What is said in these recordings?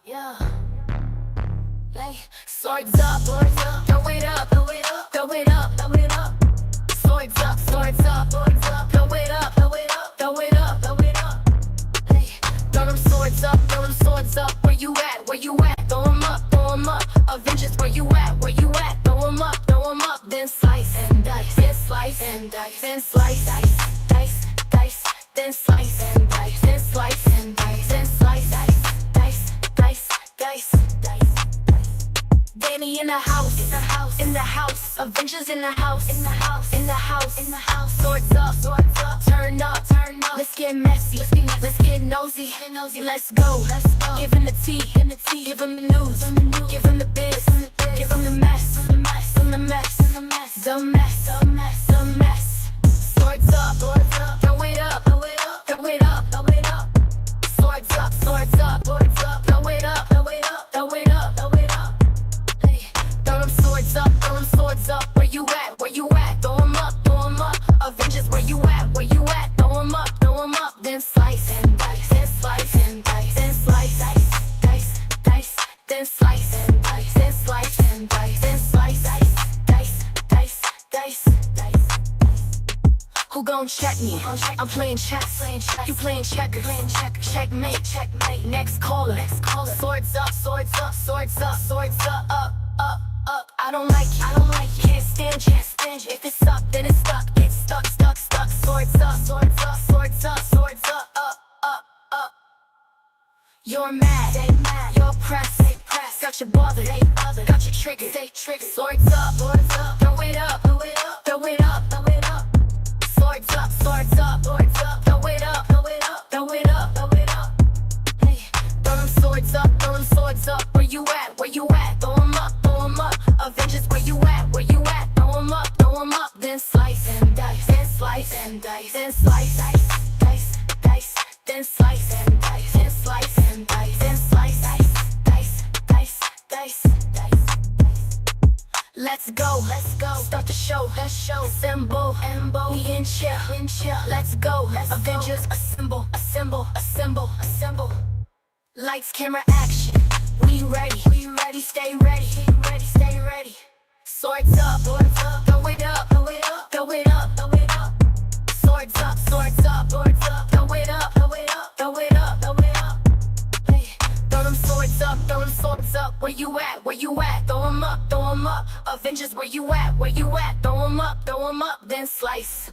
yeah. Like, swords up, throw it up, throw it up, throw it up, throw it up. Swords up, throw it up, throw it up, throw it up, throw it up, throw it up. Hey, throw them swords up, throw them swords up. Where you at, where you at? Throw them up, throw them up. Avengers, where you at, where you at? Throw them up, then slice and dice, then slice and dice, then slice, dice, then slice and dice, then slice and dice, then slice, dice. Dani in the house, in the house. Avengers in the house, in the house. Swords up, turn up. Let's get messy, let's get nosy. Let's go. Give him the tea, give him the news, give him the biz, give him the mess, the mess. Swords up, throw it up. Swords up, throw it up. Hey, throw them swords up. Where you at? Throw them up. Avengers, where you at? Throw them up. Then slice and dice, then slice and dice, then slice, dice, then slice and dice, then slice and dice, then slice, dice. Who gon' check me? I'm playing chess. You playing checkers. Checkmate. Next caller. Swords up. Up. I don't like it. Can't stand you. If it's up, then it's stuck. It's stuck. Swords up. Up. You're mad. They mad. You're pressed. They pressed. Got you bothered. They bothered. Got you triggered. They triggered. Swords up. Throw it up. Throw it up. Swords up. Throw it up. Hey, throw them swords up. Where you at? Throw them up. Avengers, where you at? Throw them up. Then slice and dice, then slice, dice, then slice and dice, then slice, dice. Let's go. Start the show. Assemble. We in chill. Let's go. Avengers, assemble. Lights, camera, action. We ready. Stay ready. Swords up. Throw it up. Swords up. Throw it up. Hey, throw them swords up. Where you at? Throw them up. Avengers, where you at? Throw them up, then slice.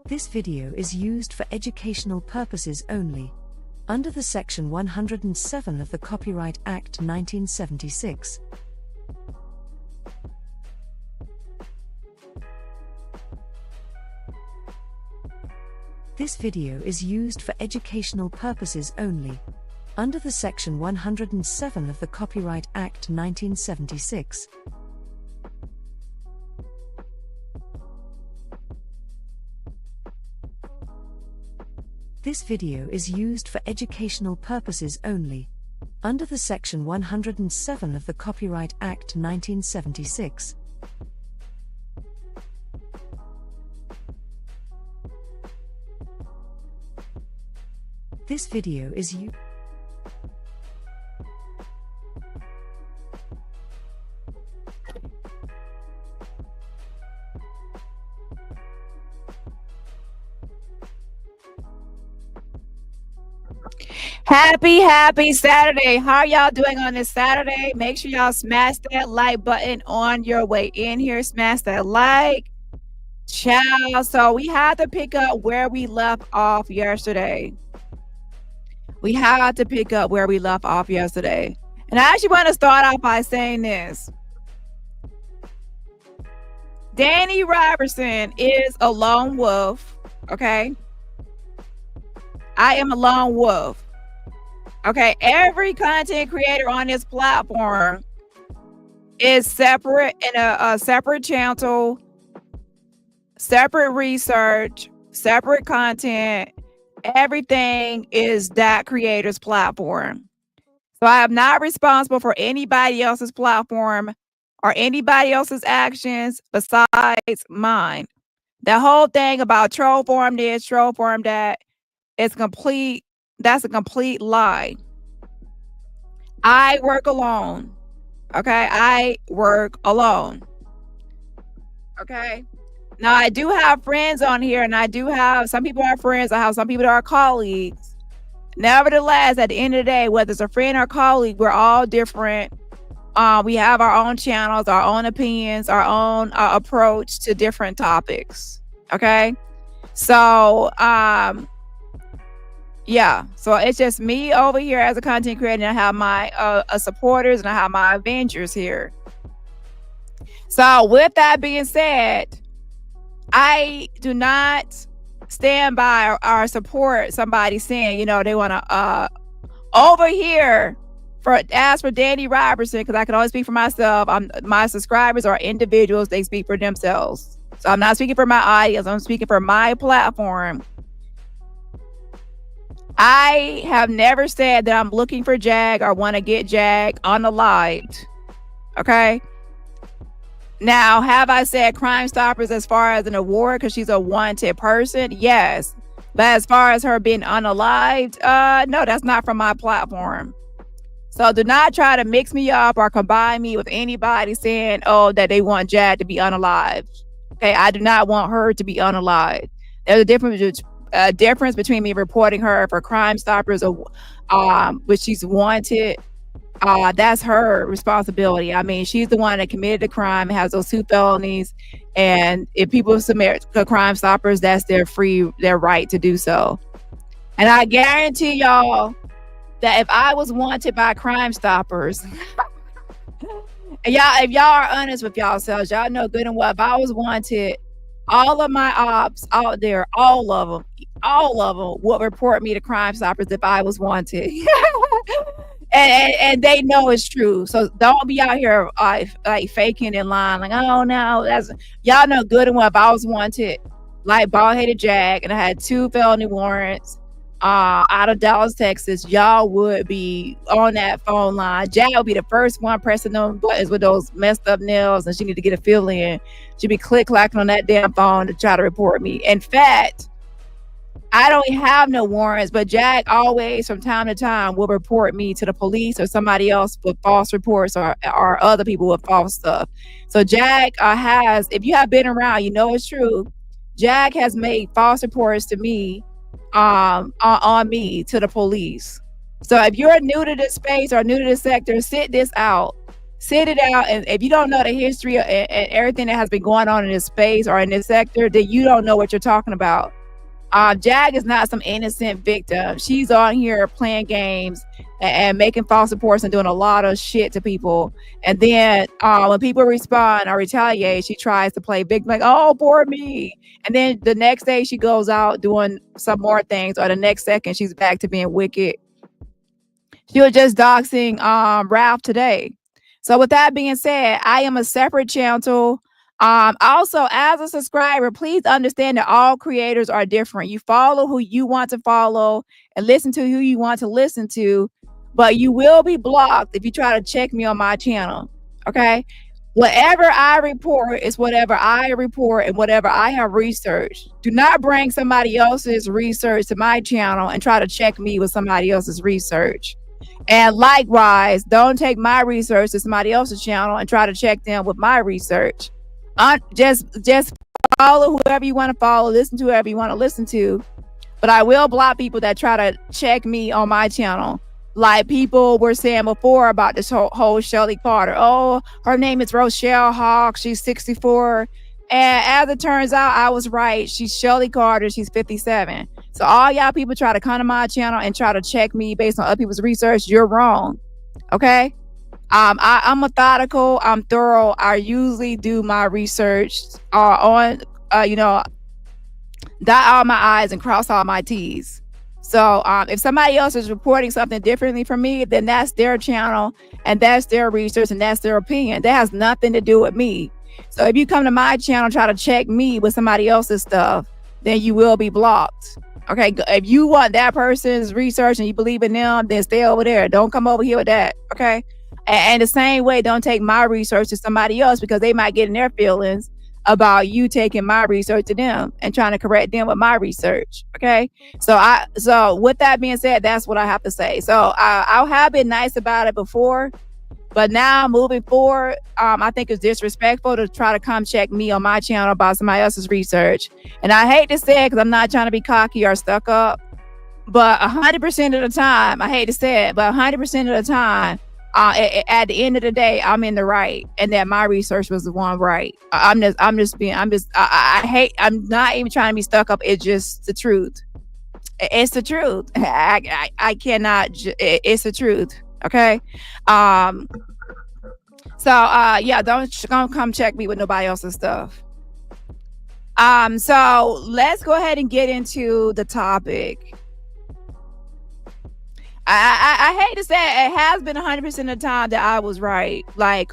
This video is used for educational purposes only, under the Section 107 of the Copyright Act 1976. This video is used for educational purposes only, under the Section 107 of the Copyright Act 1976. This video is used for educational purposes only, under the Section 107 of the Copyright Act 1976. This video is Happy Saturday. How y'all doing on this Saturday? Make sure y'all smash that like button on your way in here. Smash that like. Ciao. So we had to pick up where we left off yesterday. And I actually want to start off by saying this. DaniRobertson is a lone wolf, okay? I am a lone wolf. Okay, every content creator on this platform is separate in a separate channel, separate research, separate content. Everything is that creator's platform. So I am not responsible for anybody else's platform or anybody else's actions besides mine. The whole thing about troll farm this, troll farm that is complete. That's a complete lie. I work alone. Okay. I work alone. Okay. Now I do have friends on here, and I do have some people are friends. I have some people that are colleagues. Nevertheless, at the end of the day, whether it's a friend or colleague, we're all different. We have our own channels, our own opinions, our own approach to different topics. Okay. So, yeah, so it's just me over here as a content creator, and I have my supporters and I have my Avengers here. So with that being said, I do not stand by or support somebody saying, you know, they want to over here ask for DaniRobertson, because I can only speak for myself. My subscribers are individuals, they speak for themselves. So I'm not speaking for my audience, I'm speaking for my platform. I have never said that I'm looking for Jag or want to get Jag unalived. Okay. Now, have I said Crime Stoppers as far as an award because she's a wanted person? Yes. But as far as her being unalived, no, that's not from my platform. So do not try to mix me up or combine me with anybody saying, oh, that they want Jag to be unalived. Okay. I do not want her to be unalived. There's a difference between me reporting her for Crime Stoppers, which she's wanted. That's her responsibility. I mean, she's the one that committed the crime, has those 2 felonies, and if people submit to Crime Stoppers, that's their right to do so. And I guarantee y'all that if I was wanted by Crime Stoppers, and if y'all are honest with yourselves, y'all know good and well, if I was wanted, all of my ops out there, all of them would report me to Crime Stoppers if I was wanted. and they know it's true. So don't be out here like faking and lying, like, oh no, y'all know good and well, if I was wanted, like bald-headed Jag, and I had 2 felony warrants out of Dallas, Texas, y'all would be on that phone line. Jag would be the first one pressing those buttons with those messed up nails, and she need to get a fill in. She'd be click-clacking on that damn phone to try to report me. In fact, I don't have no warrants, but Jag always from time to time will report me to the police or somebody else with false reports or other people with false stuff. So Jag has, if you have been around, you know it's true. Jag has made false reports to me on me to the police. So if you're new to this space or new to this sector, sit it out. And if you don't know the history and everything that has been going on in this space or in this sector, then you don't know what you're talking about. Jag is not some innocent victim. She's on here playing games and making false reports and doing a lot of shit to people. And then when people respond or retaliate, she tries to play victim, like, oh, poor me. And then the next day she goes out doing some more things, or the next second she's back to being wicked. She was just doxing Ralph today. So with that being said, I am a separate channel. Also, as a subscriber, please understand that all creators are different. You follow who you want to follow and listen to who you want to listen to, but you will be blocked if you try to check me on my channel. Okay. Whatever I report is whatever I report and whatever I have researched. Do not bring somebody else's research to my channel and try to check me with somebody else's research. And likewise, don't take my research to somebody else's channel and try to check them with my research. Just follow whoever you want to follow, listen to whoever you want to listen to. But I will block people that try to check me on my channel. Like people were saying before about this whole Shelly Carter. Oh, her name is Rochelle Hawk. She's 64. And as it turns out, I was right. She's Shelly Carter. She's 57. So all y'all people try to come to my channel and try to check me based on other people's research. You're wrong. Okay? I'm methodical. I'm thorough. I usually do my research on, dot all my I's and cross all my T's. So if somebody else is reporting something differently from me, then that's their channel and that's their research and that's their opinion. That has nothing to do with me. So if you come to my channel and try to check me with somebody else's stuff, then you will be blocked. Okay, if you want that person's research and you believe in them, then stay over there. Don't come over here with that. Okay, and the same way, don't take my research to somebody else because they might get in their feelings about you taking my research to them and trying to correct them with my research. Okay, so with that being said, that's what I have to say. So I have been nice about it before, but now moving forward, I think it's disrespectful to try to come check me on my channel about somebody else's research. And I hate to say it because I'm not trying to be cocky or stuck up, but 100% of the time, I hate to say it, but 100% of the time, at the end of the day, I'm in the right, and that my research was the one right. I'm not even trying to be stuck up. It's just the truth. It's the truth. I cannot. It's the truth. Okay. Yeah, don't come check me with nobody else's stuff. So let's go ahead and get into the topic. I hate to say it has been 100% of the time that I was right. Like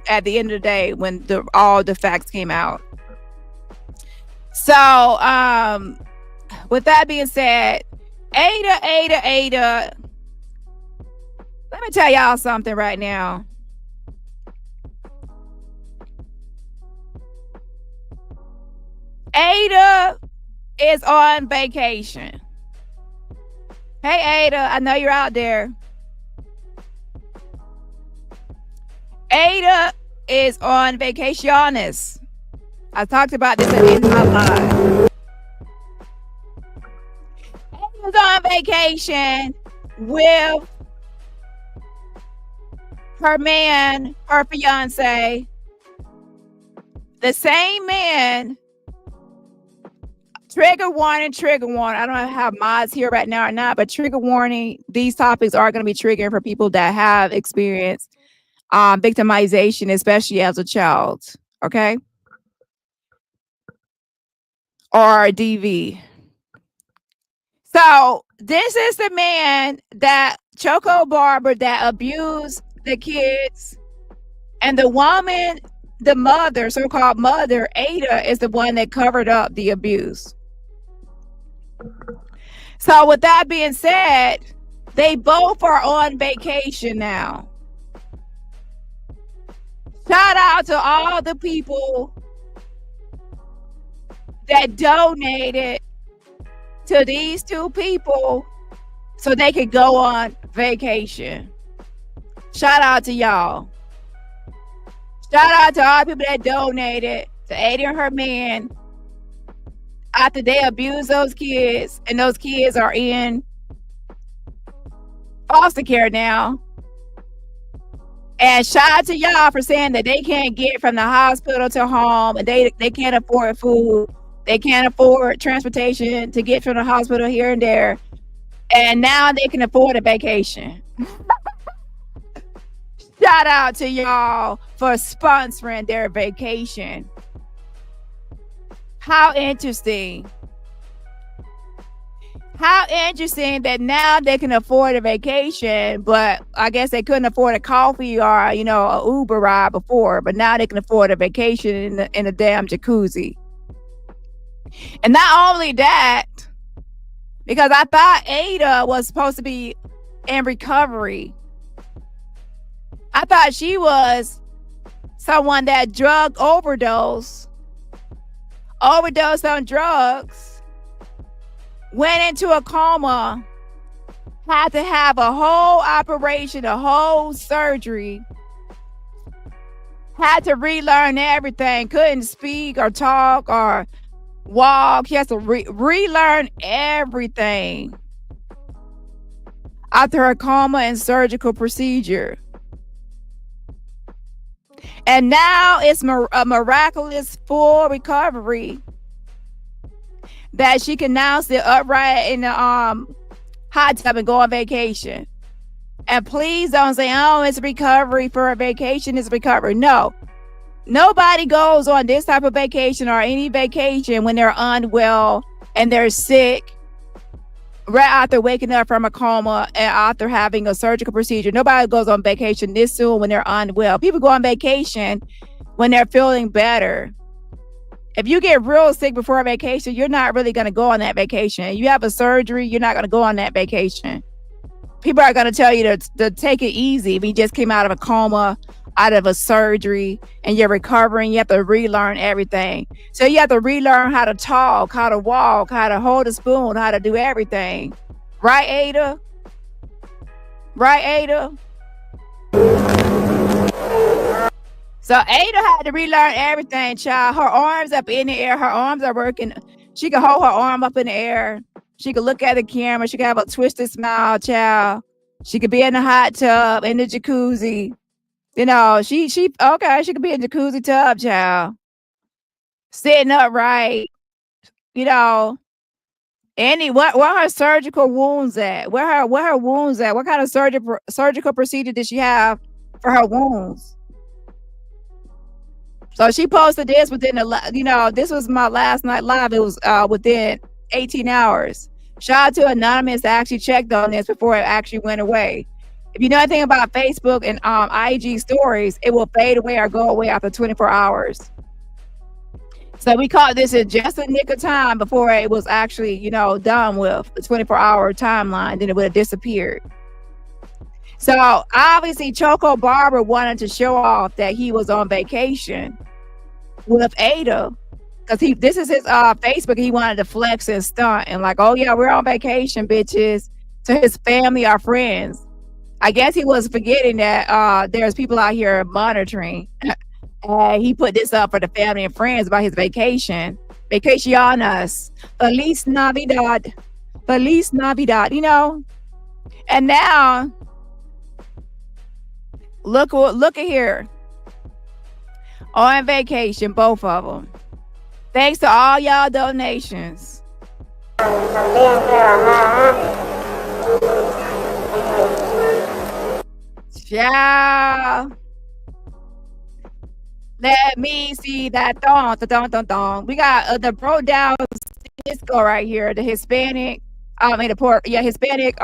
at the end of the day, when all the facts came out. So, with that being said, Ada. Let me tell y'all something right now. Ada is on vacation. Hey, Ada, I know you're out there. Ada is on vacationes. I talked about this at the end of my live. Ada's on vacation with her man, her fiance, the same man. Trigger warning. I don't have mods here right now or not, but trigger warning. These topics are going to be triggering for people that have experienced victimization, especially as a child. Okay. Or DV. So this is the man that Choco Barber that abused the kids, and the woman, the mother, so-called mother, Ada, is the one that covered up the abuse. So with that being said, they both are on vacation now. Shout out to all the people that donated to these two people so they could go on vacation. Shout out to y'all. Shout out to all the people that donated to Ada and her man after they abused those kids, and those kids are in foster care now. And shout out to y'all for saying that they can't get from the hospital to home, and they can't afford food. They can't afford transportation to get from the hospital here and there. And now they can afford a vacation. Shout out to y'all for sponsoring their vacation. How interesting. How interesting that now they can afford a vacation, but I guess they couldn't afford a coffee or, a Uber ride before, but now they can afford a vacation in a damn jacuzzi. And not only that, because I thought Ada was supposed to be in recovery. I thought she was someone that drug overdosed on drugs, went into a coma, had to have a whole operation, a whole surgery, had to relearn everything, couldn't speak or talk or walk. He has to relearn everything after a coma and surgical procedure. And now it's a miraculous full recovery that she can now sit upright in the hot tub and go on vacation. And please don't say, oh, it's recovery for a vacation. It's recovery. No. Nobody goes on this type of vacation or any vacation when they're unwell and they're sick right after waking up from a coma and after having a surgical procedure. Nobody goes on vacation this soon when they're unwell. People go on vacation when they're feeling better. If you get real sick before a vacation, you're not really going to go on that vacation. You have a surgery, you're not going to go on that vacation. People are going to tell you to take it easy. If you just came out of a coma, out of a surgery, and you're recovering, you have to relearn everything. So you have to relearn how to talk, how to walk, how to hold a spoon, how to do everything. Right, Ada? Right, Ada? So Ada had to relearn everything, child. Her arms up in the air. Her arms are working. She can hold her arm up in the air. She could look at the camera. She could have a twisted smile, child. She could be in the hot tub, in the jacuzzi. You know, she could be in the jacuzzi tub, child. Sitting upright. You know, where her surgical wounds at? Where her wounds at? What kind of surgical procedure did she have for her wounds? So she posted this within this was my last night live. It was within 18 hours. Shout out to Anonymous that actually checked on this before it actually went away. If you know anything about Facebook and IG stories, it will fade away or go away after 24 hours. So we caught this in just a nick of time before it was actually, done with the 24-hour timeline. Then it would have disappeared. So obviously Choco Barber wanted to show off that he was on vacation with Ada, because this is his Facebook. He wanted to flex and stunt and like, oh yeah, we're on vacation, bitches, to his family or friends. I guess he was forgetting that there's people out here monitoring. He put this up for the family and friends about his vacation. Vacaciones. Feliz Navidad. Feliz Navidad, And now, look at here. On vacation, both of them. Thanks to all y'all donations. Yeah. Let me see that thong. We got the bro down Cisco right here, the Hispanic. Hispanic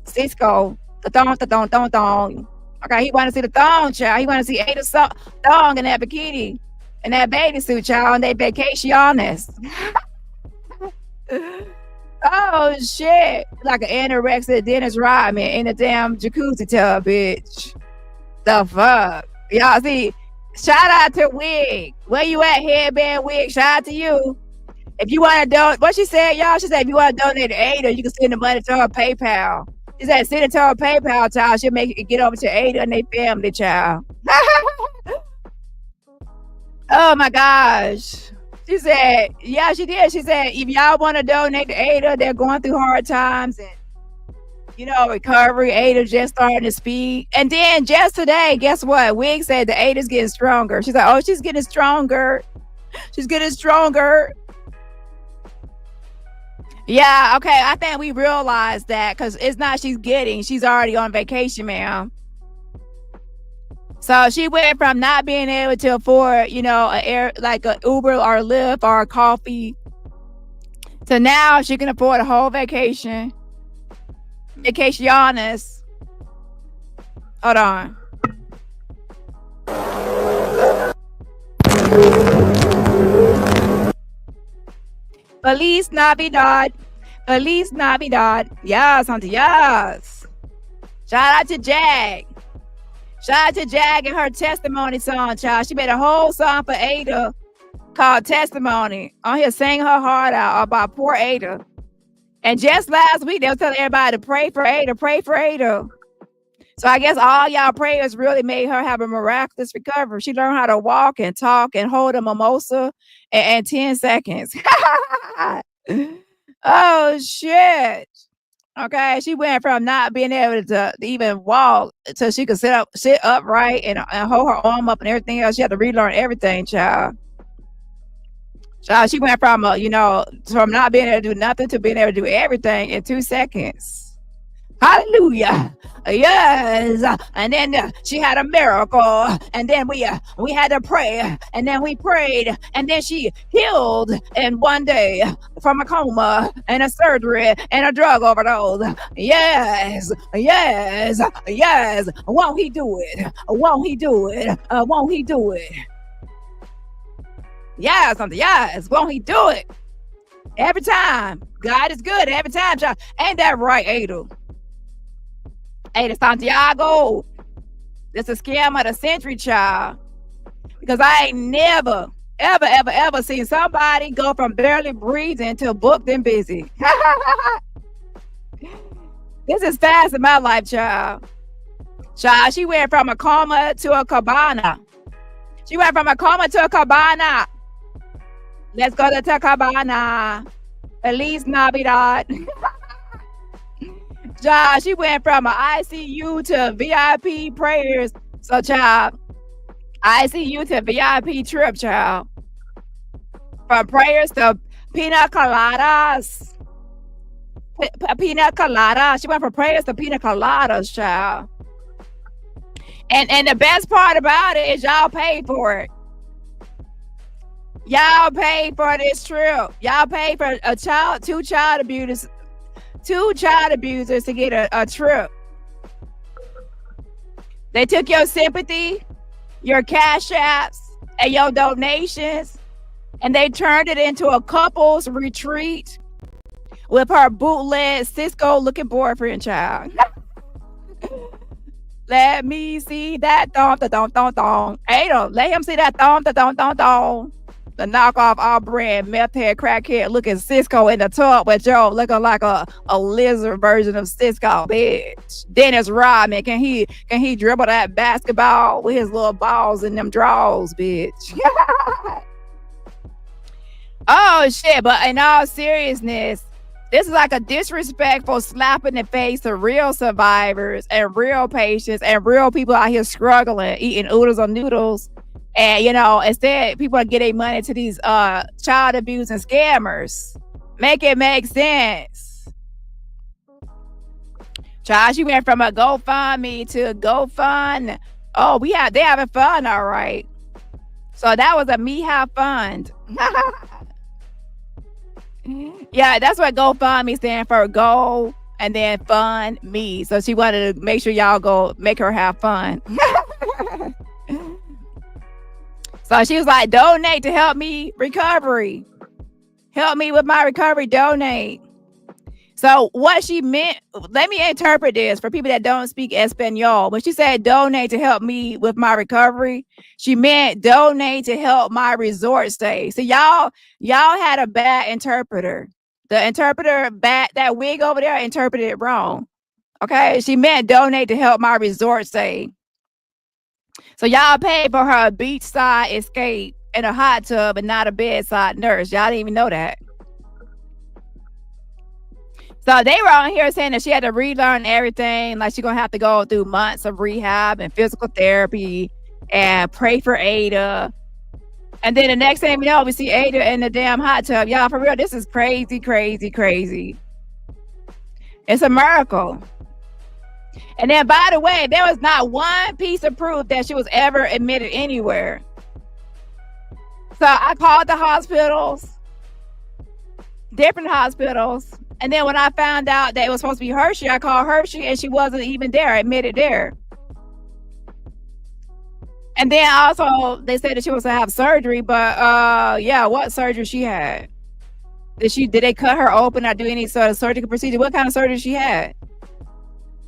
Cisco. The thong. Okay, he want to see the thong, child. He want to see Ada's thong in that bikini, in that bathing suit, child, and they vacationes. Oh shit! Like an anorexic Dennis Rodman in a damn jacuzzi tub, bitch. The fuck, y'all see? Shout out to Wig. Where you at, Headband Wig? Shout out to you. If you want to donate, what she said, y'all? She said if you want to donate to Ada, you can send the money to her PayPal. She said send it to her PayPal, child. She'll make it get over to Ada and their family, child. Oh my gosh. She said, yeah, she did. She said, if y'all want to donate to Ada, they're going through hard times and, recovery. Ada just starting to speak. And then just today, guess what? Wig said the Ada's getting stronger. She's like, oh, she's getting stronger. She's getting stronger. Yeah, okay. I think we realized that because it's not she's already on vacation, ma'am. So she went from not being able to afford, like a Uber or a Lyft or a coffee to now she can afford a whole vacation. Vacaciones. Hold on. Feliz Navidad. Feliz Navidad. Yes, auntie, yes. Shout out to Jag. Shout out to Jag and her testimony song, child. She made a whole song for Ada called Testimony. On here singing her heart out about poor Ada. And just last week, they were telling everybody to pray for Ada, pray for Ada. So I guess all y'all prayers really made her have a miraculous recovery. She learned how to walk and talk and hold a mimosa in 10 seconds. Oh, shit. Okay, she went from not being able to even walk so she could sit upright and hold her arm up and everything else. She had to relearn everything, child. Child, she went from from not being able to do nothing to being able to do everything in 2 seconds. Hallelujah. Yes. And then she had a miracle. And then we had to pray. And then we prayed. And then she healed in one day from a coma and a surgery and a drug overdose. Yes. Yes. Yes. Won't he do it? Won't he do it? Won't he do it? Yes. Yes. Won't he do it? Every time. God is good every time, child. Ain't that right, Ada? Ada Santiago. This is a scam of the century, child. Because I ain't never, ever seen somebody go from barely breathing to booked and busy. This is fast in my life, child. Child, she went from a coma to a cabana. She went from a coma to a cabana. Let's go to the cabana. Feliz Navidad. Child, she went from an ICU to VIP prayers. So, child, ICU to VIP trip, child. From prayers to pina coladas. Pina colada. She went from prayers to pina coladas, child. And the best part about it is y'all paid for it. Y'all paid for this trip. Y'all paid for two child abusers to get a trip. They took your sympathy, your cash apps, and your donations, and they turned it into a couple's retreat with her bootleg Cisco-looking boyfriend, child. Let me see that thong. Ada, let him see that thong. The knockoff all-brand meth head crackhead looking Cisco in the tub with Joe looking like a lizard version of Cisco, bitch. Dennis Rodman, can he dribble that basketball with his little balls in them draws, bitch? Oh shit! But in all seriousness, this is like a disrespectful slap in the face to real survivors and real patients and real people out here struggling, eating oodles or noodles. And, instead, people are getting money to these child abuse and scammers. Make it make sense. Child, she went from a GoFundMe to a GoFund. Oh, they having fun, all right. So that was a Me Have Fund. Yeah, that's what GoFundMe stand for. Go and then fund me. So she wanted to make sure y'all go make her have fun. So she was like, donate to help me recovery. Help me with my recovery, donate. So what she meant, let me interpret this for people that don't speak Espanol. When she said donate to help me with my recovery, she meant donate to help my resort stay. So y'all had a bad interpreter. The interpreter, that wig over there interpreted it wrong. Okay, she meant donate to help my resort stay. So y'all paid for her beachside escape in a hot tub and not a bedside nurse. Y'all didn't even know that. So they were on here saying that she had to relearn everything. Like she's going to have to go through months of rehab and physical therapy and pray for Ada. And then the next thing we know, we see Ada in the damn hot tub. Y'all, for real, this is crazy, crazy, crazy. It's a miracle. And then, by the way, there was not one piece of proof that she was ever admitted anywhere. So I called the hospitals, different hospitals. And then when I found out that it was supposed to be Hershey, I called Hershey and she wasn't even there, admitted there. And then also they said that she was to have surgery, but yeah, what surgery she had? Did they cut her open or do any sort of surgical procedure? What kind of surgery she had?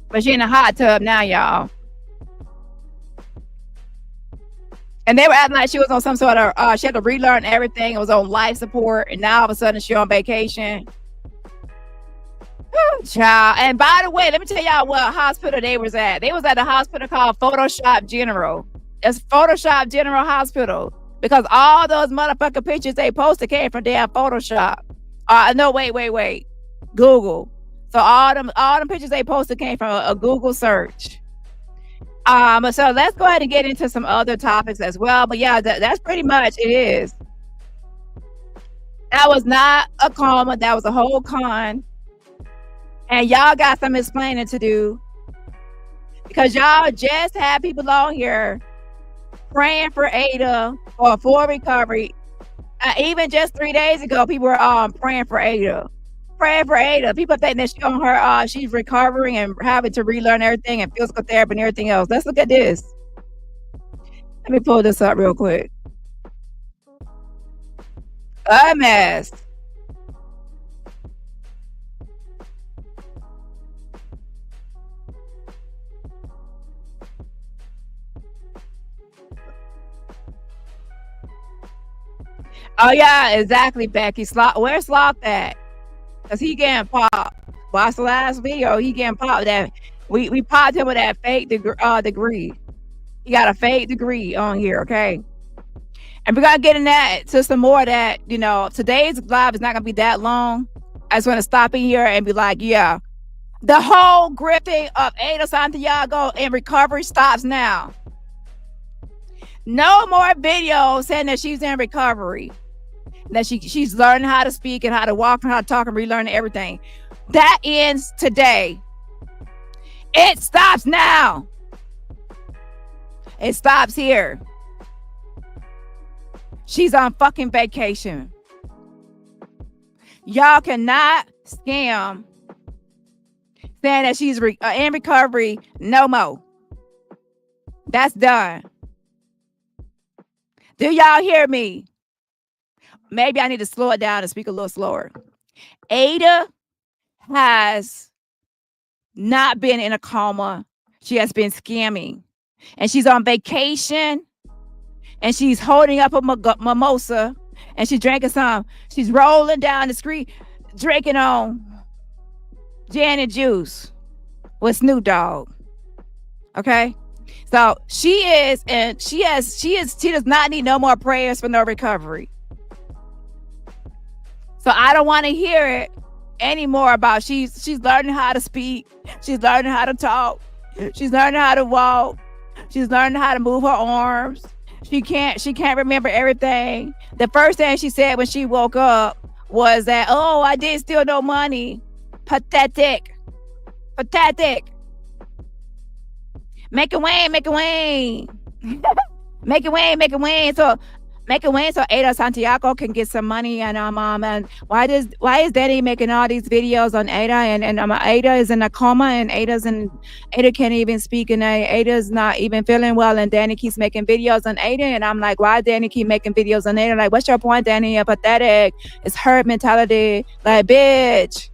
But she in a hot tub now, y'all. And they were acting like she was on some sort of, she had to relearn everything. It was on life support. And now all of a sudden she's on vacation. Child. And by the way, let me tell y'all what hospital they was at. They was at a hospital called Photoshop General. It's Photoshop General Hospital. Because all those motherfucking pictures they posted came from damn Photoshop. No, wait. Google. So all them pictures they posted came from a Google search. So let's go ahead and get into some other topics as well. But yeah, that's pretty much it is. That was not a coma. That was a whole con. And y'all got some explaining to do. Because y'all just had people on here praying for Ada or for recovery. Even just 3 days ago, people were praying for Ada. Praying for Ada. People think that she's recovering and having to relearn everything and physical therapy and everything else. Let's look at this. Let me pull this up real quick. A mess. Oh yeah, exactly, Becky. Where's Sloth at? Cause he getting popped. Watch the last video. He getting popped. That we popped him with that fake degree. He got a fake degree on here, okay? And we're gonna get in that to some more of that. You know, today's live is not gonna be that long. I just want to stop in here and be like, yeah, the whole grifting of Ada Santiago in recovery stops now. No more videos saying that she's in recovery. That she's learning how to speak and how to walk and how to talk and relearning everything. That ends today. It stops now. It stops here. She's on fucking vacation. Y'all cannot scam saying that she's in recovery no more. That's done. Do y'all hear me? Maybe I need to slow it down and speak a little slower. Ada has not been in a coma. She has been scamming. And she's on vacation. And she's holding up a mimosa. And she's drinking some. She's rolling down the street, drinking on gin and juice with Snoop Dogg. Okay? So she does not need no more prayers for no recovery. So I don't want to hear it anymore about she's learning how to speak. She's learning how to talk. She's learning how to walk. She's learning how to move her arms. She can't remember everything. The first thing she said when she woke up was that, oh, I didn't steal no money. Pathetic. Make it rain. Make it rain. So make it rain so Ada Santiago can get some money. And and why is Dani making all these videos on Ada and Ada is in a coma and Ada can't even speak and Ada's not even feeling well and Dani keeps making videos on Ada and I'm like, why Dani keep making videos on Ada? Like, what's your point, Dani? You're pathetic. It's herd mentality. Like, bitch.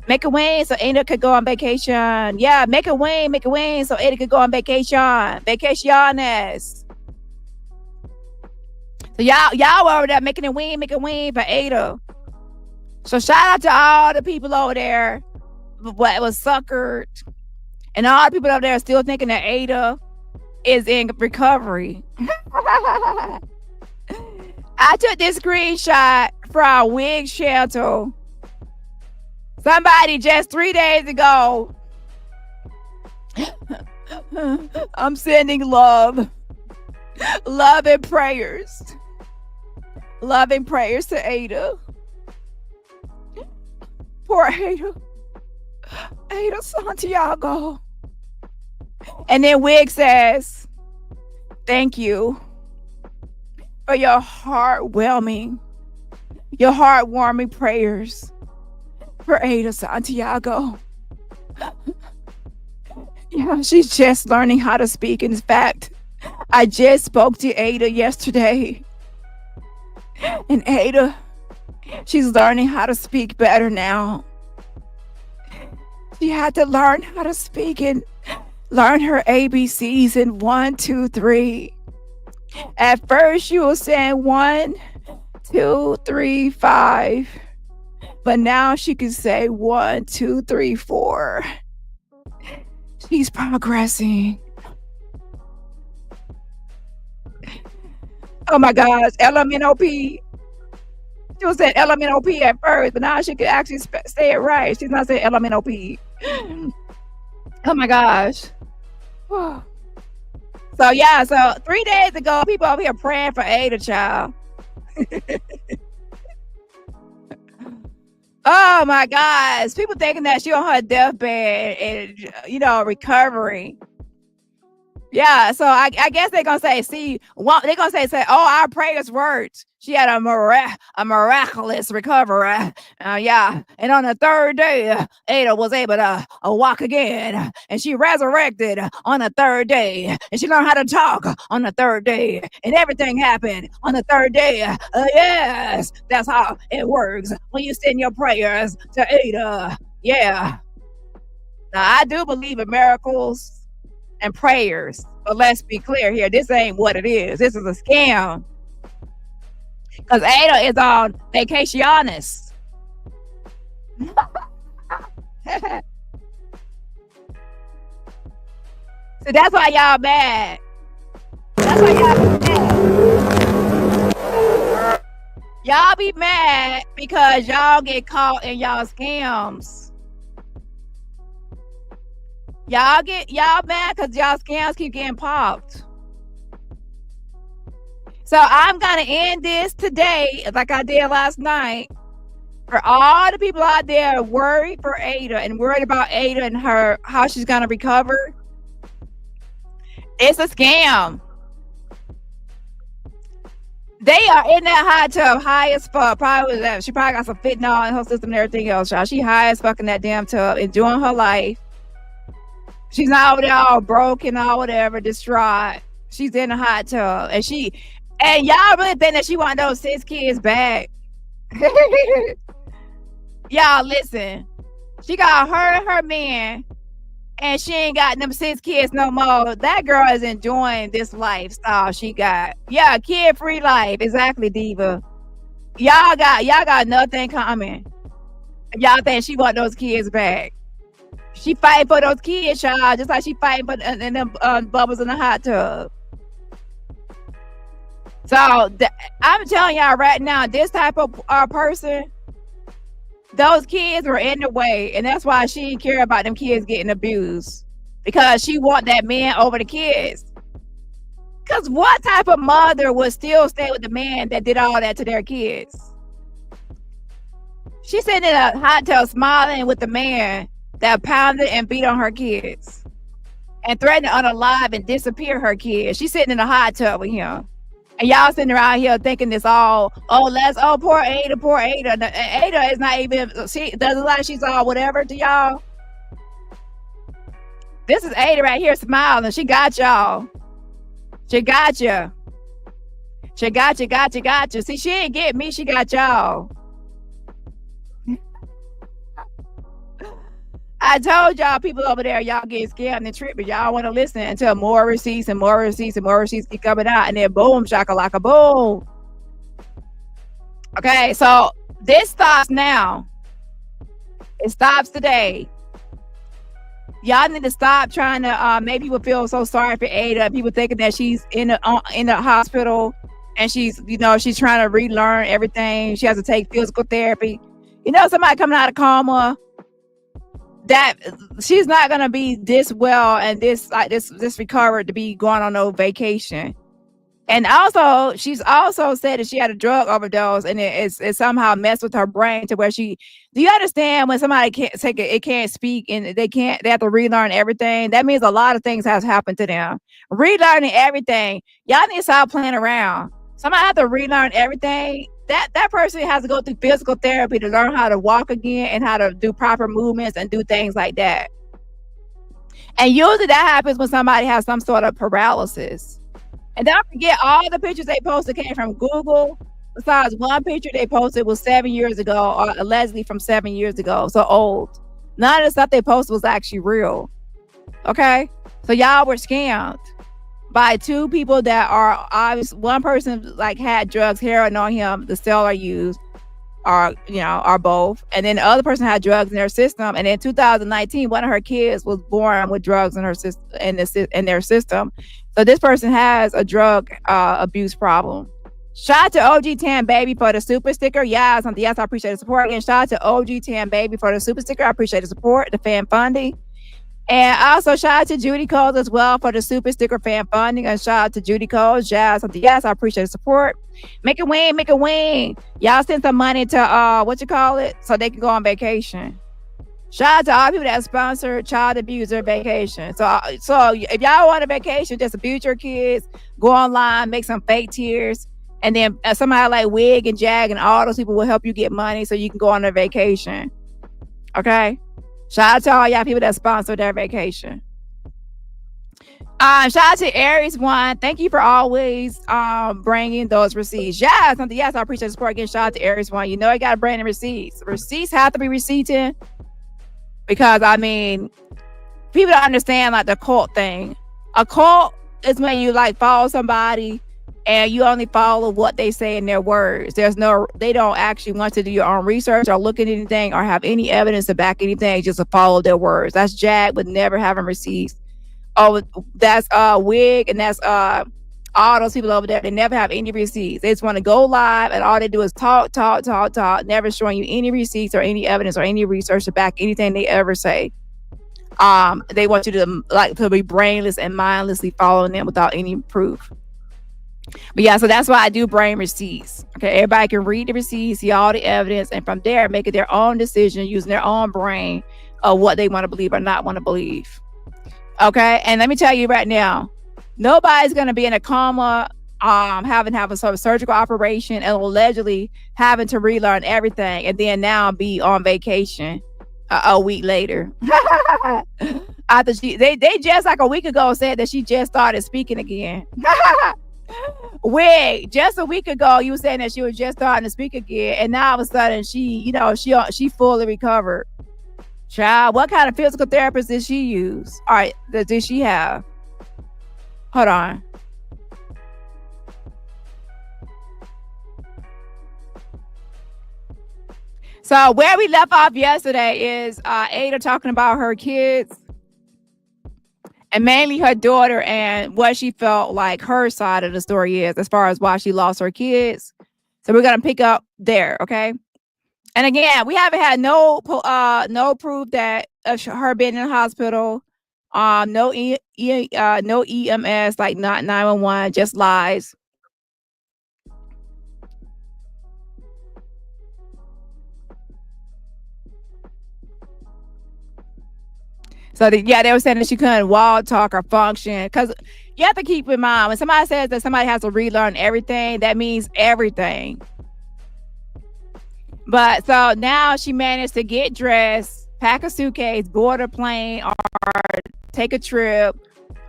Make it rain so Ada could go on vacation. Yeah, make it rain so Ada could go on vacation. Vacationes. So y'all over there making it rain for Ada. So shout out to all the people over there what was suckered. And all the people over there still thinking that Ada is in recovery. I took this screenshot from Wig Shelter. Somebody just 3 days ago. I'm sending love and prayers. Loving prayers to Ada. Poor Ada. Ada Santiago. And then Wig says, thank you for your heartwarming prayers for Ada Santiago. Yeah, she's just learning how to speak. In fact, I just spoke to Ada yesterday. And Ada, she's learning how to speak better now. She had to learn how to speak and learn her ABCs in 1, 2, 3. At first, she was saying 1, 2, 3, 5. But now she can say 1, 2, 3, 4. She's progressing. Oh my gosh, LMNOP. She was saying LMNOP at first, but now she can actually say it right. She's not saying LMNOP. Oh my gosh. So yeah, so 3 days ago, people over here praying for Ada, child. Oh my gosh, people thinking that she on her deathbed and recovering. Yeah, so I guess they're gonna say, they're gonna say, oh, our prayers worked. She had a miraculous recovery. Yeah, and on the 3rd day, Ada was able to walk again, and she resurrected on the 3rd day, and she learned how to talk on the 3rd day, and everything happened on the 3rd day. Yes, that's how it works when you send your prayers to Ada. Yeah. Now I do believe in miracles and prayers, but let's be clear here, this ain't what it is. This is a scam, because Ada is on vacationes. So that's why y'all mad. That's why y'all be mad. Y'all be mad because y'all get caught in y'all scams. Y'all mad because y'all scams keep getting popped. So I'm gonna end this today, like I did last night, for all the people out there worried for Ada and worried about Ada and how she's gonna recover. It's a scam. They are in that hot tub, high as fuck. She probably got some fentanyl in her system and everything else, y'all. She high as fuck in that damn tub, enjoying her life. She's not over there all broken or whatever, distraught. She's in the hot tub. And y'all really think that she want those 6 kids back? Y'all listen. She got her and her man, and she ain't got them 6 kids no more. That girl is enjoying this lifestyle she got. Yeah, kid-free life. Exactly, Diva. Y'all got nothing coming. Y'all think she want those kids back. She fighting for those kids, y'all, just like she fighting for them bubbles in the hot tub. So I'm telling y'all right now, this type of person, those kids were in the way, and that's why she didn't care about them kids getting abused, because she want that man over the kids. Because what type of mother would still stay with the man that did all that to their kids? She's sitting in a hot tub smiling with the man that pounded and beat on her kids and threatened to unalive and disappear her kids. She's sitting in a hot tub with him. And y'all sitting around here thinking this all, poor Ada, poor Ada. Ada is not even, she doesn't like she's all whatever to y'all. This is Ada right here smiling. She got y'all. She got you. She got you. See, she ain't get me. She got y'all. I told y'all, people over there, y'all get scammed and tripped, but y'all want to listen until more receipts keep coming out, and then boom, shakalaka, boom. Okay, so this stops now. It stops today. Y'all need to stop trying to make people feel so sorry for Ada. People thinking that she's in the hospital and she's trying to relearn everything. She has to take physical therapy. Somebody coming out of coma, that she's not gonna be this well and this recovered to be going on no vacation. And also, she's also said that she had a drug overdose, and it somehow messed with her brain to where do you understand when somebody can't speak and they have to relearn everything? That means a lot of things has happened to them. Relearning everything. Y'all need to stop playing around. Somebody have to relearn everything. That person has to go through physical therapy to learn how to walk again and how to do proper movements and do things like that. And usually that happens when somebody has some sort of paralysis. And don't forget, all the pictures they posted came from Google. Besides one picture they posted was 7 years ago, or allegedly from 7 years ago. So old. None of the stuff they posted was actually real. Okay? So y'all were scammed. by two people that are obvious. One person like had drugs, heroin on him, the seller used, are both, and then the other person had drugs in their system. And in 2019, one of her kids was born with drugs in her system, in their system. So this person has a drug abuse problem. Shout out to OG Tan Baby for the super sticker. Yes, I appreciate the support. Again, shout out to OG Tan Baby for the super sticker. I appreciate the support, the fan funding. And also shout out to Judy Coles as well for the super sticker fan funding. And shout out to Judy Coles. Yes, I appreciate the support. Make a win. Y'all send some money to so they can go on vacation. Shout out to all people that sponsor child abuser vacation. So if y'all want a vacation, just abuse your kids, go online, make some fake tears, and then somebody like Wig and Jag and all those people will help you get money so you can go on a vacation. Okay? Shout out to all y'all people that sponsor their vacation. Shout out to Aries One. Thank you for always bringing those receipts. Yes, I appreciate the support. Again, shout out to Aries One. You know you got to bring the receipts. Receipts have to be receipting because, I mean, people don't understand like the cult thing. A cult is when you like follow somebody and you only follow what they say in their words. They don't actually want to do your own research or look at anything or have any evidence to back anything, just to follow their words. That's Jag with never having receipts. Oh, that's Wig, and that's all those people over there. They never have any receipts. They just want to go live, and all they do is talk, never showing you any receipts or any evidence or any research to back anything they ever say. They want you to be brainless and mindlessly following them without any proof. But yeah, so that's why I do bring receipts. Okay, everybody can read the receipts, see all the evidence, and from there make it their own decision using their own brain of what they want to believe or not want to believe. Okay, and let me tell you right now, nobody's gonna be in a coma, having a sort of surgical operation and allegedly having to relearn everything, and then now be on vacation a week later. After they just like a week ago said that she just started speaking again. Wait, just a week ago you were saying that she was just starting to speak again, and now all of a sudden she fully recovered. Child, what kind of physical therapist did she use? All right, did she have? Hold on. So where we left off yesterday is Ada talking about her kids, and mainly her daughter, and what she felt like her side of the story is as far as why she lost her kids. So we're gonna pick up there, okay? And again, we haven't had no proof that her being in the hospital, no EMS, like not 911, just lies. So they were saying that she couldn't walk, talk, or function. Because you have to keep in mind, when somebody says that somebody has to relearn everything, that means everything. But so now she managed to get dressed, pack a suitcase, board a plane, or take a trip,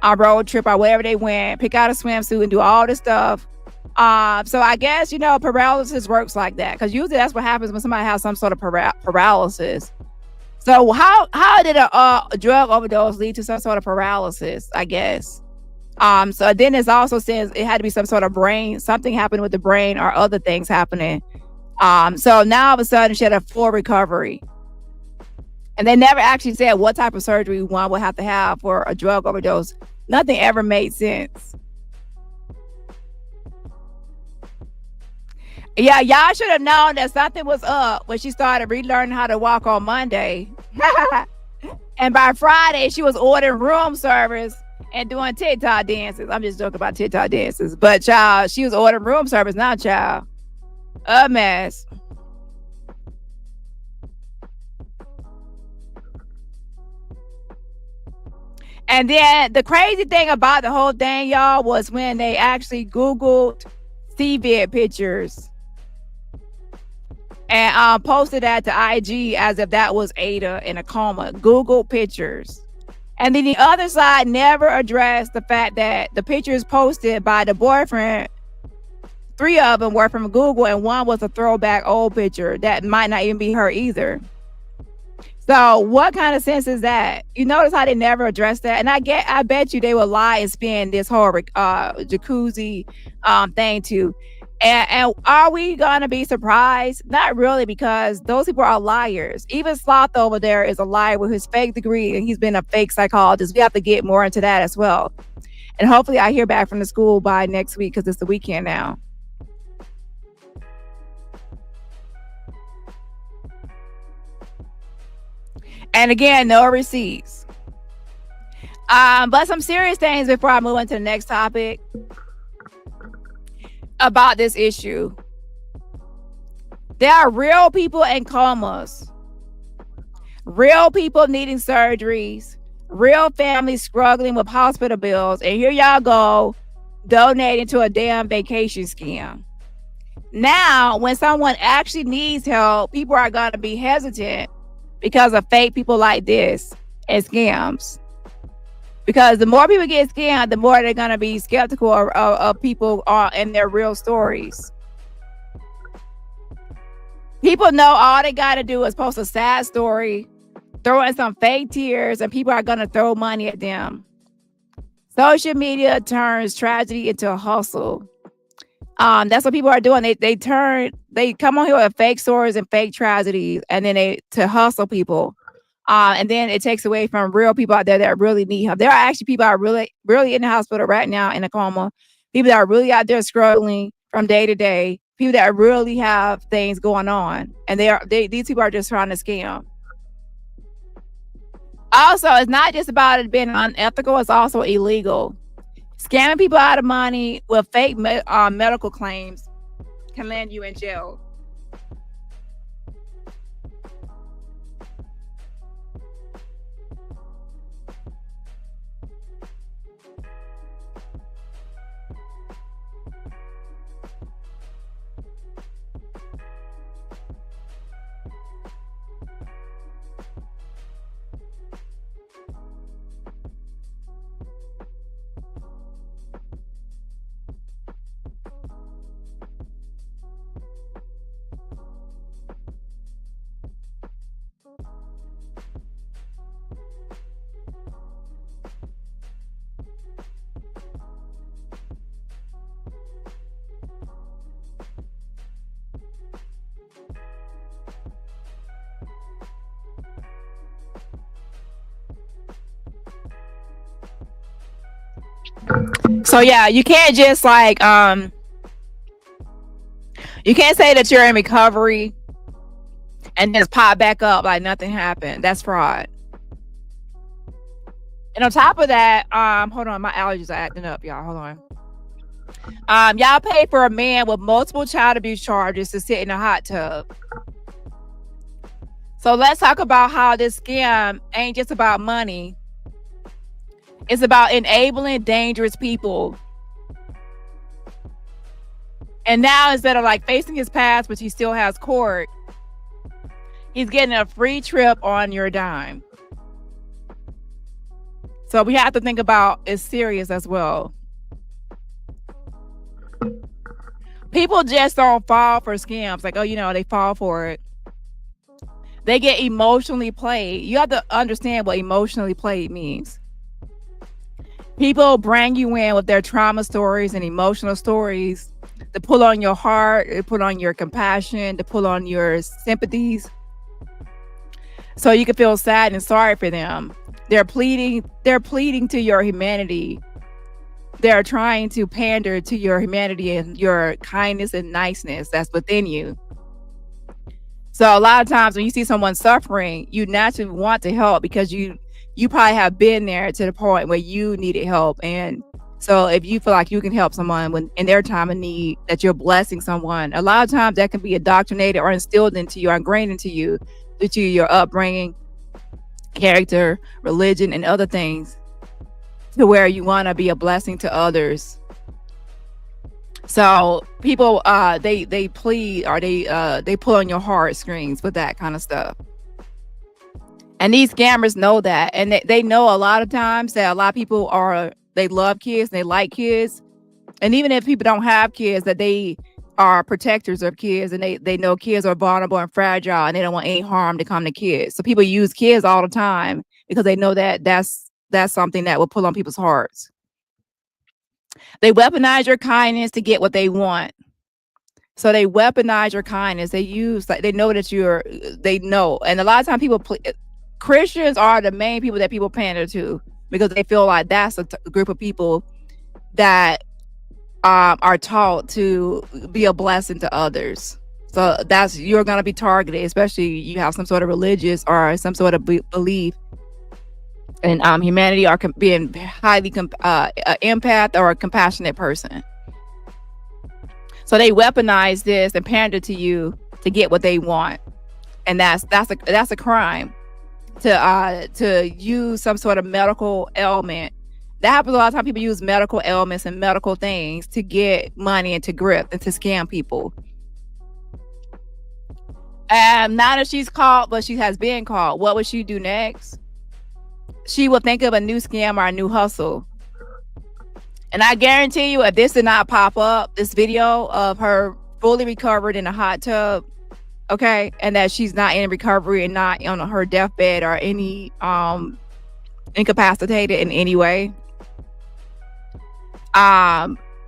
a road trip, or wherever they went, pick out a swimsuit and do all this stuff. So I guess, paralysis works like that, because usually that's what happens when somebody has some sort of paralysis. So how did a drug overdose lead to some sort of paralysis, I guess? So then it also says it had to be some sort of something happened with the brain or other things happening. So now all of a sudden she had a full recovery. And they never actually said what type of surgery one would have to have for a drug overdose. Nothing ever made sense. Yeah, y'all should have known that something was up when she started relearning how to walk on Monday. And by Friday, she was ordering room service and doing TikTok dances. I'm just joking about TikTok dances. But child, she was ordering room service now, child. A mess. And then the crazy thing about the whole thing, y'all, was when they actually Googled CVID pictures and posted that to IG as if that was Ada in a coma. Google pictures. And then the other side never addressed the fact that the pictures posted by the boyfriend, 3 of them were from Google, and one was a throwback old picture that might not even be her either. So what kind of sense is that? You notice how they never address that? And I bet you they will lie and spin this whole jacuzzi thing too. And are we gonna be surprised? Not really, because those people are liars. Even Sloth over there is a liar with his fake degree, and he's been a fake psychologist. We have to get more into that as well. And hopefully I hear back from the school by next week, because it's the weekend now. And again, no receipts. But some serious things before I move on to the next topic about this issue. There are real people in comas, real people needing surgeries, real families struggling with hospital bills, and here y'all go donating to a damn vacation scam. Now, when someone actually needs help, people are going to be hesitant because of fake people like this and scams. Because the more people get scammed, the more they're going to be skeptical of people and their real stories. People know all they got to do is post a sad story, throw in some fake tears, and people are going to throw money at them. Social media turns tragedy into a hustle. That's what people are doing. They come on here with fake stories and fake tragedies, and then to hustle people. And then it takes away from real people out there that really need help. There are actually people that are really, really in the hospital right now in a coma. People that are really out there struggling from day to day. People that really have things going on, and these people are just trying to scam. Also, it's not just about it being unethical; it's also illegal. Scamming people out of money with fake medical claims can land you in jail. So yeah, you can't just you can't say that you're in recovery and just pop back up like nothing happened. That's fraud. And on top of that, hold on, my allergies are acting up, y'all. Hold on. Y'all pay for a man with multiple child abuse charges to sit in a hot tub. So let's talk about how this scam ain't just about money. It's about enabling dangerous people. And now, instead of facing his past, which he still has court, he's getting a free trip on your dime. So we have to think about it's serious as well. People just don't fall for scams. They fall for it. They get emotionally played. You have to understand what emotionally played means. People bring you in with their trauma stories and emotional stories to pull on your heart, to pull on your compassion, to pull on your sympathies, so you can feel sad and sorry for them. They're pleading to your humanity. They're trying to pander to your humanity and your kindness and niceness that's within you. So a lot of times when you see someone suffering, you naturally want to help because you probably have been there to the point where you needed help. And so if you feel like you can help someone when in their time of need, that you're blessing someone, a lot of times that can be indoctrinated or instilled into you or ingrained into you due to your upbringing, character, religion, and other things, to where you want to be a blessing to others. So people they plead or they pull on your heartstrings with that kind of stuff. And these scammers know that, and they know a lot of times that a lot of people they love kids, they like kids, and even if people don't have kids, that they are protectors of kids, and they know kids are vulnerable and fragile, and they don't want any harm to come to kids. So people use kids all the time because they know that that's something that will pull on people's hearts. They weaponize your kindness to get what they want. So they weaponize your kindness. They use, like, they know that they know. And a lot of times Christians are the main people that people pander to, because they feel like that's a group of people that are taught to be a blessing to others. So you're going to be targeted, especially you have some sort of religious or some sort of belief in humanity, or being highly empath or a compassionate person. So they weaponize this and pander to you to get what they want, and that's a crime. To use some sort of medical ailment. That happens a lot of times. People use medical ailments and medical things to get money and to grift and to scam people. And now that she's caught, but she has been caught, what would she do next? She will think of a new scam or a new hustle. And I guarantee you, if this did not pop up, this video of her fully recovered in a hot tub, okay, and that she's not in recovery and not on her deathbed or any incapacitated in any way,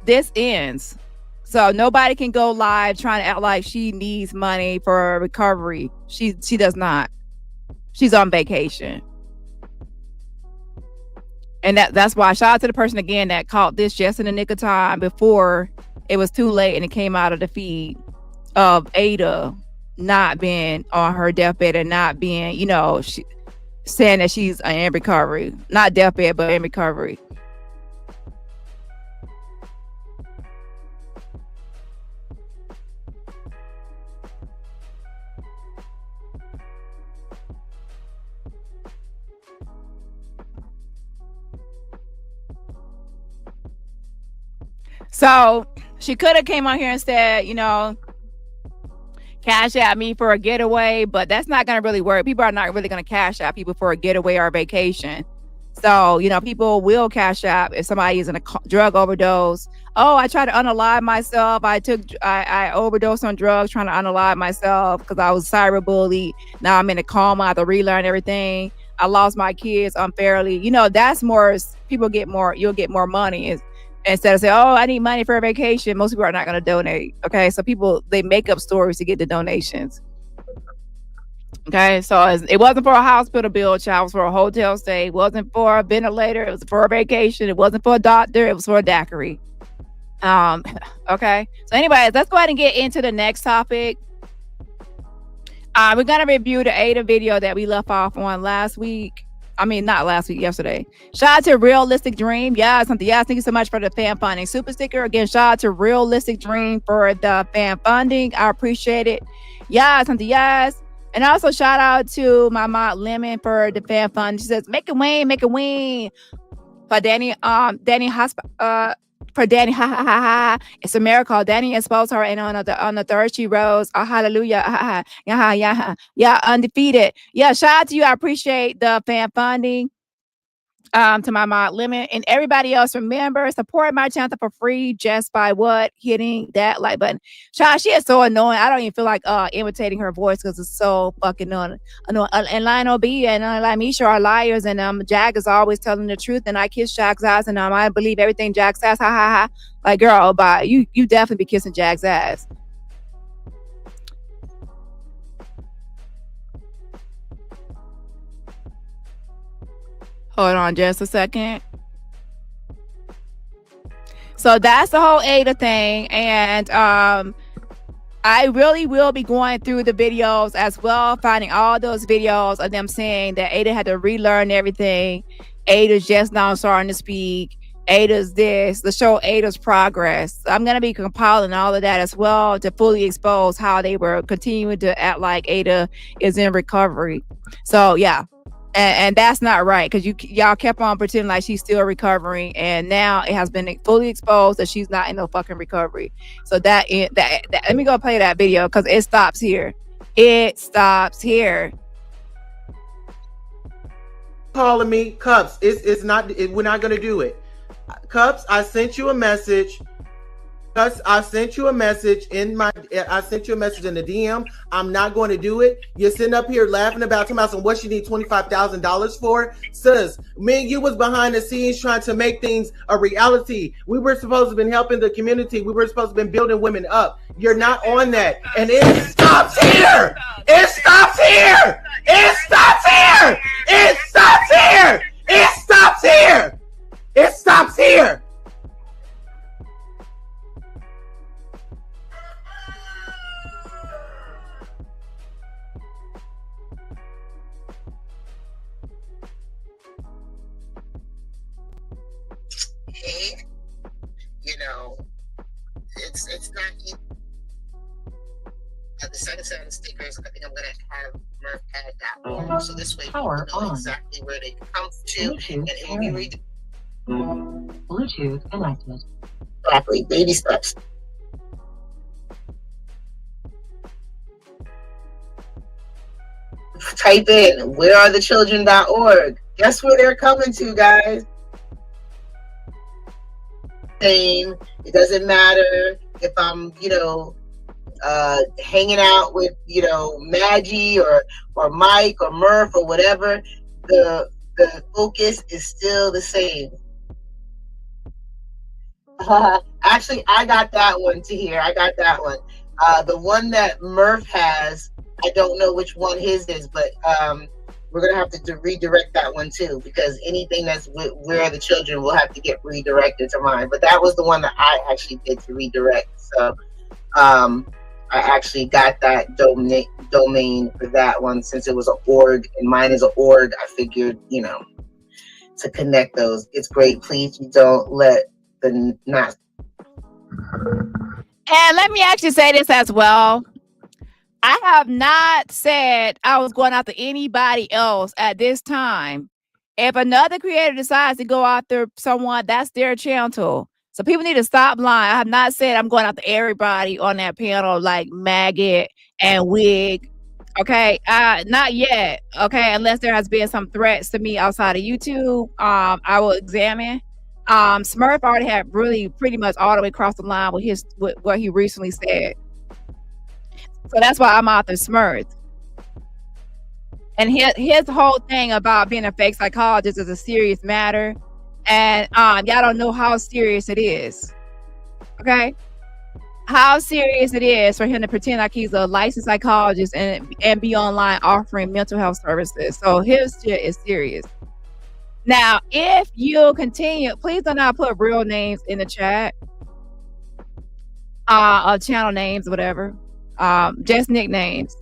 this ends. So nobody can go live trying to act like she needs money for recovery. She does not. She's on vacation. And that's why, shout out to the person again that caught this just in the nick of time before it was too late and it came out of the feed of Ada not being on her deathbed and not being, saying that she's in recovery. Not deathbed, but in recovery. So she could have came on here and said, cash out me for a getaway, but that's not going to really work. People are not really going to cash out people for a getaway or a vacation. So, people will cash out if somebody is in a drug overdose. Oh, I tried to unalive myself. I overdosed on drugs trying to unalive myself because I was cyberbullied. Now I'm in a coma. I have to relearn everything. I lost my kids unfairly. That's more, people get more, you'll get more money. Instead of saying, oh, I need money for a vacation, most people are not going to donate. Okay. So people, they make up stories to get the donations. Okay. So it wasn't for a hospital bill, child. It was for a hotel stay. It wasn't for a ventilator. It was for a vacation. It wasn't for a doctor. It was for a daiquiri. Okay. So anyways, let's go ahead and get into the next topic. We're going to review the Ada video that we left off on last week. Not last week, yesterday. Shout out to Realistic Dream. Yes, thank you so much for the fan funding super sticker. Again, shout out to Realistic Dream for the fan funding. I appreciate it. Yes, yes. And also shout out to my mom Lemon for the fan fund. She says, make a win. For Dani, for Dani, ha ha ha ha. It's a miracle. Dani exposed her, and on the third she rose. Hallelujah. Yeah, undefeated. Yeah, shout out to you. I appreciate the fan funding. To my mod limit and everybody else, remember, support my channel for free just by hitting that like button. Child, she is so annoying. I don't even feel like imitating her voice because it's so fucking annoying. And Lionel B and like Misha are liars, and Jag is always telling the truth, and I kiss Jag's ass, and I believe everything Jag says. Ha ha ha. Like, girl, but you definitely be kissing Jag's ass. Hold on just a second. So that's the whole Ada thing. And I really will be going through the videos as well, finding all those videos of them saying that Ada had to relearn everything. Ada's just now starting to speak. Ada's this, the show Ada's progress. I'm going to be compiling all of that as well to fully expose how they were continuing to act like Ada is in recovery. So yeah. And that's not right, because y'all kept on pretending like she's still recovering, and now it has been fully exposed that she's not in no fucking recovery. So that let me go play that video because it stops here. It stops here. Calling me, Cups. We're not gonna do it. Cups, I sent you a message. I sent you a message in I sent you a message in the DM. I'm not going to do it. You're sitting up here laughing about what she need $25,000 for. Sis, me and you was behind the scenes trying to make things a reality. We were supposed to have been helping the community. We were supposed to have been building women up. You're not on that. And it stops here. It stops here. It stops here. It stops here. It stops here. It stops here. You know, it's not easy. The second set of stickers, I think I'm gonna have Murph add that one, so this way people know exactly where they come to, and it will be read. Bluetooth connected. Exactly, baby steps. Type in wherearethechildren.org. Guess where they're coming to, guys? Same. It doesn't matter if I'm, hanging out with, Maggie or Mike or Murph or whatever. The focus is still the same. Actually, I got that one to here. I got that one. The one that Murph has, I don't know which one his is, but we're gonna have to redirect that one too, because anything that's where the children will have to get redirected to mine. But that was the one that I actually did to redirect. So I actually got that domain for that one, since it was an org and mine is an org. I figured, to connect those. It's great. Please don't let the not. And let me actually say this as well. I have not said I was going after anybody else at this time. If another creator decides to go after someone, that's their channel. So people need to stop lying. I have not said I'm going after everybody on that panel like Maggot and Wig. Okay, not yet. Okay, unless there has been some threats to me outside of YouTube, I will examine. Smurf already had really pretty much all the way across the line with what he recently said. So that's why I'm out there Smurf. And his whole thing about being a fake psychologist is a serious matter. And y'all don't know how serious it is. Okay? How serious it is for him to pretend like he's a licensed psychologist and be online offering mental health services. So his shit is serious. Now, if you continue, please do not put real names in the chat. Or channel names, whatever. Just nicknames.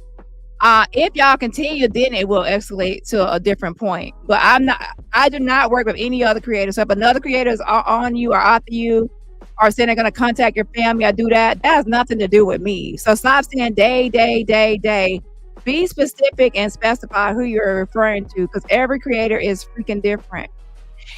If y'all continue, then it will escalate to a different point. But I do not work with any other creators. So if another creator is on you or after you, or saying they're gonna contact your family, I do that. That has nothing to do with me. So stop saying day. Be specific and specify who you're referring to, because every creator is freaking different.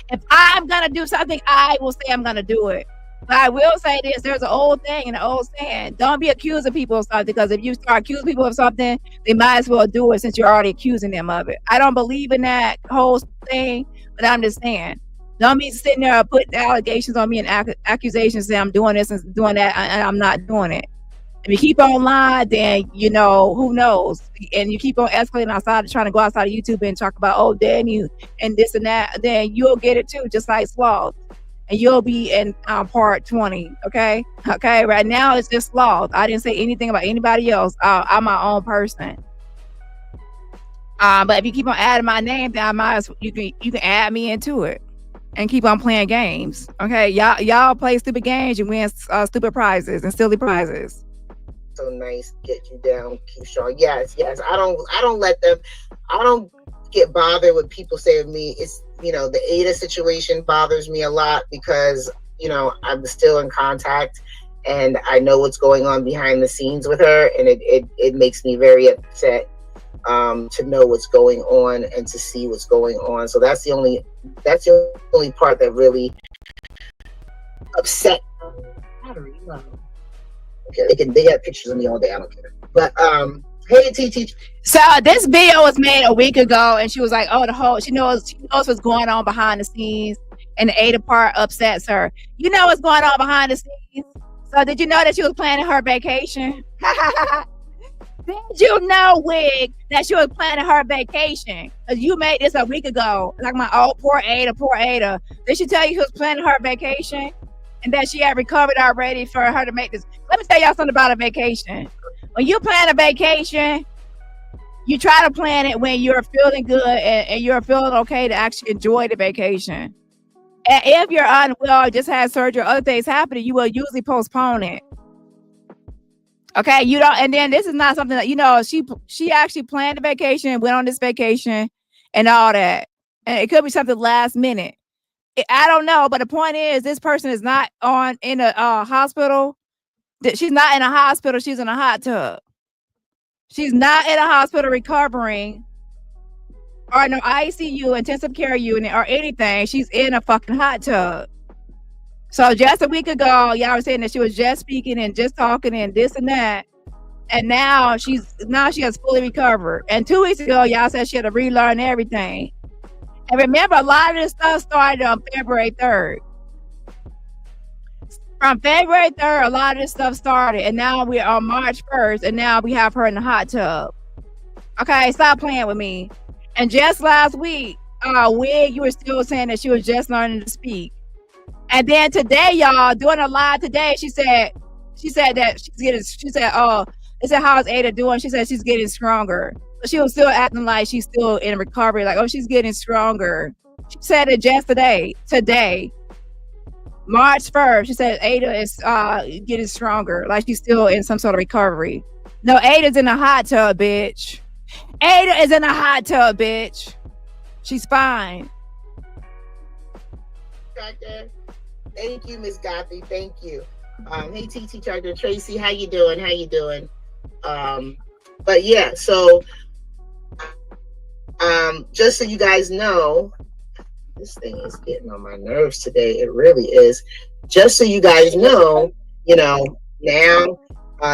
If I'm gonna do something, I will say I'm gonna do it. But I will say this, there's an old thing and an old saying, don't be accusing people of something, because if you start accusing people of something, they might as well do it since you're already accusing them of it. I don't believe in that whole thing, but I'm just saying, don't be sitting there putting allegations on me and accusations saying I'm doing this and doing that, and I'm not doing it. If you keep on lying, then, who knows? And you keep on escalating outside, trying to go outside of YouTube and talk about, oh, Dani and this and that, then you'll get it too, just like Sloth. And you'll be in part 20, okay? Okay, right now it's just Sloth. I didn't say anything about anybody else. I'm my own person. But if you keep on adding my name, then you can add me into it and keep on playing games. Okay, y'all play stupid games, you win stupid prizes and silly prizes. So nice, get you down, Keyshawn. Yes. I don't get bothered with people saying me. It's the Ada situation bothers me a lot because I'm still in contact and I know what's going on behind the scenes with her, and it makes me very upset to know what's going on and to see what's going on. So that's the only part that really upset. Battery low. Okay, they got pictures of me all day. I don't care. But hey, TT. So this video was made a week ago, and she was like, "Oh, she knows what's going on behind the scenes," and the Ada part upsets her. You know what's going on behind the scenes. So did you know that she was planning her vacation? Did you know, Wig, that she was planning her vacation? Because you made this a week ago. Like my poor Ada. Did she tell you she was planning her vacation? And that she had recovered already for her to make this? Let me tell y'all something about a vacation. When you plan a vacation, you try to plan it when you're feeling good and you're feeling okay to actually enjoy the vacation. And if you're unwell, just had surgery, or other things happening, you will usually postpone it. Okay, you don't, and then this is not something that, you know, she actually planned the vacation, went on this vacation and all that. And it could be something last minute. I don't know, but the point is this person is not in a hospital. She's not in a hospital, she's in a hot tub. She's not in a hospital recovering or no ICU, intensive care unit or anything. She's in a fucking hot tub. So just a week ago, y'all were saying that she was just speaking and just talking and this and that. And now she has fully recovered. And 2 weeks ago, y'all said she had to relearn everything. And remember, a lot of this stuff started on February 3rd. From February 3rd, a lot of this stuff started. And now we're on March 1st. And now we have her in the hot tub. Okay, stop playing with me. And just last week, Wig, you were still saying that she was just learning to speak. And then today, y'all, doing a live today, she said that they said, how is Ada doing? She said she's getting stronger. But she was still acting like she's still in recovery, like, oh, she's getting stronger. She said it just today, March 1st. She said Ada is getting stronger, like she's still in some sort of recovery. No, Ada's in a hot tub, bitch. Ada is in a hot tub, bitch. She's fine. Thank you, Miss Gothy. Thank you. Hey, TT Tractor Tracy, how you doing? But yeah, so just so you guys know, this thing is getting on my nerves today. It really is. Just so you guys know, now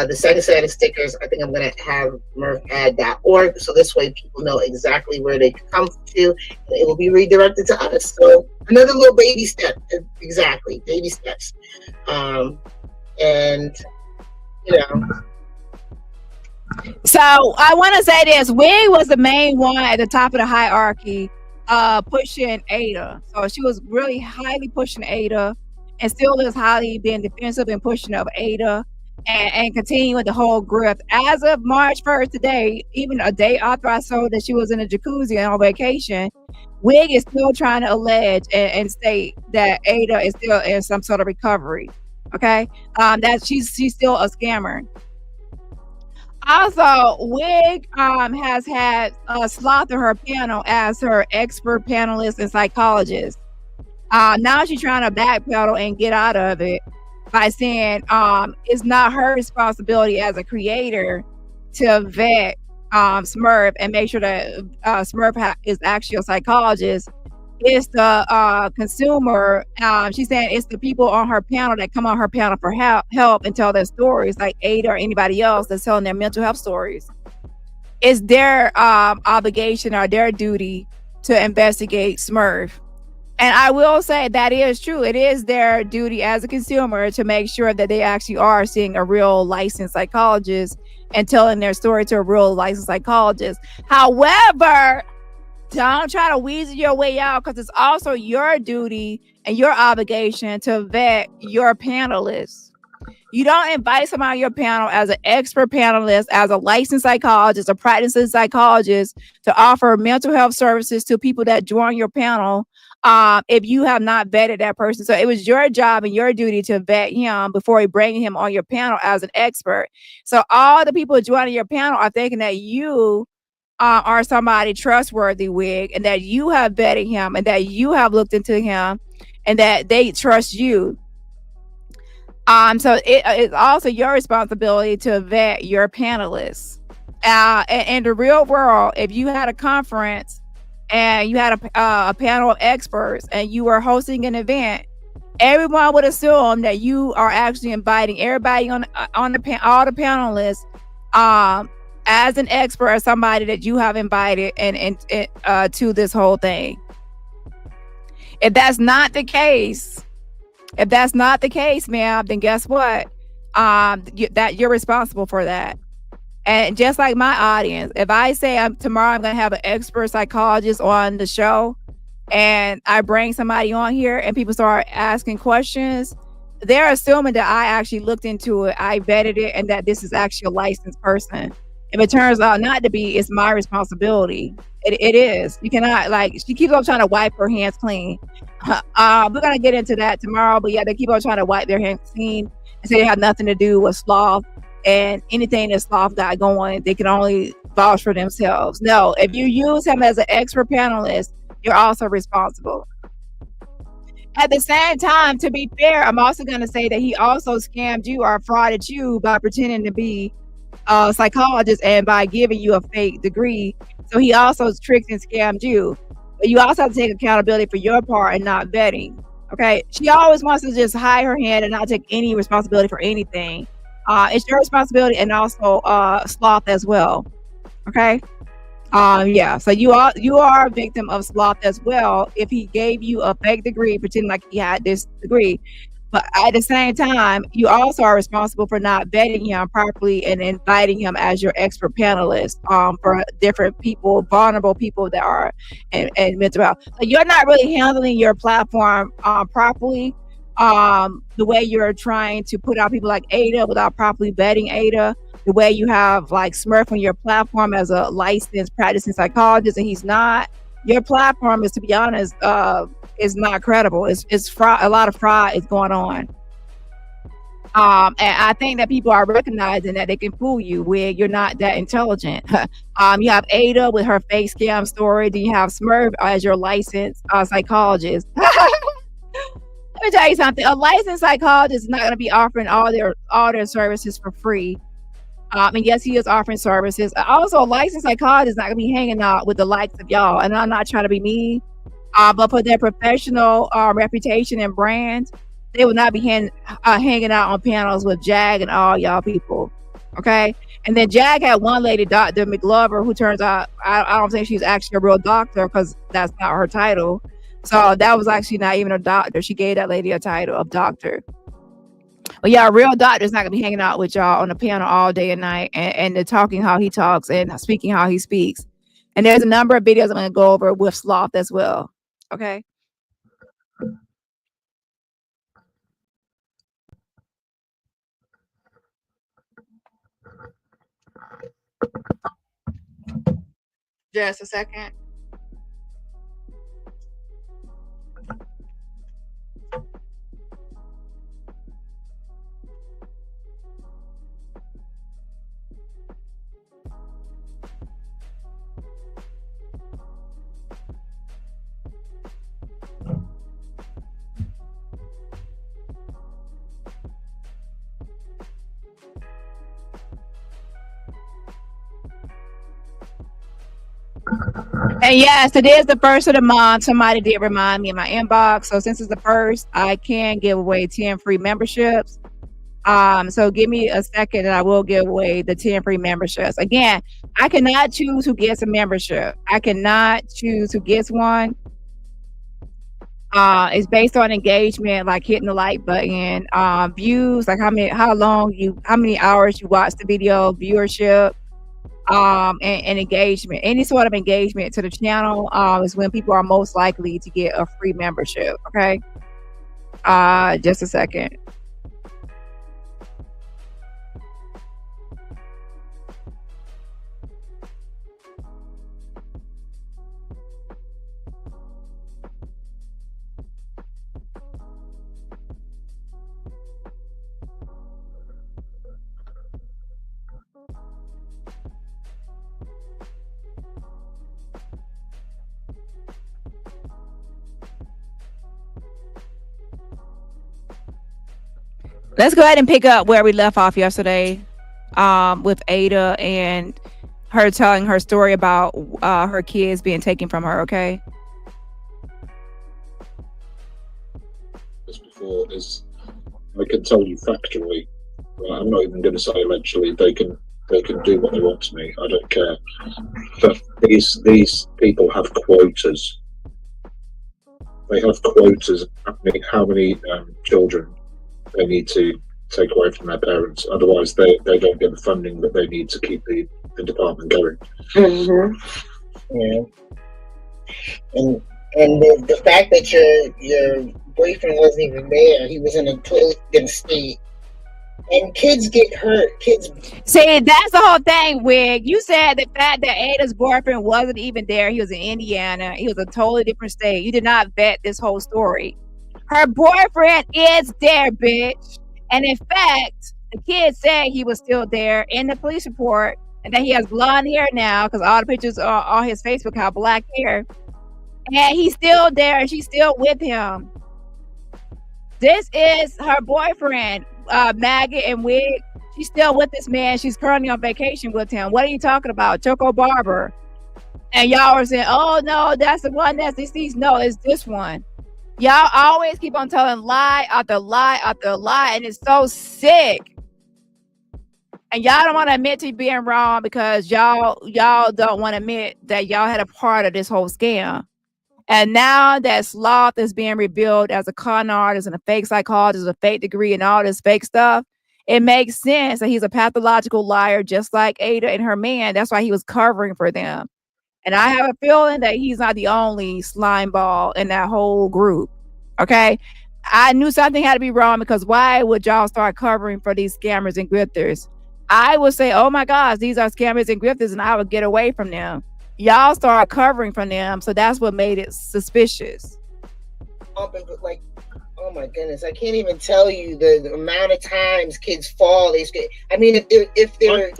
the second set of stickers, I think I'm going to have murphadd.org. So this way people know exactly where they can come to. And it will be redirected to us. So another little baby step. Exactly. Baby steps. So I want to say this. Wig was the main one at the top of the hierarchy, pushing Ada. So she was really highly pushing Ada and still is highly being defensive and pushing of Ada and continuing with the whole grift. As of March 1st today, even a day after I saw that she was in a jacuzzi on vacation, Wig is still trying to allege and state that Ada is still in some sort of recovery. Okay, that she's still a scammer. Also, Wig has had Sloth on her panel as her expert panelist and psychologist. Now she's trying to backpedal and get out of it by saying it's not her responsibility as a creator to vet Smurf and make sure that Smurf is actually a psychologist. It's the consumer. She's saying it's the people on her panel that come on her panel for help and tell their stories, like Ada or anybody else that's telling their mental health stories. It's their obligation or their duty to investigate Smurf. And I will say that is true. It is their duty as a consumer to make sure that they actually are seeing a real licensed psychologist and telling their story to a real licensed psychologist. However, don't try to weasel your way out, because it's also your duty and your obligation to vet your panelists. You don't invite someone on your panel as an expert panelist, as a licensed psychologist, a practicing psychologist, to offer mental health services to people that join your panel if you have not vetted that person. So it was your job and your duty to vet him before you bring him on your panel as an expert. So all the people joining your panel are thinking that you are somebody trustworthy, Wig, and that you have vetted him and that you have looked into him and that they trust you. So it's also your responsibility to vet your panelists. In the real world, if you had a conference and you had a panel of experts and you were hosting an event, everyone would assume that you are actually inviting everybody on all the panelists as an expert or somebody that you have invited and to this whole thing. If that's not the case, ma'am, then guess what? that you're responsible for that. And just like my audience, if I say tomorrow I'm going to have an expert psychologist on the show, and I bring somebody on here and people start asking questions, they're assuming that I actually looked into it, I vetted it, and that this is actually a licensed person. If it turns out not to be, it's my responsibility. It is. You cannot, like, she keeps on trying to wipe her hands clean. We're going to get into that tomorrow, but yeah, they keep on trying to wipe their hands clean and say they have nothing to do with sloth, and anything that sloth got going, they can only vouch for themselves. No, if you use him as an expert panelist, you're also responsible. At the same time, to be fair, I'm also going to say that he also scammed you or frauded you by pretending to be a psychologist and by giving you a fake degree. So he also tricked and scammed you. But you also have to take accountability for your part and not vetting. Okay, she always wants to just hide her hand and not take any responsibility for anything. It's your responsibility, and also sloth as well. Okay. Yeah, so you are a victim of sloth as well if he gave you a fake degree, pretending like he had this degree. But at the same time, you also are responsible for not vetting him properly and inviting him as your expert panelist for different people, vulnerable people that are in mental health. So you're not really handling your platform properly, the way you're trying to put out people like Ada without properly vetting Ada, the way you have like Smurf on your platform as a licensed practicing psychologist, and he's not. Your platform is, to be honest, is not credible. It's fraud. A lot of fraud is going on. And I think that people are recognizing that they can fool you when you're not that intelligent. You have Ada with her fake scam story. Then you have Smurf as your licensed psychologist. Let me tell you something. A licensed psychologist is not going to be offering all their services for free. And yes, he is offering services. Also, a licensed psychologist is not going to be hanging out with the likes of y'all. And I'm not trying to be mean, but for their professional reputation and brand, they will not be hanging out on panels with Jag and all y'all people. Okay. And then Jag had one lady, Dr. McGlover, who turns out, I don't think she's actually a real doctor, because that's not her title. So that was actually not even a doctor. She gave that lady a title of doctor. But yeah, a real doctor is not gonna be hanging out with y'all on the panel all day and night and they're talking how he talks and speaking how he speaks. And there's a number of videos I'm gonna go over with sloth as well. Okay. Just a second. And yes, it is the first of the month. Somebody did remind me in my inbox. So since it's the first, I can give away 10 free memberships. So give me a second and I will give away the 10 free memberships. Again, I cannot choose who gets a membership. I cannot choose who gets one. It's based on engagement, like hitting the like button, views, like how many hours you watch the video, viewership, and engagement. Any sort of engagement to the channel is when people are most likely to get a free membership. Okay. Just a second. Let's go ahead and pick up where we left off yesterday with Ada and her telling her story about her kids being taken from her, okay? Just before is, I can tell you factually, I'm not even going to say allegedly, they can do what they want to me. I don't care. But these people have quotas. They have quotas. How many children they need to take away from their parents. Otherwise, they don't get the funding that they need to keep the department going. Yeah. And the fact that your boyfriend wasn't even there, he was in a totally state. And kids get hurt. Kids. See, that's the whole thing, Wig. You said the fact that Ada's boyfriend wasn't even there. He was in Indiana. He was a totally different state. You did not vet this whole story. Her boyfriend is there, bitch. And in fact, the kid said he was still there in the police report, and that he has blonde hair now because all the pictures are on his Facebook have black hair. And he's still there, and she's still with him. This is her boyfriend, Maggot and Wig. She's still with this man. She's currently on vacation with him. What are you talking about? Choco Barber. And y'all are saying, oh, no, that's the one that's deceased. No, it's this one. Y'all always keep on telling lie after lie after lie, and it's so sick. And y'all don't want to admit to being wrong because y'all don't want to admit that y'all had a part of this whole scam. And now that Sloth is being revealed as a con artist and a fake psychologist, a fake degree, and all this fake stuff, it makes sense that he's a pathological liar, just like Ada and her man. That's why he was covering for them. And I have a feeling that he's not the only slime ball in that whole group. Okay. I knew something had to be wrong because why would y'all start covering for these scammers and grifters? I would say, oh my gosh, these are scammers and grifters, and I would get away from them. Y'all start covering from them, so that's what made it suspicious. Like, oh my goodness, I can't even tell you the amount of times kids fall. I mean, if they're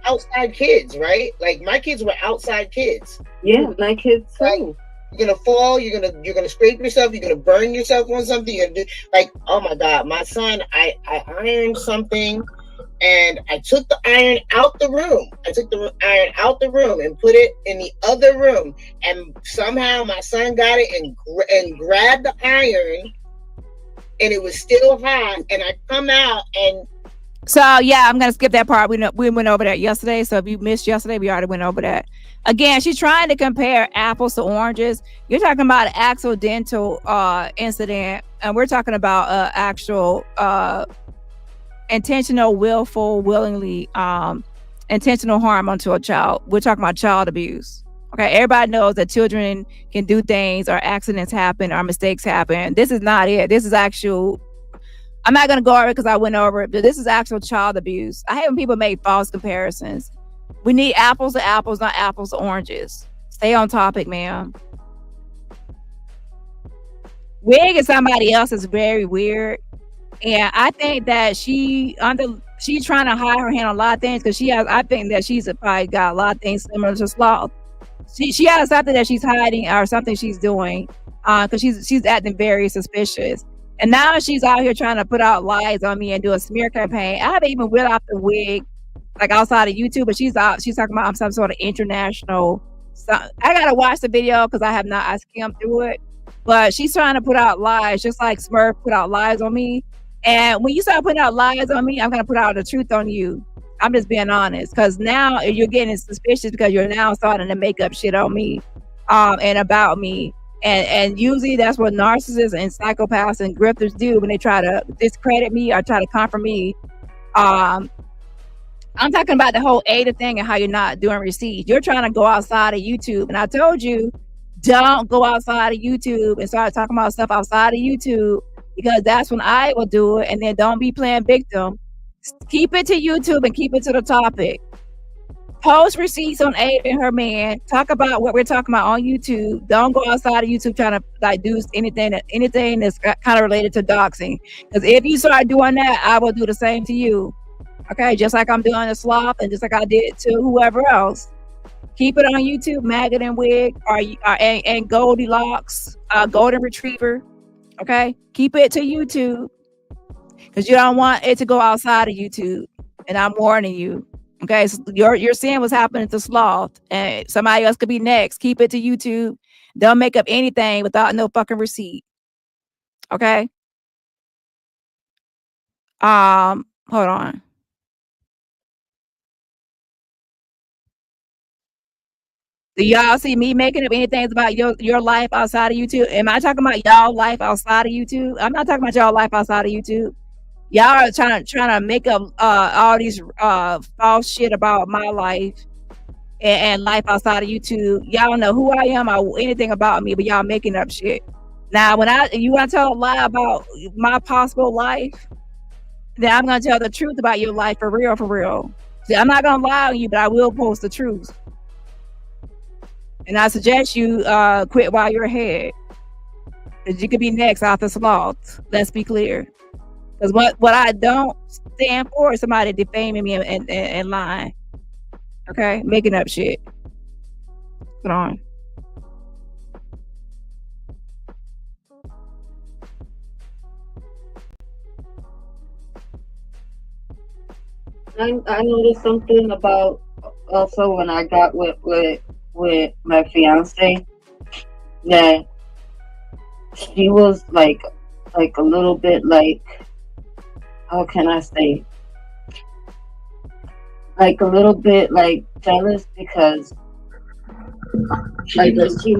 outside kids, right? Like my kids were outside kids. Yeah, my kids too. Like, you're gonna fall. You're gonna scrape yourself. You're gonna burn yourself on something. You're gonna do like, oh my god, my son. I ironed something. And I took the iron out the room. I took the iron out the room and put it in the other room. And somehow my son got it and grabbed the iron, and it was still hot. And I come out and. So yeah, I'm gonna skip that part. We went over that yesterday. So if you missed yesterday, we already went over that. Again, she's trying to compare apples to oranges. You're talking about an accidental incident, and we're talking about actual. Intentional, willful, willingly, intentional harm onto a child. We're talking about child abuse. Okay, everybody knows that children can do things, or accidents happen, or mistakes happen. This is not it. This is actual. I'm not gonna go over it because I went over it, but this is actual child abuse. I hate when people make false comparisons. We need apples to apples, not apples to oranges. Stay on topic, ma'am. Wig is somebody else is very weird. And I think that she's trying to hide her hand on a lot of things because I think that she's probably got a lot of things similar to Sloth. She has something that she's hiding or something she's doing because she's acting very suspicious. And now she's out here trying to put out lies on me and do a smear campaign. I haven't even went off the wig like outside of YouTube, but she's talking about I'm some sort of international. I gotta watch the video because I skimmed through it. But she's trying to put out lies, just like Smurf put out lies on me. And when you start putting out lies on me, I'm going to put out the truth on you. I'm just being honest. Because now you're getting suspicious because you're now starting to make up shit on me and about me. And usually that's what narcissists and psychopaths and grifters do when they try to discredit me or try to comfort me. I'm talking about the whole Ada thing and how you're not doing receipts. You're trying to go outside of YouTube. And I told you, don't go outside of YouTube and start talking about stuff outside of YouTube. Because that's when I will do it, and then don't be playing victim. Keep it to YouTube and keep it to the topic. Post receipts on Ada and her man. Talk about what we're talking about on YouTube. Don't go outside of YouTube trying to like do anything that's kind of related to doxing. Because if you start doing that, I will do the same to you. Okay, just like I'm doing to Sloth and just like I did to whoever else. Keep it on YouTube, Maggot and Wig, and Goldilocks, Golden Retriever. Okay, keep it to YouTube because you don't want it to go outside of YouTube. And I'm warning you. Okay, so you're seeing what's happening to Sloth, and somebody else could be next. Keep it to YouTube. Don't make up anything without no fucking receipt. Okay. Hold on. Do y'all see me making up anything about your life outside of YouTube? Am I talking about y'all life outside of YouTube? I'm not talking about y'all life outside of YouTube. Y'all are trying to make up all these false shit about my life and life outside of YouTube. Y'all don't know who I am or anything about me, but y'all making up shit. Now, when you want to tell a lie about my possible life, then I'm gonna tell the truth about your life for real, for real. See, I'm not gonna lie on you, but I will post the truth. And I suggest you quit while you're ahead, because you could be next after sloth. Let's be clear. Because what I don't stand for is somebody defaming me and lying. Okay, making up shit. Put on. I noticed something about also when I got with my fiance, that she was like a little bit like, how can I say, like a little bit like jealous, because like she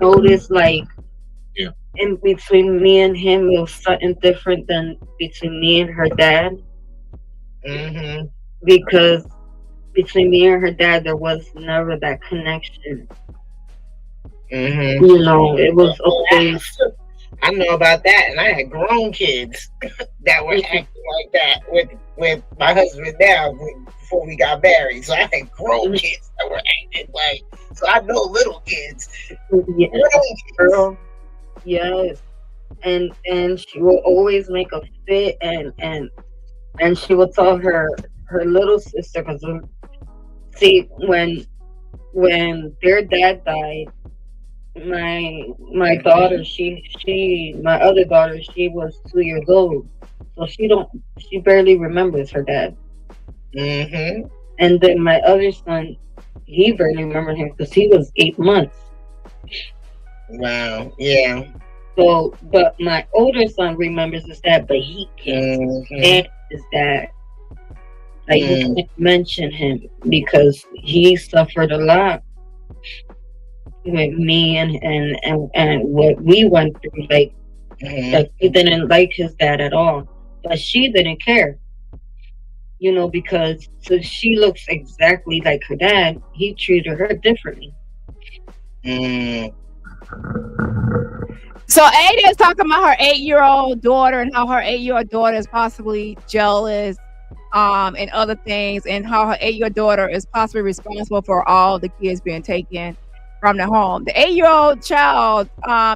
noticed like in between me and him it was something different than between me and her dad. Mm-hmm. Because between me and her dad there was never that connection. Mm-hmm. You know, it was always. I know about that, and I had grown kids that were acting like that with my husband now before we got married. So I had grown kids that were acting like. So I know little kids. Yes, girl. Yes, and she will always make a fit, and she will tell her little sister, because see, when their dad died, my daughter, my other daughter, she was 2 years old, so she barely remembers her dad. Mm-hmm. And then my other son, he barely remembered him because he was 8 months. Wow. Yeah. So, but my older son remembers his dad, but he can't stand his dad. Like, you can't mention him because he suffered a lot with me and what we went through. Like, like he didn't like his dad at all, but she didn't care, you know, because so she looks exactly like her dad. He treated her differently. So Ada is talking about her 8-year-old daughter and how her 8-year-old daughter is possibly jealous and other things, and how her 8-year-old daughter is possibly responsible for all the kids being taken from the home. The 8-year-old child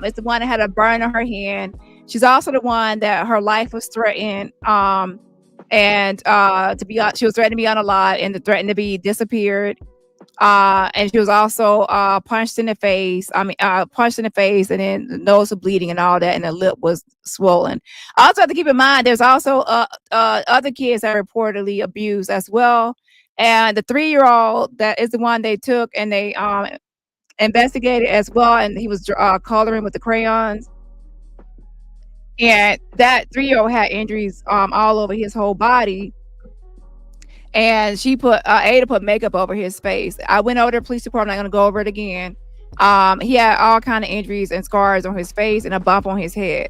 is the one that had a burn on her hand. She's also the one that her life was threatened, and she was threatened to be unalive and threatened to be disappeared. And she was also punched in the face. Punched in the face, and then the nose was bleeding and all that, and the lip was swollen. Also have to keep in mind, there's also other kids that are reportedly abused as well. And the 3-year-old that is the one they took and they investigated as well, and he was coloring with the crayons. And that 3-year-old had injuries all over his whole body. And she Ada put makeup over his face. I went over to the police department. I'm not going to go over it again. He had all kind of injuries and scars on his face and a bump on his head.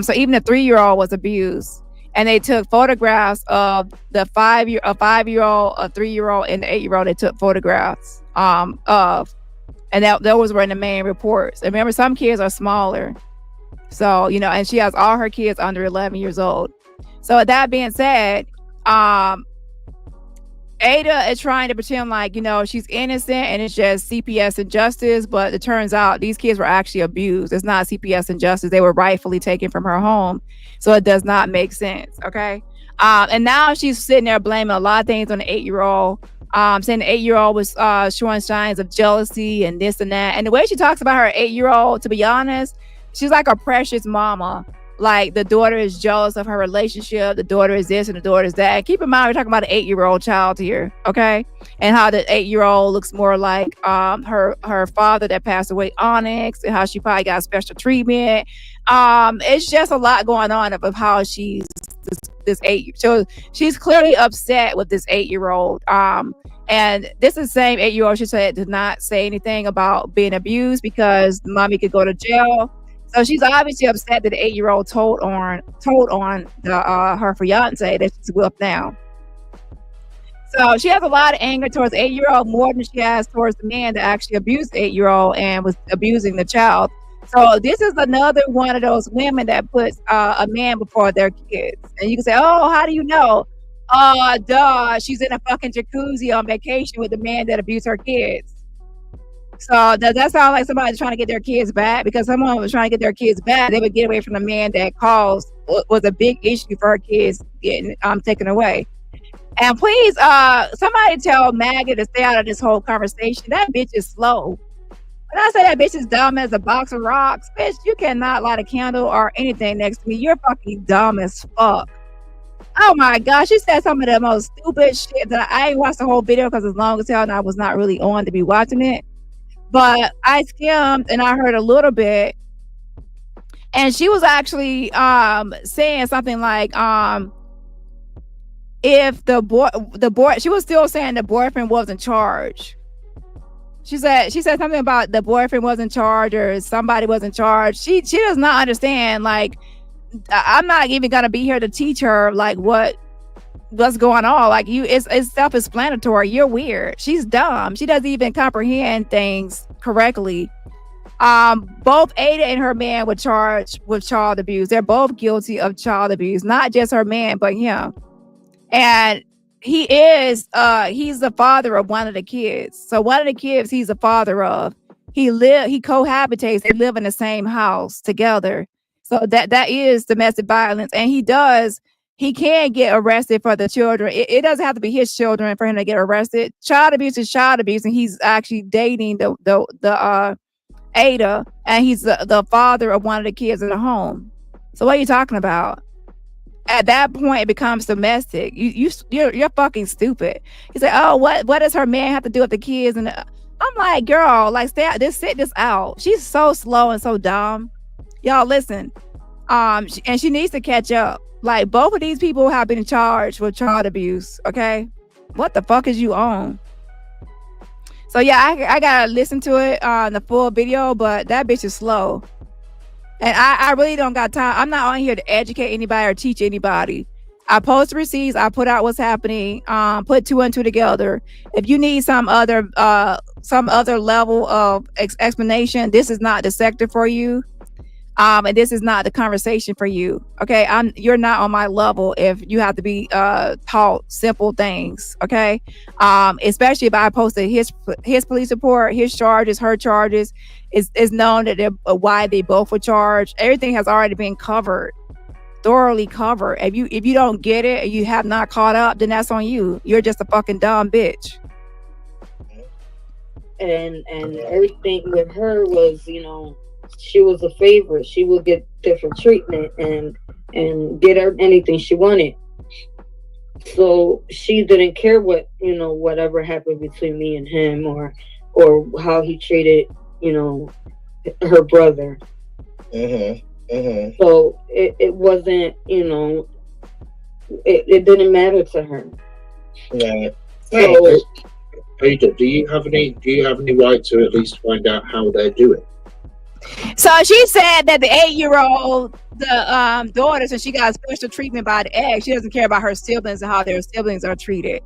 So even the 3-year-old was abused. And they took photographs of the 5-year-old, a 3-year-old, and the 8-year-old. They took photographs of, and those were in the main reports. And remember, some kids are smaller. So, you know, and she has all her kids under 11 years old. So with that being said, Ada is trying to pretend like, you know, she's innocent and it's just CPS injustice, but it turns out these kids were actually abused. It's not CPS injustice. They were rightfully taken from her home. So it does not make sense. Okay. And now she's sitting there blaming a lot of things on the 8-year-old, saying the 8-year-old was showing signs of jealousy and this and that. And the way she talks about her 8-year-old, to be honest, she's like a precious mama. Like, the daughter is jealous of her relationship. The daughter is this and the daughter is that. Keep in mind, we're talking about an 8-year-old child here, okay? And how the 8-year-old looks more like her father that passed away, Onyx, and how she probably got special treatment. It's just a lot going on of how she's this 8. So she's clearly upset with this 8-year-old. And this is the same 8-year-old she said did not say anything about being abused because mommy could go to jail. So she's obviously upset that the 8-year-old told on her fiance that she's whipped now. So she has a lot of anger towards the 8-year-old, more than she has towards the man that actually abused the 8-year-old and was abusing the child. So this is another one of those women that puts a man before their kids. And you can say, oh, how do you know? Duh, she's in a fucking jacuzzi on vacation with the man that abused her kids. So does that sound like somebody's trying to get their kids back? Because someone was trying to get their kids back, they would get away from the man that caused was a big issue for her kids getting taken away. And please, somebody tell Maggie to stay out of this whole conversation. That bitch is slow. When I say that bitch is dumb as a box of rocks, bitch, you cannot light a candle or anything next to me. You're fucking dumb as fuck. Oh my gosh, she said some of the most stupid shit that I ain't watched the whole video because it's long as hell and I was not really on to be watching it. But I skimmed and I heard a little bit. And she was actually saying something like, if the boy, she was still saying the boyfriend was in charge. She said something about the boyfriend was in charge or somebody was in charge. She does not understand. Like, I'm not even gonna be here to teach her like what's going on. Like, it's self-explanatory. You're weird. She's dumb. She doesn't even comprehend things correctly. Both Ada and her man were charged with child abuse. They're both guilty of child abuse, not just her man, but him. And he's the father of one of the kids. So one of the kids he's the father of. He cohabitates. They live in the same house together. So that is domestic violence. And he can get arrested for the children. It doesn't have to be his children for him to get arrested. Child abuse is child abuse, and he's actually dating the Ada, and he's the father of one of the kids in the home. So what are you talking about? At that point, it becomes domestic. You're fucking stupid. You say, oh, what does her man have to do with the kids? And I'm like, girl, like, sit this out. She's so slow and so dumb. Y'all listen. And she needs to catch up. Like, both of these people have been charged with child abuse. Okay, what the fuck is you on? So yeah, I gotta listen to it on the full video, but that bitch is slow. And I really don't got time. I'm not on here to educate anybody or teach anybody. I post receipts. I put out what's happening. Put 2 and 2 together. If you need some other level of explanation, this is not the sector for you. And this is not the conversation for you. Okay, you're not on my level if you have to be taught simple things. Okay, especially if I posted his police report, his charges, her charges. It's known that why they both were charged. Everything has already been covered, thoroughly covered. If you don't get it, you have not caught up, then that's on you. You're just a fucking dumb bitch. And everything with her was, she was a favorite. She would get different treatment and get her anything she wanted. So she didn't care whatever happened between me and him or how he treated, her brother. So it wasn't, it didn't matter to her. Yeah. So, Peter, do you have any right to at least find out how they're doing? So she said that the 8-year-old, the daughter, since she got special treatment by the ex, she doesn't care about her siblings and how their siblings are treated.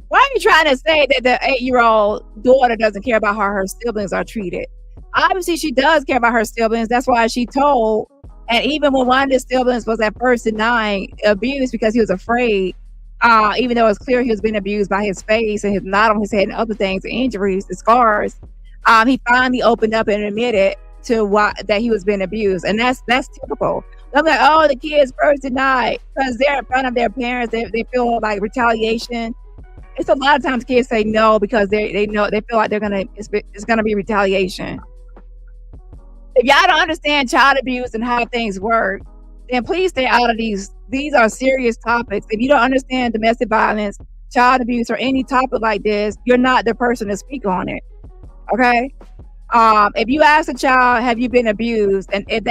Why are you trying to say that the 8-year-old daughter doesn't care about how her siblings are treated? Obviously, she does care about her siblings. That's why she told. And even when one of the siblings was at first denying abuse because he was afraid, even though it's clear he was being abused by his face and his knot on his head and other things, the injuries, the scars, he finally opened up and admitted to that he was being abused. And that's typical. I'm like, oh, the kids first denied because they're in front of their parents. They feel like retaliation. It's a lot of times kids say no because they know, they feel like it's gonna be retaliation. If y'all don't understand child abuse and how things work, then please stay out of these. These are serious topics. If you don't understand domestic violence, child abuse, or any topic like this, you're not the person to speak on it. Okay? If you ask a child, have you been abused? And if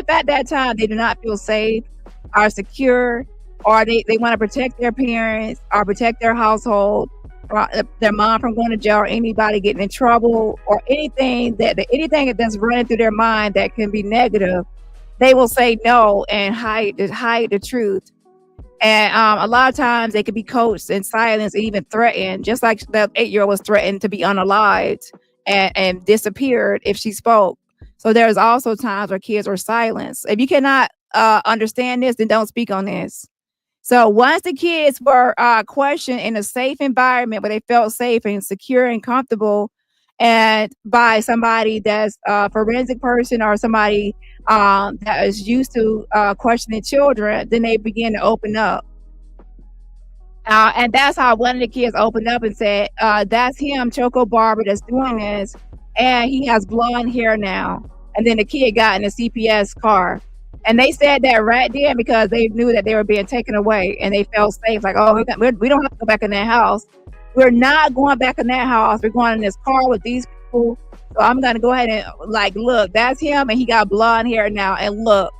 at that time they do not feel safe or secure, or they want to protect their parents or protect their household, or their mom from going to jail, or anybody getting in trouble, or anything that's running through their mind that can be negative, they will say no and hide the truth. And a lot of times they could be coached in silence and even threatened, just like that 8-year-old was threatened to be unalived and disappeared if she spoke. So there's also times where kids were silenced. If you cannot understand this, then don't speak on this. So once the kids were questioned in a safe environment where they felt safe and secure and comfortable, and by somebody that's a forensic person or somebody that is used to questioning children, then they begin to open up. And that's how one of the kids opened up and said, that's him, Choco Barber, that's doing this. And he has blonde hair now. And then the kid got in a CPS car. And they said that right then because they knew that they were being taken away and they felt safe. Like, oh, we don't have to go back in that house. We're not going back in that house. We're going in this car with these people. So I'm going to go ahead and like, look, that's him. And he got blonde hair now. And look,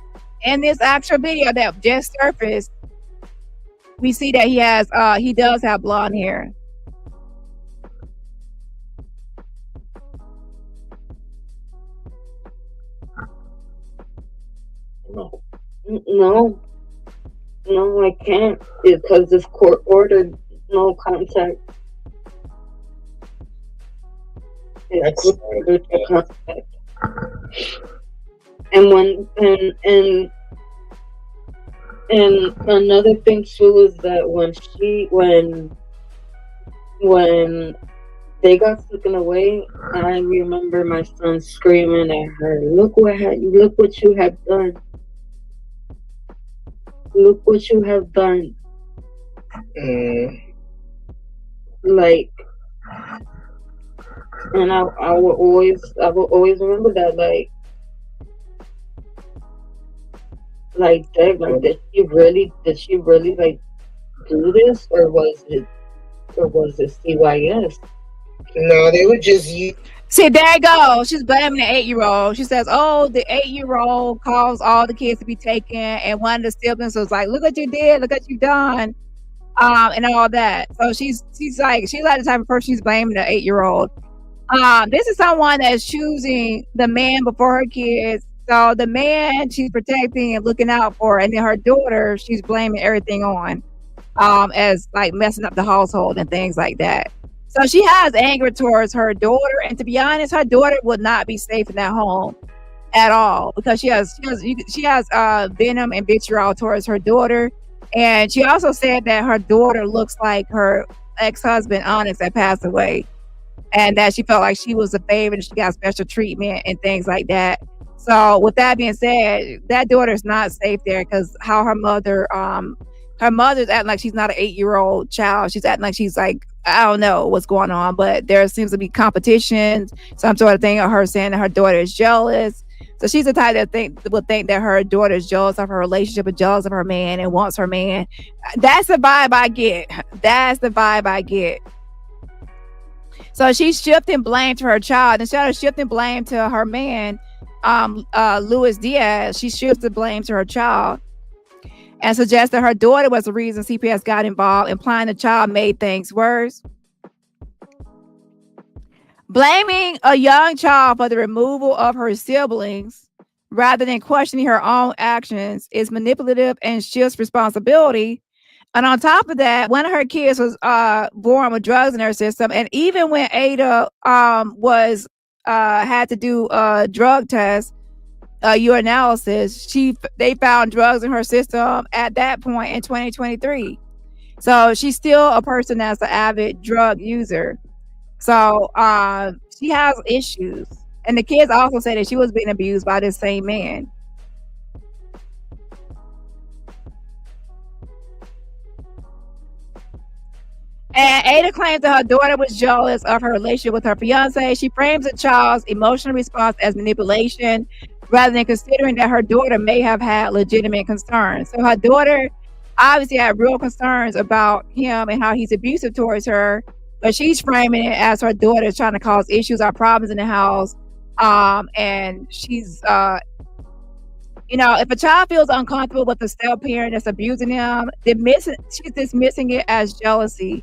in this actual video that just surfaced, we see that he does have blonde hair. No, I can't because this court ordered no contact. It's ordered no contact. And another thing too is that when they got taken away, I remember my son screaming at her, look what you have done. Look what you have done. Like, and I will always remember that, did she really like do this, or was it CYS? No, they were just you. See, there you go. She's blaming the 8-year-old. She says, oh, the 8-year-old caused all the kids to be taken. And one of the siblings was like, look what you did. Look what you done. And all that. So she's like the type of person she's blaming the 8-year-old. This is someone that's choosing the man before her kids. So the man she's protecting and looking out for. And then her daughter, she's blaming everything on as like messing up the household and things like that. So she has anger towards her daughter, and to be honest, her daughter would not be safe in that home at all because she has venom and vitriol towards her daughter, and she also said that her daughter looks like her ex-husband Onyx that passed away, and that she felt like she was a favorite and she got special treatment and things like that. So with that being said, that daughter is not safe there because how her mother's acting like she's not an 8-year-old child. She's acting like she's like, I don't know what's going on, but there seems to be competition, some sort of thing of her saying that her daughter is jealous. So she's the type that would think that her daughter is jealous of her relationship and jealous of her man and wants her man. That's the vibe I get. So she's shifting blame to her child. Instead of shifting blame to her man, Luis Diaz, she shifts the blame to her child and suggests that her daughter was the reason CPS got involved, implying the child made things worse. Blaming a young child for the removal of her siblings rather than questioning her own actions is manipulative and shifts responsibility. And on top of that, one of her kids was born with drugs in her system. And even when Ada had to do a drug test, urinalysis, they found drugs in her system at that point in 2023. So she's still a person that's an avid drug user. So she has issues. And the kids also say that she was being abused by this same man. And Ada claims that her daughter was jealous of her relationship with her fiance. She frames the child's emotional response as manipulation rather than considering that her daughter may have had legitimate concerns. So her daughter obviously had real concerns about him and how he's abusive towards her, but she's framing it as her daughter is trying to cause issues or problems in the house. And she's You know, if a child feels uncomfortable with the step parent that's abusing them, she's dismissing it as jealousy.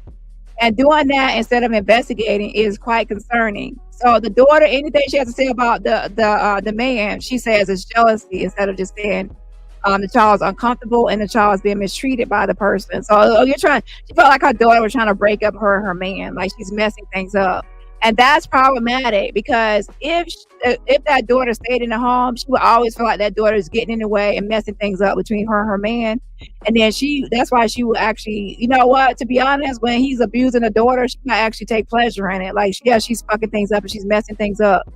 And doing that instead of investigating is quite concerning. So the daughter, anything she has to say about the man, she says is jealousy instead of just saying the child's uncomfortable and the child's being mistreated by the person. So she felt like her daughter was trying to break up her and her man, like she's messing things up. And that's problematic because if that daughter stayed in the home, she would always feel like that daughter is getting in the way and messing things up between her and her man. And then that's why she would actually, you know what, to be honest, when he's abusing the daughter, she might actually take pleasure in it. Like, yeah, she's fucking things up and she's messing things up.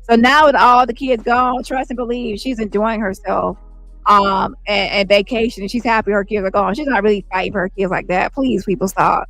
So now with all the kids gone, trust and believe she's enjoying herself and vacation, and she's happy her kids are gone. She's not really fighting for her kids like that. Please, people, stop.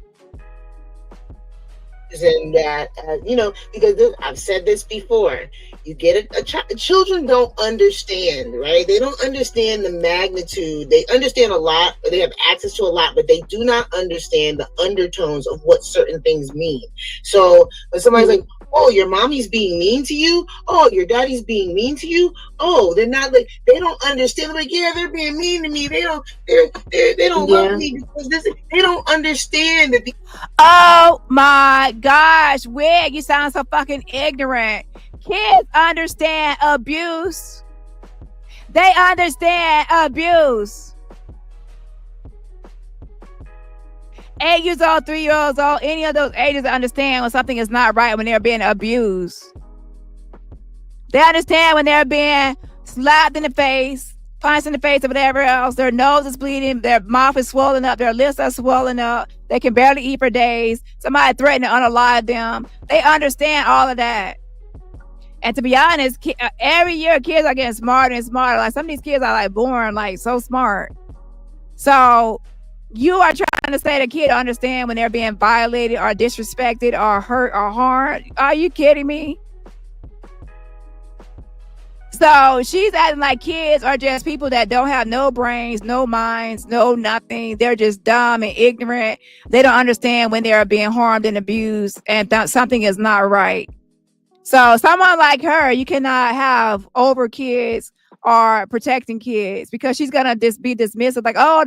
And that, you know, because I've said this before, you get children don't understand, right? They don't understand the magnitude. They understand a lot, or they have access to a lot, but they do not understand the undertones of what certain things mean. So when somebody's like, oh, your mommy's being mean to you, oh, your daddy's being mean to you, oh, they're not, like, they don't understand. They're like, yeah, they're being mean to me. They don't love me because they don't understand that. Oh my gosh, Wig, you sound so fucking ignorant. Kids understand abuse. They understand abuse. 8 years old, 3 years old, any of those ages understand when something is not right when they're being abused. They understand when they're being slapped in the face, punched in the face, or whatever else. Their nose is bleeding, their mouth is swollen up, their lips are swollen up, they can barely eat for days, somebody threatened to unalive them. They understand all of that. And to be honest, every year kids are getting smarter and smarter. Like, some of these kids are like born like so smart. So you are trying to say the kid understand when they're being violated or disrespected or hurt or harmed? Are you kidding me? So she's acting like kids are just people that don't have no brains, no minds, no nothing. They're just dumb and ignorant. They don't understand when they're being harmed and abused and something is not right. So someone like her, you cannot have over kids or protecting kids, because she's gonna just be dismissive, like, oh,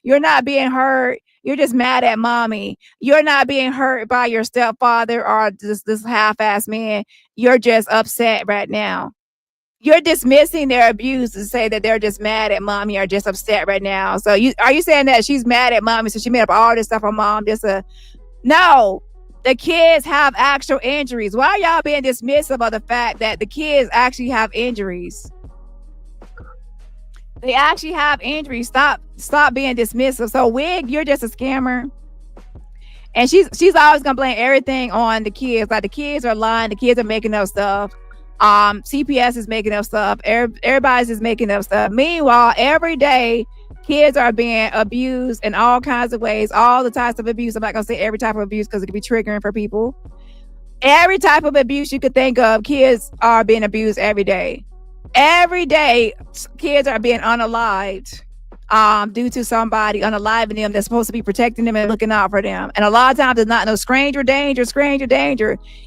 you're not being hurt, you're just mad at mommy, you're not being hurt by your stepfather or this half-ass man, you're just upset right now. You're dismissing their abuse to say that they're just mad at mommy or just upset right now. So are you saying that she's mad at mommy, so she made up all this stuff on mom? No. The kids have actual injuries. Why are y'all being dismissive of the fact that the kids actually have injuries? They actually have injuries. Stop being dismissive. So Wig, you're just a scammer. And she's always gonna blame everything on the kids. Like, the kids are lying, the kids are making up stuff. CPS is making up stuff. Everybody's just making up stuff. Meanwhile, every day kids are being abused in all kinds of ways, all the types of abuse. I'm not gonna say every type of abuse because it could be triggering for people. Every type of abuse you could think of, kids are being abused every day. Every day, kids are being unalived due to somebody unaliving them that's supposed to be protecting them and looking out for them. And a lot of times it's not no stranger danger.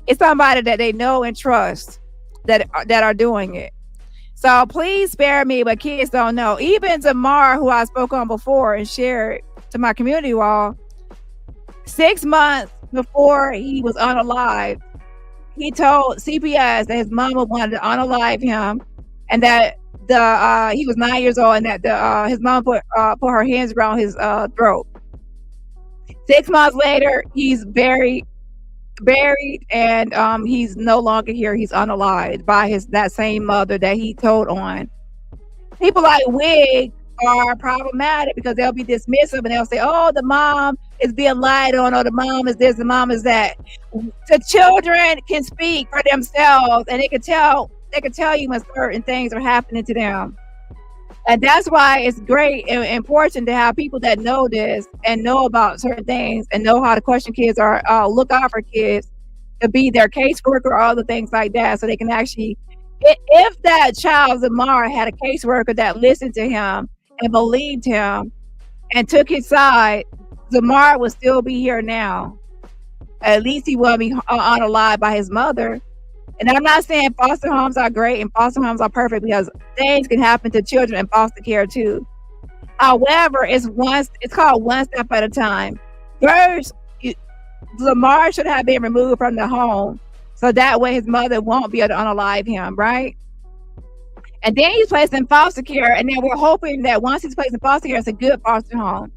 It's somebody that they know and trust that are doing it. So please spare me, but kids don't know. Even Zamar, who I spoke on before and shared to my community wall, 6 months before he was unalived, he told CPS that his mama wanted to unalive him, and that he was 9 years old, and that his mom put her hands around his throat. 6 months later, he's buried, and he's no longer here. He's unalived by that same mother that he told on. People like Wig are problematic because they'll be dismissive and they'll say, oh, the mom is being lied on, or the mom is this, the mom is that. The children can speak for themselves, and they can tell you when certain things are happening to them. And that's why it's great and important to have people that know this and know about certain things and know how to question kids or look out for kids, to be their caseworker or other things like that, so they can actually, if that child, Zamar, had a caseworker that listened to him and believed him and took his side, Zamar would still be here now. At least he wouldn't be unalive by his mother. And I'm not saying foster homes are great and foster homes are perfect, because things can happen to children in foster care too. However, it's called one step at a time. First, Lamar should have been removed from the home, so that way his mother won't be able to unalive him, right? And then he's placed in foster care, and then we're hoping that once he's placed in foster care, it's a good foster home.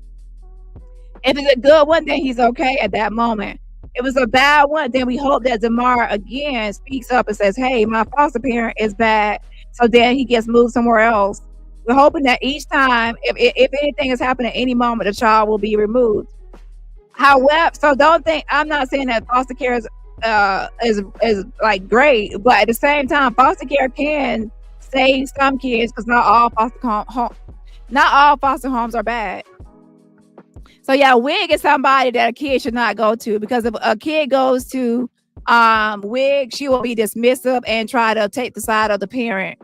If it's a good one, then he's okay at that moment. If it's a bad one, then we hope that Damar again speaks up and says, hey, my foster parent is bad, so then he gets moved somewhere else. We're hoping that each time, if anything has happened at any moment, the child will be removed. However, so don't think, I'm not saying that foster care is like great, but at the same time, foster care can save some kids, because not all foster homes are bad. So yeah, WIG is somebody that a kid should not go to, because if a kid goes to WIG, she will be dismissive and try to take the side of the parent.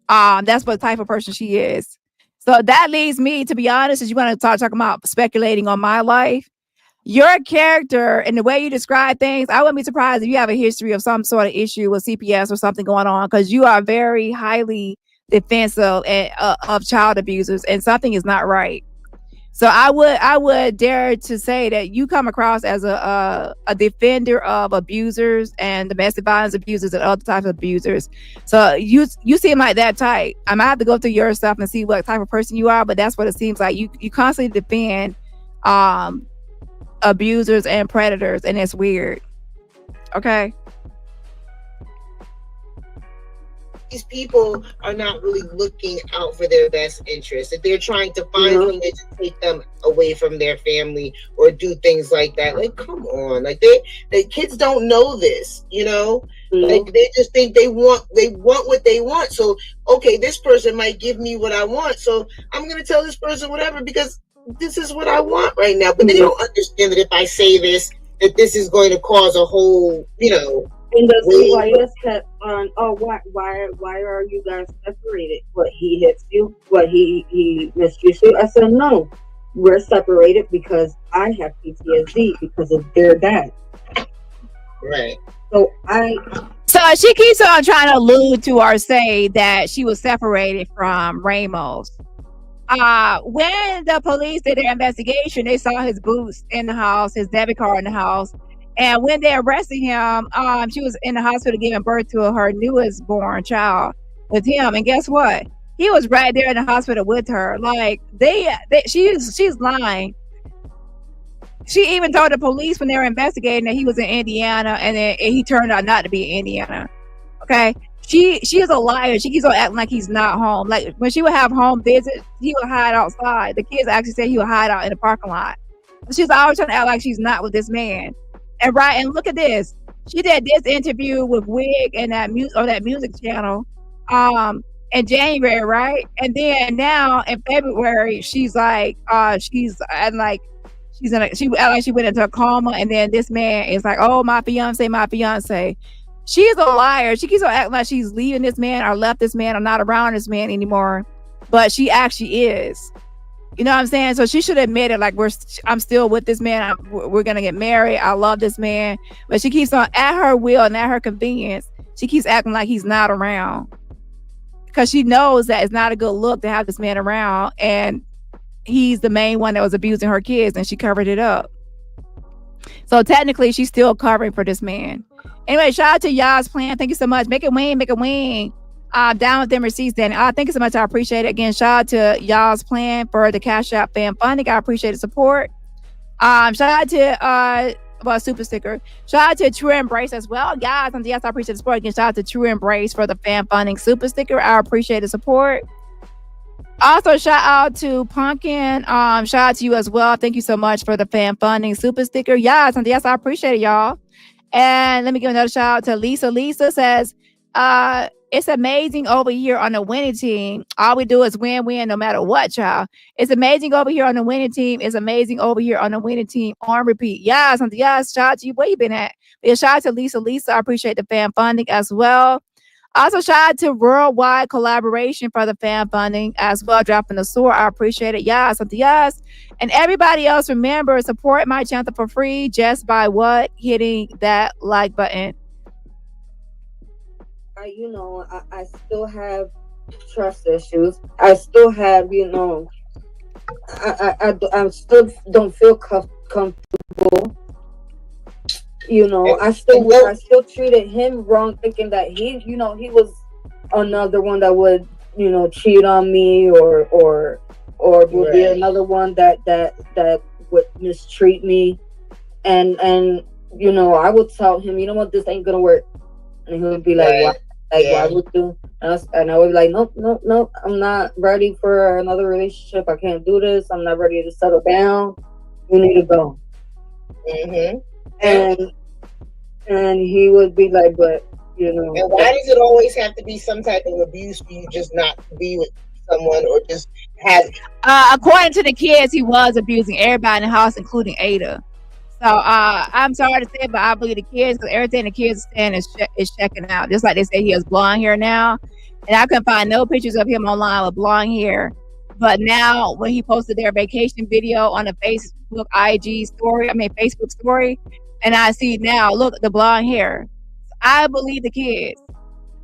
That's what type of person she is. So that leads me, to be honest, as you want to talk about speculating on my life, your character and the way you describe things, I wouldn't be surprised if you have a history of some sort of issue with CPS or something going on, because you are very highly defensive of child abusers, and something is not right. So I would dare to say that you come across as a defender of abusers and domestic violence abusers and other types of abusers. So you seem like that type. I might have to go through your stuff and see what type of person you are, but that's what it seems like. You constantly defend abusers and predators, and it's weird. Okay. These people are not really looking out for their best interest. If they're trying to find some way to take them away from their family or do things like that, like, come on, like the kids don't know this, you know. Like, they just think they want what they want. So okay, this person might give me what I want, so I'm gonna tell this person whatever, because this is what I want right now. But they don't understand that if I say this, that this is going to cause a whole, you know. And the CYS kept on, oh, why are you guys separated? What, he hits you? What, he mistreats you? I said, no, we're separated because I have PTSD because of their dad. Right. So she keeps on trying to allude to or say that she was separated from Ramos. When the police did their investigation, they saw his boots in the house, his debit card in the house. And when they arrested him, she was in the hospital giving birth to her newest born child with him. And guess what? He was right there in the hospital with her. Like, she's lying. She even told the police when they were investigating that he was in Indiana, and then he turned out not to be in Indiana. Okay. She is a liar. She keeps on acting like he's not home. Like, when she would have home visits, he would hide outside. The kids actually said he would hide out in the parking lot. She's always trying to act like she's not with this man. And right, and look at this. She did this interview with Wig and that music channel in January, right? And then now in February, she's like, she act like she went into a coma, and then this man is like, oh, my fiance. She's a liar. She keeps on acting like she's leaving this man or left this man or not around this man anymore, but she actually is. You know what I'm saying? So she should admit it, like, I'm still with this man. We're going to get married. I love this man. But she keeps on, at her will and at her convenience, she keeps acting like he's not around. Because she knows that it's not a good look to have this man around. And he's the main one that was abusing her kids, and she covered it up. So technically, she's still covering for this man. Anyway, shout out to y'all's plan. Thank you so much. Make it win. Down with them receipts, Dani. Thank you so much. I appreciate it. Again, shout out to y'all's plan for the Cash App fan funding. I appreciate the support. Shout out to Super Sticker. Shout out to True Embrace as well, guys. And yes, I appreciate the support. Again, shout out to True Embrace for the fan funding Super Sticker. I appreciate the support. Also, shout out to Pumpkin. Shout out to you as well. Thank you so much for the fan funding Super Sticker. Yes, and yes, I appreciate it, y'all. And let me give another shout out to Lisa. Lisa says, it's amazing over here on the winning team. All we do is win no matter what, child. It's amazing over here on the winning team. It's amazing over here on the winning team. On repeat. Yes, shout out to you. Where you been at? Yeah, shout out to Lisa. Lisa, I appreciate the fan funding as well. Also, shout out to Worldwide Collaboration for the fan funding as well. Dropping the sword. I appreciate it. Yes. And everybody else, remember, support my channel for free just by what? Hitting that like button. I still have trust issues. I still have, I still don't feel comfortable. I still treated him wrong, thinking that he was another one that would, cheat on me or would be another one that would mistreat me. And I would tell him, this ain't gonna work. And he would be like, why? Why would you? And I would be like, nope, I'm not ready for another relationship. I can't do this. I'm not ready to settle down. You need to go. And he would be like, but And why does it always have to be some type of abuse for you just not to be with someone or just have? According to the kids, he was abusing everybody in the house, including Ada. So I'm sorry to say it, but I believe the kids, because everything the kids are saying is checking out. Just like they say he has blonde hair now. And I couldn't find no pictures of him online with blonde hair. But now when he posted their vacation video on the Facebook Facebook story, and I see now, look, the blonde hair. I believe the kids.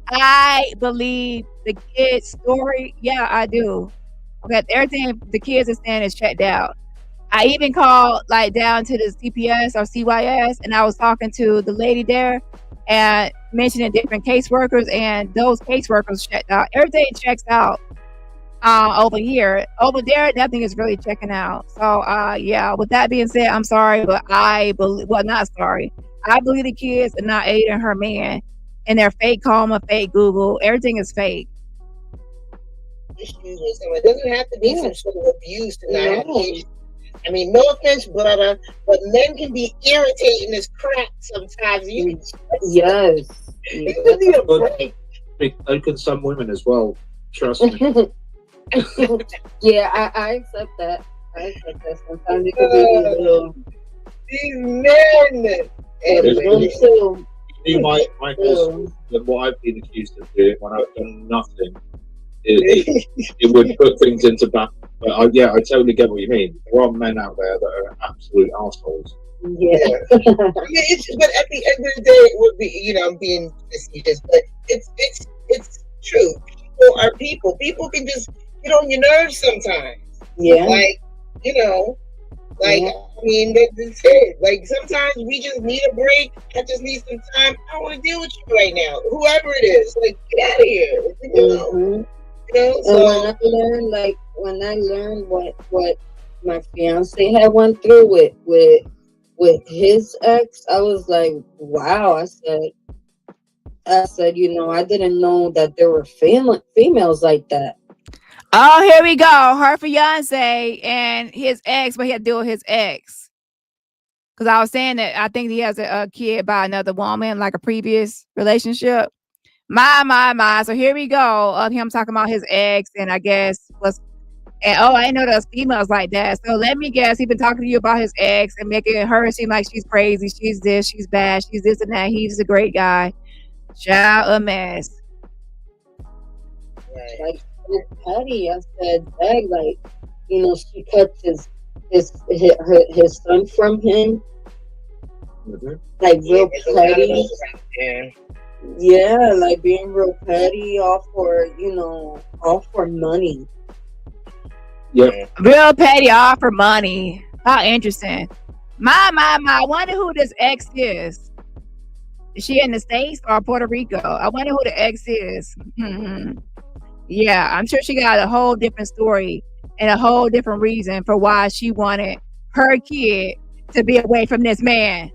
I believe the kids' story. Yeah, I do. Okay, everything the kids are saying is checked out. I even called down to the CPS or CYS, and I was talking to the lady there and mentioning different caseworkers, and those caseworkers checked out. Everything checks out over here. Over there, nothing is really checking out. So yeah, with that being said, I'm sorry, but I believe, well, not sorry. I believe the kids are not Ada and her man, and they're fake Karma, fake Google. Everything is fake. It doesn't have to be some sort of abuse to not have issues. I mean, no offense, brother, but men can be irritating as crap sometimes. Yes. Can some women as well. Trust me. Yeah, I accept that. Sometimes it can be a little. These men. My husband, what I've been accused of doing when I've done nothing, it would put things into back. But I totally get what you mean. There are men out there that are absolute assholes. Yeah. But at the end of the day, it would be, I'm being facetious, but it's true. People are people. People can just get on your nerves sometimes. Yeah. I mean, that's it. Sometimes we just need a break. I just need some time. I don't want to deal with you right now. Whoever it is, get out of here. So when I learned what my fiance had went through with his ex, I was like, wow. I said, I didn't know that there were females like that. Oh, here we go. Her fiance and his ex, what he had to do with his ex. Because I was saying that I think he has a kid by another woman, like a previous relationship. My. So here we go of him talking about his ex, and I guess I didn't know there's females like that. So let me guess, he's been talking to you about his ex and making her seem like she's crazy, she's this, she's bad, she's this and that. He's a great guy. Child, a mess. Like so petty. I said, dang, she kept his son from him. Like real petty. Yeah, like being real petty, all for money. Yeah. Real petty, all for money. How interesting. My. I wonder who this ex is. Is she in the States or Puerto Rico? I wonder who the ex is. Yeah, I'm sure she got a whole different story and a whole different reason for why she wanted her kid to be away from this man.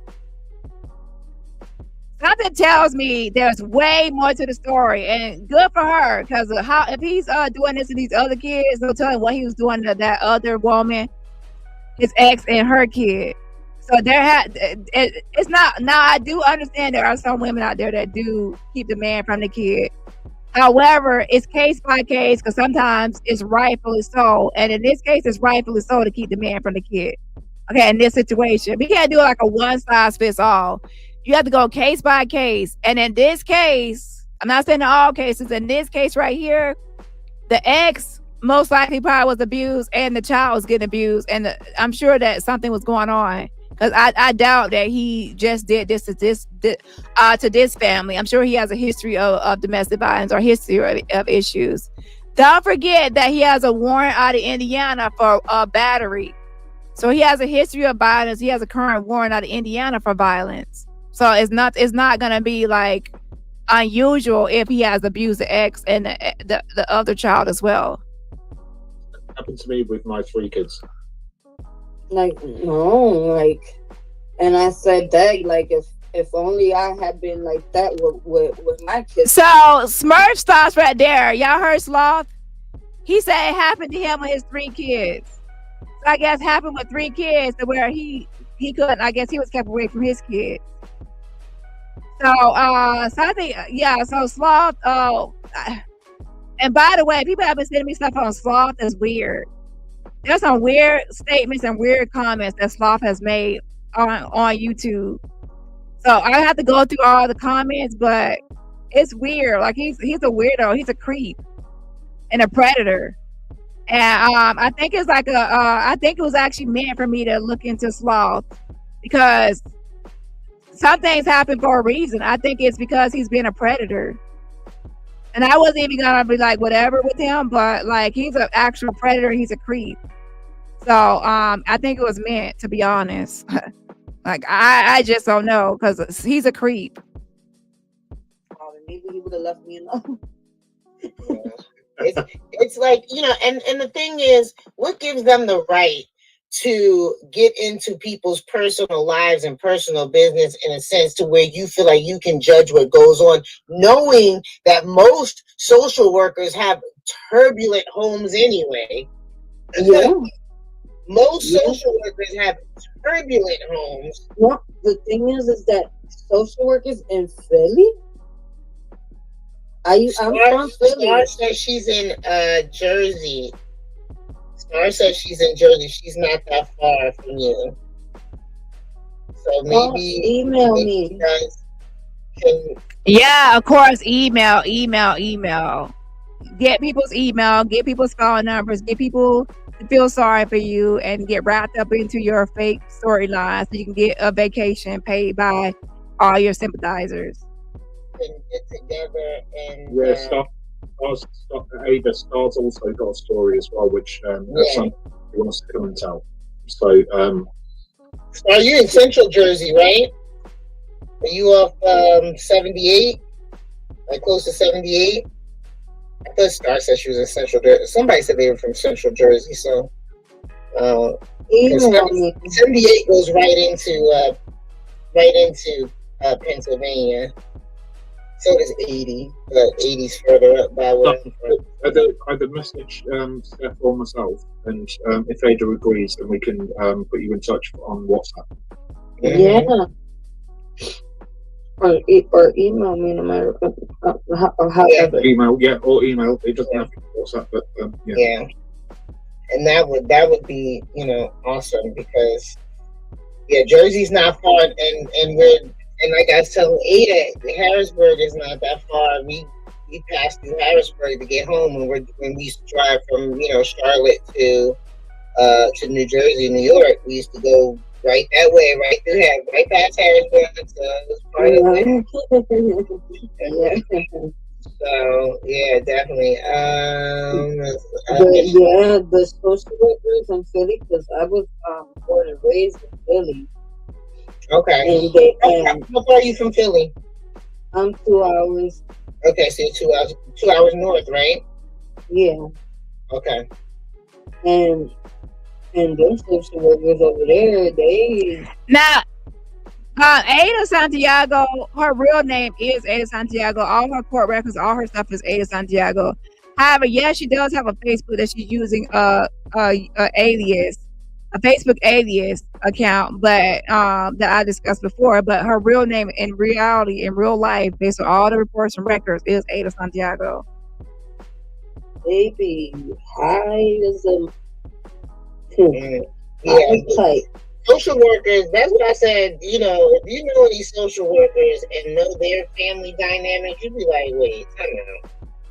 Something tells me there's way more to the story, and good for her, because if he's doing this to these other kids, they'll tell him what he was doing to that other woman, his ex and her kid. So it's not. Now I do understand there are some women out there that do keep the man from the kid. However, it's case by case, because sometimes it's rightfully so, and in this case, it's rightfully so to keep the man from the kid. Okay, in this situation, we can't do like a one size fits all. You have to go case by case. And in this case, I'm not saying in all cases, in this case right here, the ex most likely probably was abused and the child was getting abused. And I'm sure that something was going on. Because I doubt that he just did this to this family. I'm sure he has a history of domestic violence or history of issues. Don't forget that he has a warrant out of Indiana for battery. So he has a history of violence. He has a current warrant out of Indiana for violence. So it's not gonna be like unusual if he has abused the ex and the other child as well. It happened to me with my 3 kids. Like, no, like, and I said that, like, if only I had been like that with my kids. So Smurf stops right there. Y'all heard Sloth? He said it happened to him with his 3 kids. So I guess it happened with 3 kids to where he couldn't. I guess he was kept away from his kids. So I think, yeah. So Sloth. And by the way, people have been sending me stuff on Sloth that's weird. There's some weird statements and weird comments that Sloth has made on YouTube. So I have to go through all the comments, but it's weird. Like he's a weirdo. He's a creep and a predator. And I think it's like I think it was actually meant for me to look into Sloth because some things happen for a reason. I think it's because he's been a predator. And I wasn't even gonna be like whatever with him, but like he's an actual predator. He's a creep. So I think it was meant, to be honest. Like I just don't know because he's a creep. Oh, maybe he would have left me alone. It's like, you know, and the thing is, what gives them the right to get into people's personal lives and personal business in a sense to where you feel like you can judge what goes on, knowing that most social workers have turbulent homes anyway. Yeah. Most social workers have turbulent homes. Well, the thing is that social workers in Philly. I'm from Philly. Star says she's in Jersey. Star says she's in Jersey. She's not that far from you. So maybe email me. Yeah, of course. Email. Get people's email. Get people's phone numbers. Get people to feel sorry for you and get wrapped up into your fake storyline so you can get a vacation paid by all your sympathizers. And get together and Ada Star's also got a story as well, which something he wants to come and tell. So Star, you in Central Jersey, right? Are you off 78? Like close to 78? I thought Star said she was in Central Jersey. Somebody said they were from Central Jersey, so 78 goes right into Pennsylvania. So does 80, but 80's further up by where I'm from. Either message Steph or myself, and if Ada agrees, then we can put you in touch on WhatsApp. Yeah. Or email me, no matter however. Email, or email. It doesn't have to be WhatsApp, but yeah. And that would be, you know, awesome because Jersey's not far, and we're. And like I was telling Ada, Harrisburg is not that far. We pass through Harrisburg to get home when we used to drive from, you know, Charlotte to New Jersey, New York. We used to go right that way, right past Harrisburg. So it was part of it. So yeah, definitely. The social workers in Philly, because I was born and raised in Philly. Okay. And how far are you from Philly? I'm 2 hours. Okay, so you're 2 hours north, right? Yeah. Okay. And those social workers over there, they now Ada Santiago, her real name is Ada Santiago. All her court records, all her stuff is Ada Santiago. However, yes, she does have a Facebook that she's using a Facebook alias account, but that I discussed before. But her real name in reality, in real life, based on all the reports and records, is Ada Santiago. Baby, high as a tight. Social workers, that's what I said. You know, if you know these social workers and know their family dynamic, you'd be like, wait, I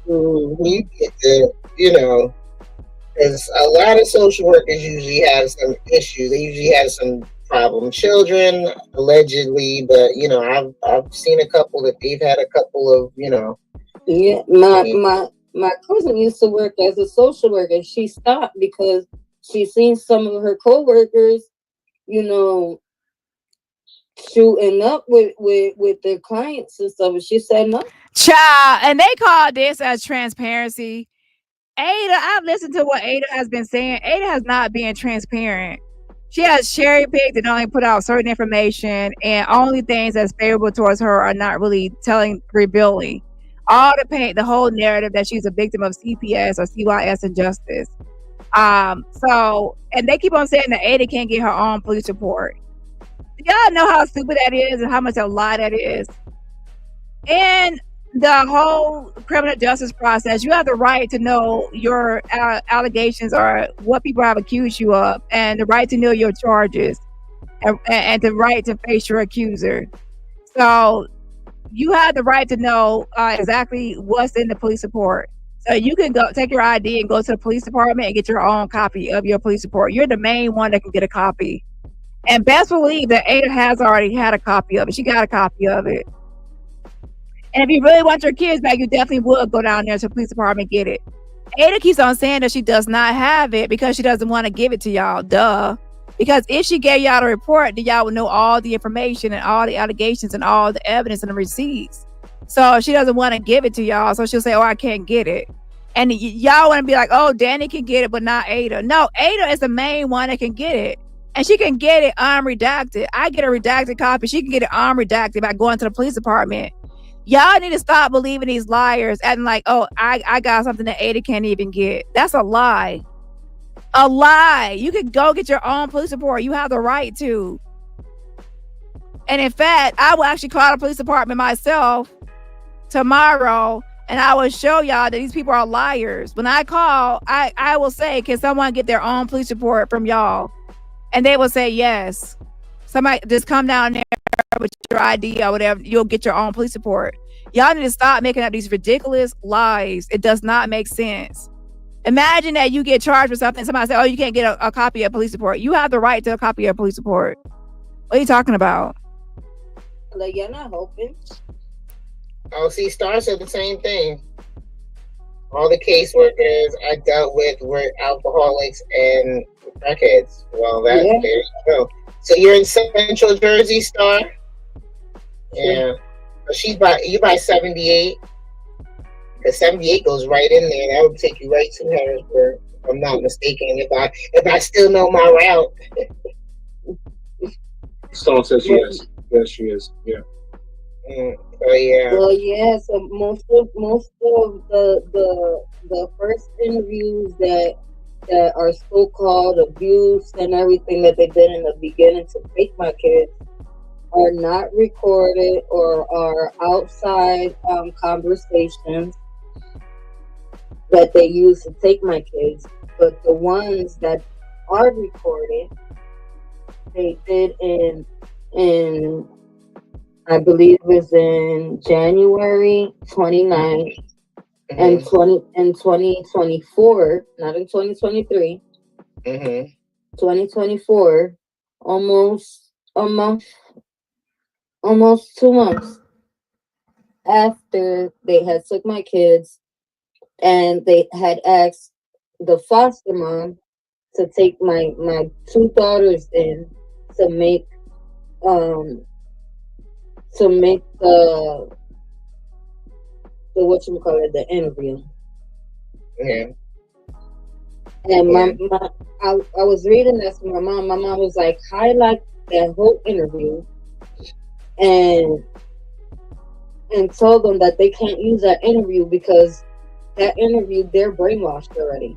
know. You get to, you know. Because a lot of social workers usually have some issues. They usually have some problem children, allegedly, but you know, I've seen a couple that they've had a couple of, you know. Yeah, my cousin used to work as a social worker. She stopped because she seen some of her coworkers, you know, shooting up with their clients and stuff. And she said no. Child, and they call this as transparency. Ada, I've listened to what Ada has been saying. Ada has not been transparent. She has cherry picked and only put out certain information, and only things that's favorable towards her are not really revealing all the paint, the whole narrative that she's a victim of CPS or CYS injustice. So, and they keep on saying that Ada can't get her own police report. Do y'all know how stupid that is and how much a lie that is? And the whole criminal justice process, you have the right to know your allegations or what people have accused you of, and the right to know your charges, and the right to face your accuser. So you have the right to know exactly what's in the police report. So you can go take your ID and go to the police department and get your own copy of your police report. You're the main one that can get a copy. And best believe that Ada has already had a copy of it. She got a copy of it. And if you really want your kids back, you definitely would go down there to the police department and get it. Ada keeps on saying that she does not have it because she doesn't want to give it to y'all. Duh. Because if she gave y'all the report, then y'all would know all the information and all the allegations and all the evidence and the receipts. So she doesn't want to give it to y'all. So she'll say, oh, I can't get it. And y'all want to be like, oh, Dani can get it, but not Ada. No, Ada is the main one that can get it. And she can get it unredacted. I get a redacted copy. She can get it unredacted by going to the police department. Y'all need to stop believing these liars and like, oh, I got something that Ada can't even get. That's a lie. A lie. You can go get your own police report. You have the right to. And in fact, I will actually call the police department myself tomorrow, and I will show y'all that these people are liars. When I call, I will say, can someone get their own police report from y'all? And they will say yes. Somebody just come down there with your ID or whatever, you'll get your own police report. Y'all need to stop making up these ridiculous lies. It does not make sense. Imagine that you get charged with something. Somebody say, oh, you can't get a copy of a police report. You have the right to a copy of a police report. What are you talking about? Like, you're not hoping. Oh, see, Star said the same thing. All the caseworkers I dealt with were alcoholics and crackheads. Well, there you go. So you're in Central Jersey, Star? Yeah. So you by 78. Because 78 goes right in there. That would take you right to Harrisburg, if I'm not mistaken. If I still know my route. Star says yes. Yes, she is. Yeah. Oh yeah. Well, yeah. So most of the first interviews that are so-called abuse and everything that they did in the beginning to take my kids are not recorded or are outside conversations that they use to take my kids. But the ones that are recorded, they did in I believe it was in January 29th and 2024, not in 2023. 2024, almost 2 months after they had took my kids, and they had asked the foster mom to take my two daughters in to make the the interview. Yeah. And I was reading that to my mom. My mom was like, highlight that whole interview and told them that they can't use that interview because that interview, they're brainwashed already.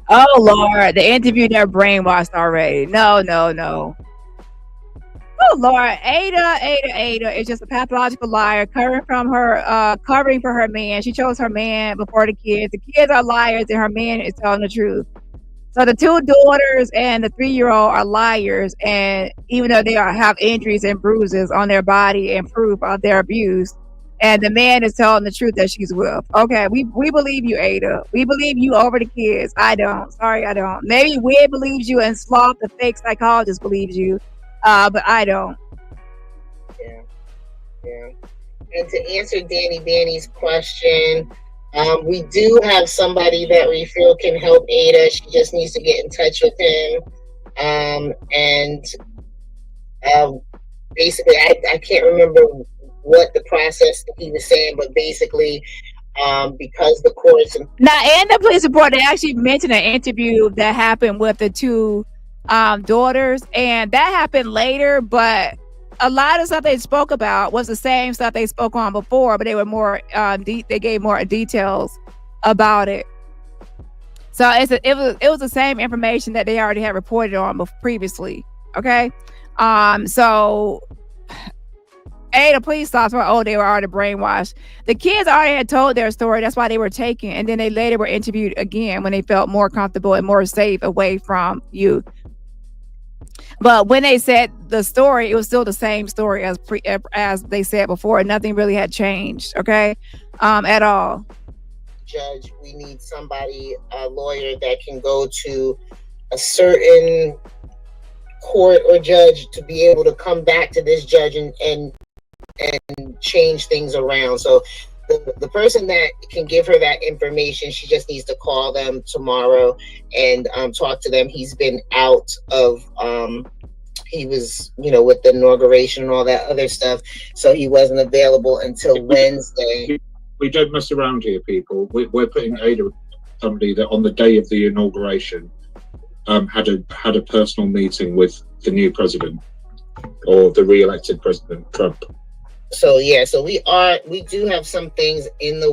Oh Lord, the interview, they're brainwashed already. No. Oh Lord, Ada is just a pathological liar, covering for her man. She chose her man before the kids. The kids are liars, and her man is telling the truth. So the two daughters and the 3-year-old are liars, and even though they have injuries and bruises on their body and proof of their abuse, and the man is telling the truth that she's with. Okay, we believe you, Ada. We believe you over the kids. I don't. Sorry, I don't. Maybe Weird believes you, and Sloth, the fake psychologist, believes you, but I don't. Yeah, yeah. And to answer Danny's question, we do have somebody that we feel can help Ada. She just needs to get in touch with him. Basically, I can't remember what the process that he was saying, but basically, because the courts now in the police report, they actually mentioned an interview that happened with the two daughters, and that happened later, but a lot of stuff they spoke about was the same stuff they spoke on before, but they were more they gave more details about it. So it was the same information that they already had reported on previously. Okay, so the police thoughts were, they were already brainwashed. The kids already had told their story. That's why they were taken, and then they later were interviewed again when they felt more comfortable and more safe away from you. But when they said the story, it was still the same story as they said before. Nothing really had changed, okay, at all. Judge, we need somebody, a lawyer that can go to a certain court or judge to be able to come back to this judge and change things around. So the person that can give her that information, she just needs to call them tomorrow and talk to them. He's been out of he was, with the inauguration and all that other stuff, so he wasn't available until Wednesday. We don't mess around here, people. We're putting Ada, somebody that on the day of the inauguration had a personal meeting with the new president, or the re-elected President Trump. So yeah, so we do have some things in the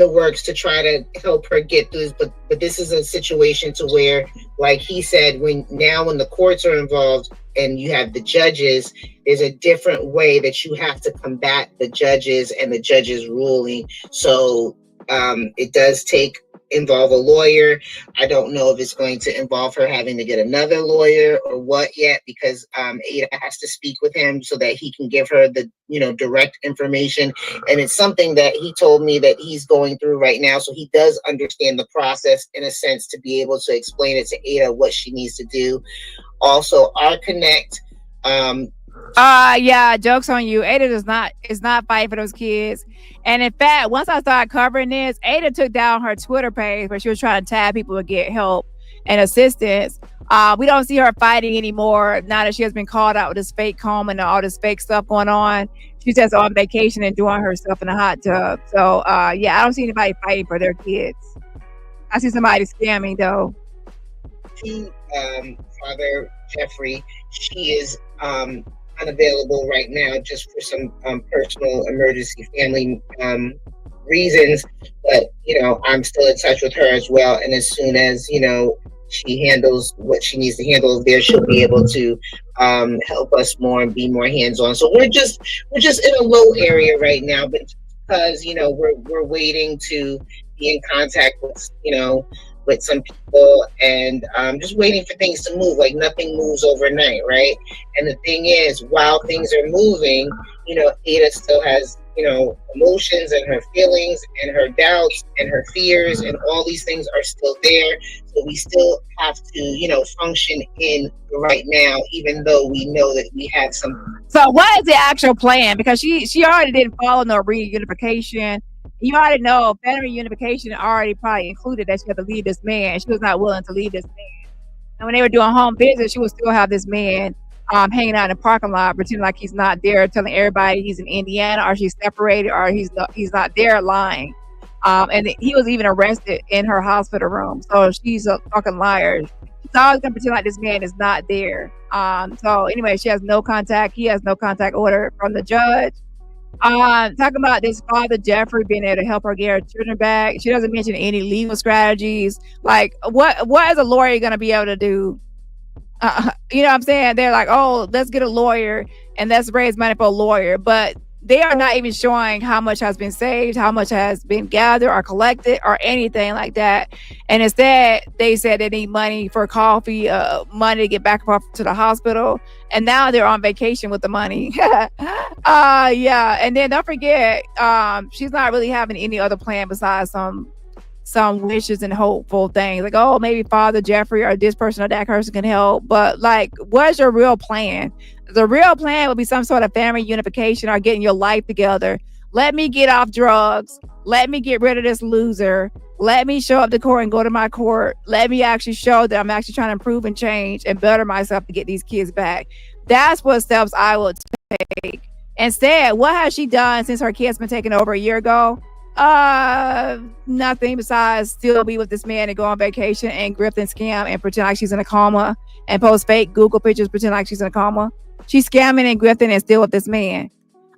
works to try to help her get through this, but this is a situation to where, like he said, when the courts are involved and you have the judges, there's a different way that you have to combat the judges and the judges' ruling. So it does involve a lawyer. I don't know if it's going to involve her having to get another lawyer or what yet, because Ada has to speak with him so that he can give her the direct information. And it's something that he told me that he's going through right now, so he does understand the process in a sense to be able to explain it to Ada what she needs to do. Also, our Connect. Yeah, joke's on you. Ada is not fighting for those kids. And in fact, once I started covering this, Ada took down her Twitter page where she was trying to tag people to get help and assistance. We don't see her fighting anymore now that she has been called out with this fake comb and all this fake stuff going on. She's just on vacation and doing herself in a hot tub. So yeah, I don't see anybody fighting for their kids. I see somebody scamming though. Father Jeffrey, she is unavailable right now just for some personal emergency family reasons, but I'm still in touch with her as well, and as soon as she handles what she needs to handle there, she'll be able to help us more and be more hands-on. So we're just in a low area right now, but because we're waiting to be in contact with with some people, and just waiting for things to move. Like nothing moves overnight, right? And the thing is, while things are moving, Ada still has emotions and her feelings and her doubts and her fears, and all these things are still there. So we still have to function in the right now, even though we know that we have some. So what is the actual plan? Because she already didn't follow no reunification. You already know family reunification already probably included that she had to leave this man. She was not willing to leave this man. And when they were doing home visits, she would still have this man hanging out in the parking lot, pretending like he's not there, telling everybody he's in Indiana, or she's separated, or he's not there, lying. And he was even arrested in her hospital room. So she's a fucking liar. She's always gonna pretend like this man is not there. So anyway, she has no contact. He has no contact order from the judge. Talking about this father Jeffrey being able to help her get her children back. She doesn't mention any legal strategies. Like what is a lawyer going to be able to do? You know what I'm saying? They're like, oh, let's get a lawyer and let's raise money for a lawyer. But they are not even showing how much has been saved, how much has been gathered or collected or anything like that. And instead, they said they need money for coffee, money to get back and forth to the hospital. And now they're on vacation with the money. Yeah. And then don't forget, she's not really having any other plan besides some wishes and hopeful things like, oh, maybe Father Jeffrey or this person or that person can help. But like, what's your real plan? The real plan would be some sort of family unification or getting your life together. Let me get off drugs. Let me get rid of this loser. Let me show up to court and go to my court. Let me actually show that I'm actually trying to improve and change and better myself to get these kids back. That's what steps I would take. Instead, what has she done since her kid's been taken over a year ago? Nothing besides still be with this man and go on vacation and grift and scam and pretend like she's in a coma and post fake Google pictures, pretend like she's in a coma. She's scamming and grifting and still with this man.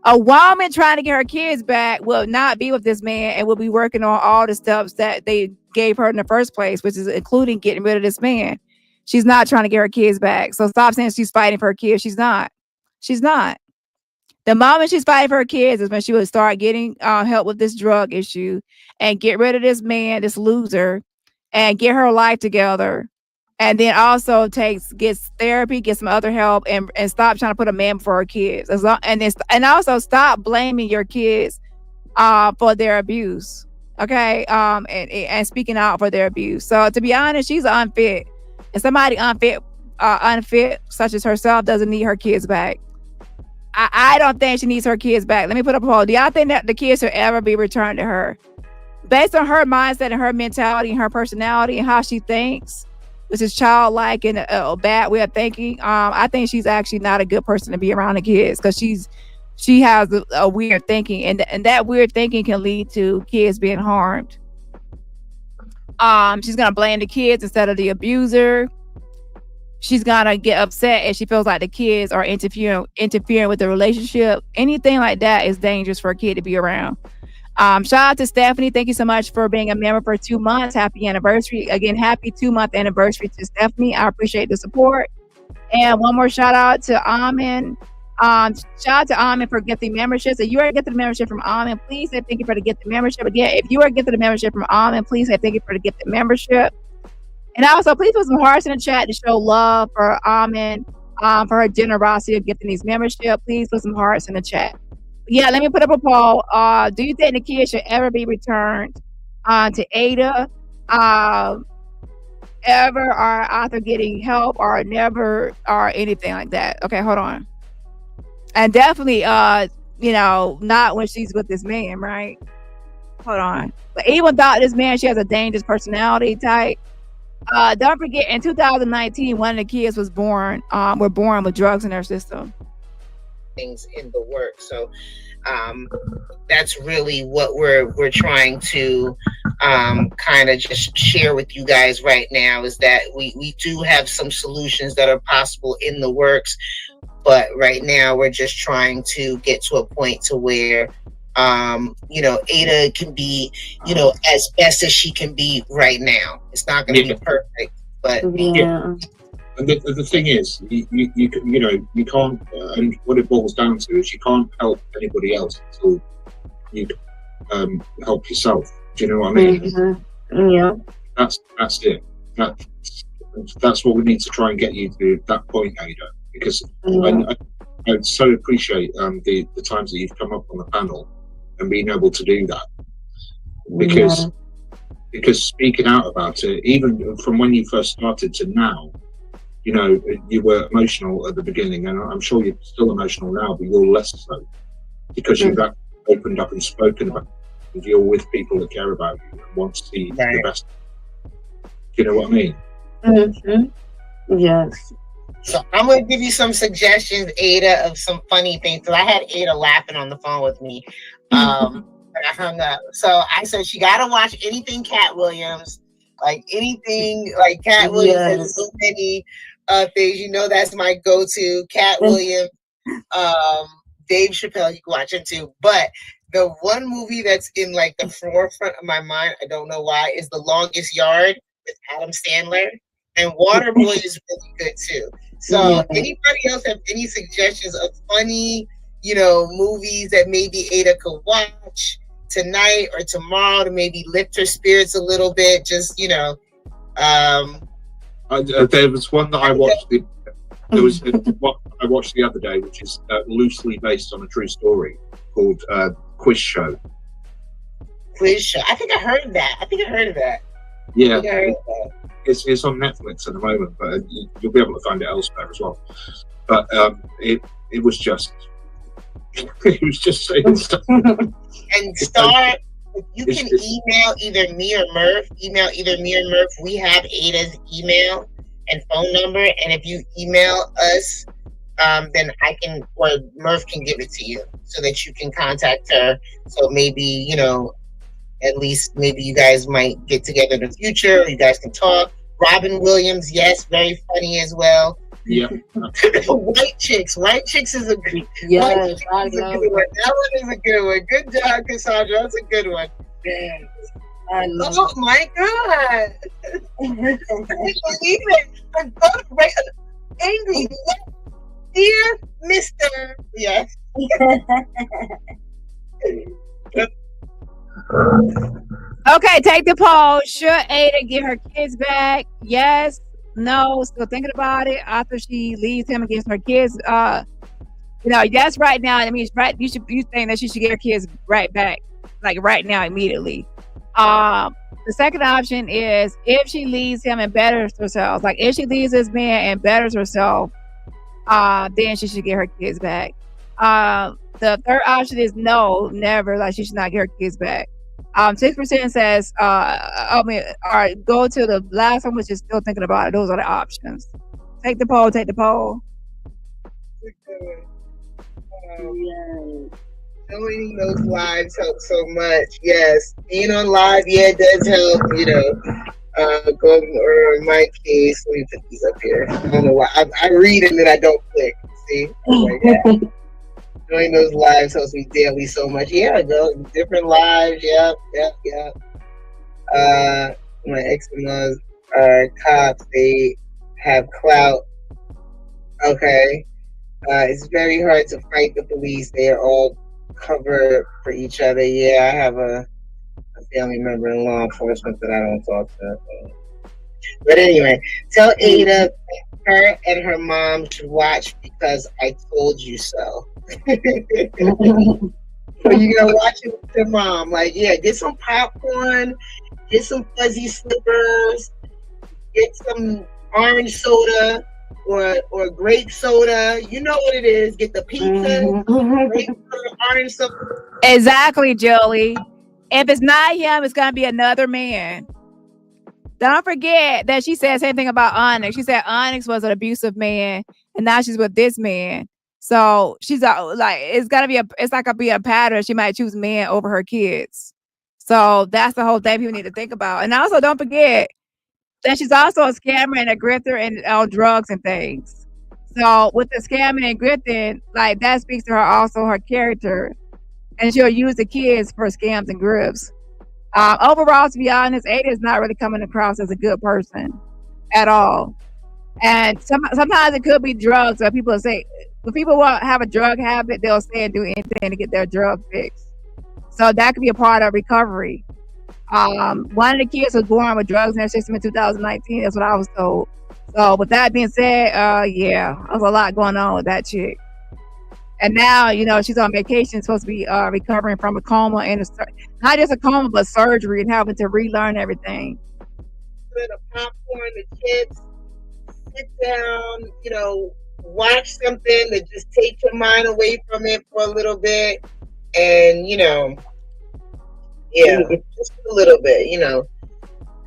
A woman trying to get her kids back will not be with this man and will be working on all the steps that they gave her in the first place, which is including getting rid of this man. She's not trying to get her kids back. So stop saying she's fighting for her kids. She's not. She's not. The moment she's fighting for her kids is when she would start getting help with this drug issue and get rid of this man, this loser, and get her life together. And then also gets therapy, get some other help, and stop trying to put a man before her kids. And also stop blaming your kids for their abuse. Okay. And speaking out for their abuse. So to be honest, she's unfit. And somebody unfit such as herself doesn't need her kids back. I don't think she needs her kids back. Let me put up a poll. Do y'all think that the kids should ever be returned to her? Based on her mindset and her mentality and her personality and how she thinks, which is childlike and a bad way of thinking, I think she's actually not a good person to be around the kids because she has a weird thinking, and that weird thinking can lead to kids being harmed. She's gonna blame the kids instead of the abuser. She's gonna get upset if she feels like the kids are interfering with the relationship. Anything like that is dangerous for a kid to be around. Shout out to Stephanie. Thank you so much for being a member for 2 months. Happy anniversary. Again, happy 2-month anniversary to Stephanie. I appreciate the support. And one more shout out to Amin. Shout out to Amin for gifting memberships. If you are getting the membership from Amin, please say thank you for the gift membership. Again, if you are getting the membership from Amin, please say thank you for the gift membership. And also, please put some hearts in the chat to show love for Amin, for her generosity of gifting these membership. Please put some hearts in the chat. Yeah, let me put up a poll. Do you think the kids should ever be returned to Ada? Ever, or after getting help, or never, or anything like that? Okay, hold on. And definitely, not when she's with this man, right? Hold on. But even without this man, she has a dangerous personality type. Don't forget, in 2019, one of the kids were born with drugs in their system. Things in the work, so that's really what we're trying to kind of just share with you guys right now, is that we do have some solutions that are possible in the works, but right now we're just trying to get to a point to where Ada can be, as best as she can be right now. It's not going to be perfect, but yeah. And the thing is, you can't. And what it boils down to is you can't help anybody else until you help yourself. Do you know what I mean? Mm-hmm. Yeah. That's it. That's what we need to try and get you to that point, Ada. Because I so appreciate the times that you've come up on the panel and being able to do that, because speaking out about it, even from when you first started to now, you were emotional at the beginning, and I'm sure you're still emotional now, but you're less so because you've opened up and spoken about it, and you're with people that care about you and want to see the best. Do you know what I mean? Mm-hmm. Yes. So I'm going to give you some suggestions, Ada, of some funny things. So I had Ada laughing on the phone with me. But I hung up. So I said she got to watch anything Cat Williams, like anything like Cat Williams has so many things. That's my go-to. Cat Williams, Dave Chappelle, you can watch him too. But the one movie that's in like the forefront of my mind, I don't know why, is The Longest Yard with Adam Sandler. And Waterboy is really good too. So anybody else have any suggestions of funny movies that maybe Ada could watch tonight or tomorrow to maybe lift her spirits a little bit. Just, there was one that I watched. There was what I watched the other day, which is loosely based on a true story called Quiz Show. Quiz Show. I think I heard of that. Yeah, it's on Netflix at the moment, but you'll be able to find it elsewhere as well. But it was just saying stuff. And start. You can email either me or Murph. We have Ada's email and phone number, and if you email us, then I can, or Murph can give it to you so that you can contact her. So maybe, at least maybe you guys might get together in the future. You guys can talk. Robin Williams, yes, very funny as well. Yeah. White Chicks is a good, yes, I love it. That one is a good one. Good job, Cassandra. That's a good one. Yes, I love Oh my God. I can't believe it. I'm going to write an angry letter. Dear Mr. Yes. Okay, take the poll. Should Ada get her kids back? Yes. No. Still thinking about it after she leaves him and gets her kids. That's right now. I mean, right. You think that she should get her kids right back, like right now, immediately. The second option is if she leaves him and betters herself. Like if she leaves this man and betters herself, then she should get her kids back. The third option is no, never. Like she should not get her kids back. 6% says, all right, go to the last one, which is still thinking about it. Those are the options. Take the poll. Joining those lives helps so much. Yes, being on live, it does help. Or in my case, let me put these up here. I don't know why I read and then I don't click. See, like that. Joining those lives helps me daily so much. Yeah, go different lives. Yep. My ex-in-laws are cops. They have clout. Okay. It's very hard to fight the police. They are all cover for each other. Yeah, I have a family member in law enforcement that I don't talk to. But anyway, tell Ada her and her mom should watch Because I Told You So. So you're gonna watch it with your mom. Like, get some popcorn, get some fuzzy slippers, get some orange soda or grape soda. You know what it is. Get the pizza, grape soda, orange soda. Exactly, Jolie. If it's not him, it's gonna be another man. Don't forget that she said the same thing about Onyx. She said Onyx was an abusive man, and now she's with this man. So she's like, it's gonna be a pattern. She might choose men over her kids. So that's the whole thing people need to think about. And also, don't forget that she's also a scammer and a grifter and on drugs and things. So with the scamming and grifting, like that speaks to her also her character, and she'll use the kids for scams and grifts. Overall, to be honest, Ada is not really coming across as a good person at all. And sometimes it could be drugs. Or people say, when people want have a drug habit, they'll say and do anything to get their drug fixed. So that could be a part of recovery. One of the kids was born with drugs in their system in 2019. That's what I was told. So with that being said, there's a lot going on with that chick. And now, she's on vacation, supposed to be recovering from a coma, and not just a coma, but surgery and having to relearn everything. The popcorn, the kids, sit down, watch something that just take your mind away from it for a little bit. And, just a little bit,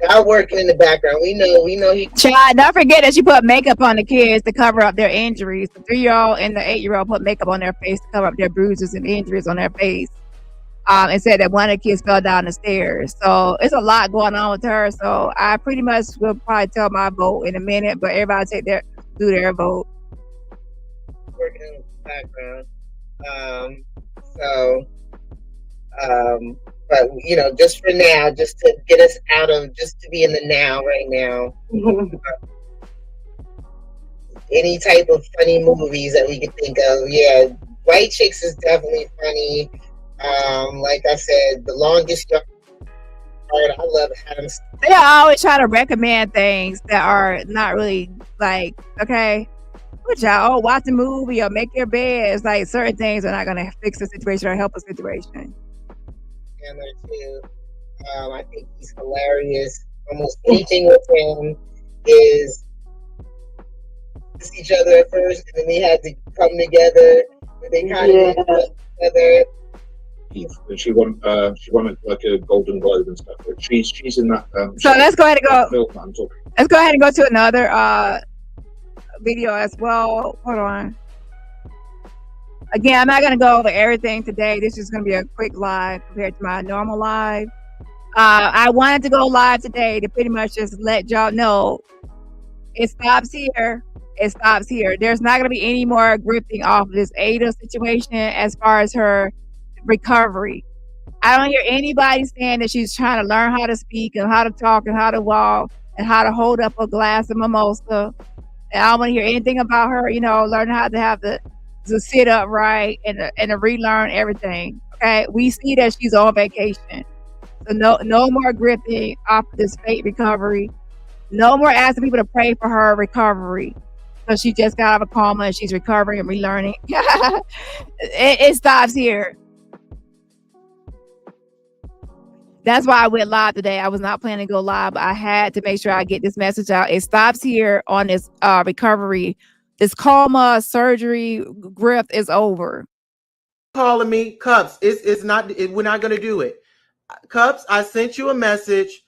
God working in the background. We know he. Child, don't forget that she put makeup on the kids to cover up their injuries. The 3-year-old and the 8-year-old put makeup on their face to cover up their bruises and injuries on their face. And said that one of the kids fell down the stairs. So it's a lot going on with her. So I pretty much will probably tell my vote in a minute, but everybody do their vote. Working in the background. But just for now, just to get us just to be in the now right now. Any type of funny movies that we could think of, White Chicks is definitely funny. Like I said, the longest yard. I love Adam's. They always try to recommend things that are not really like, okay, what y'all, watch a movie or make your bed. It's like certain things are not going to fix the situation or help a situation. Chandler too. I think he's hilarious. Almost anything with him is see each other at first, and then they had to come together. But they kind of come together. She won like a Golden Globe and stuff. But she's in that. So let's go ahead and go. Film that I'm talking. Let's go ahead and go to another video as well. Hold on. Again, I'm not going to go over everything today. This is going to be a quick live compared to my normal live. I wanted to go live today to pretty much just let y'all know it stops here. It stops here. There's not going to be any more grifting off of this Ada situation as far as her recovery. I don't hear anybody saying that she's trying to learn how to speak and how to talk and how to walk and how to hold up a glass of mimosa. And I don't want to hear anything about her, you know, learning how to have to sit upright and to relearn everything. Okay, we see that she's on vacation. So no more grifting off of this fake recovery. No more asking people to pray for her recovery. So she just got out of a coma and she's recovering and relearning. it stops here. That's why I went live today. I was not planning to go live, but I had to make sure I get this message out. It stops here on this recovery. This coma surgery grift is over. Calling me, Cups. It's not. We're not going to do it. Cups, I sent you a message.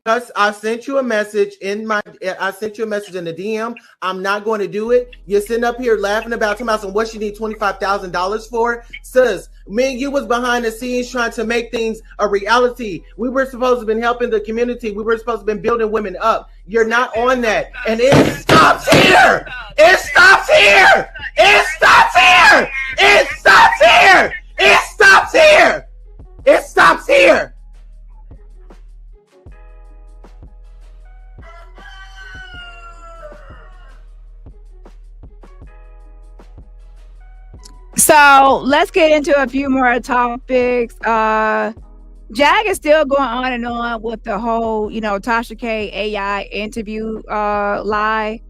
Cups, I sent you a message in the DM. I'm not going to do it. You're sitting up here laughing about what she need $25,000 for. Sis, me and you was behind the scenes trying to make things a reality. We were supposed to have been helping the community. We were supposed to have been building women up. You're not on that. And it stops here. It stops here. It stops here. It stops here. It stops here. It stops here. So let's get into a few more topics. Jag is still going on and on with the whole, Tasha K AI interview lie.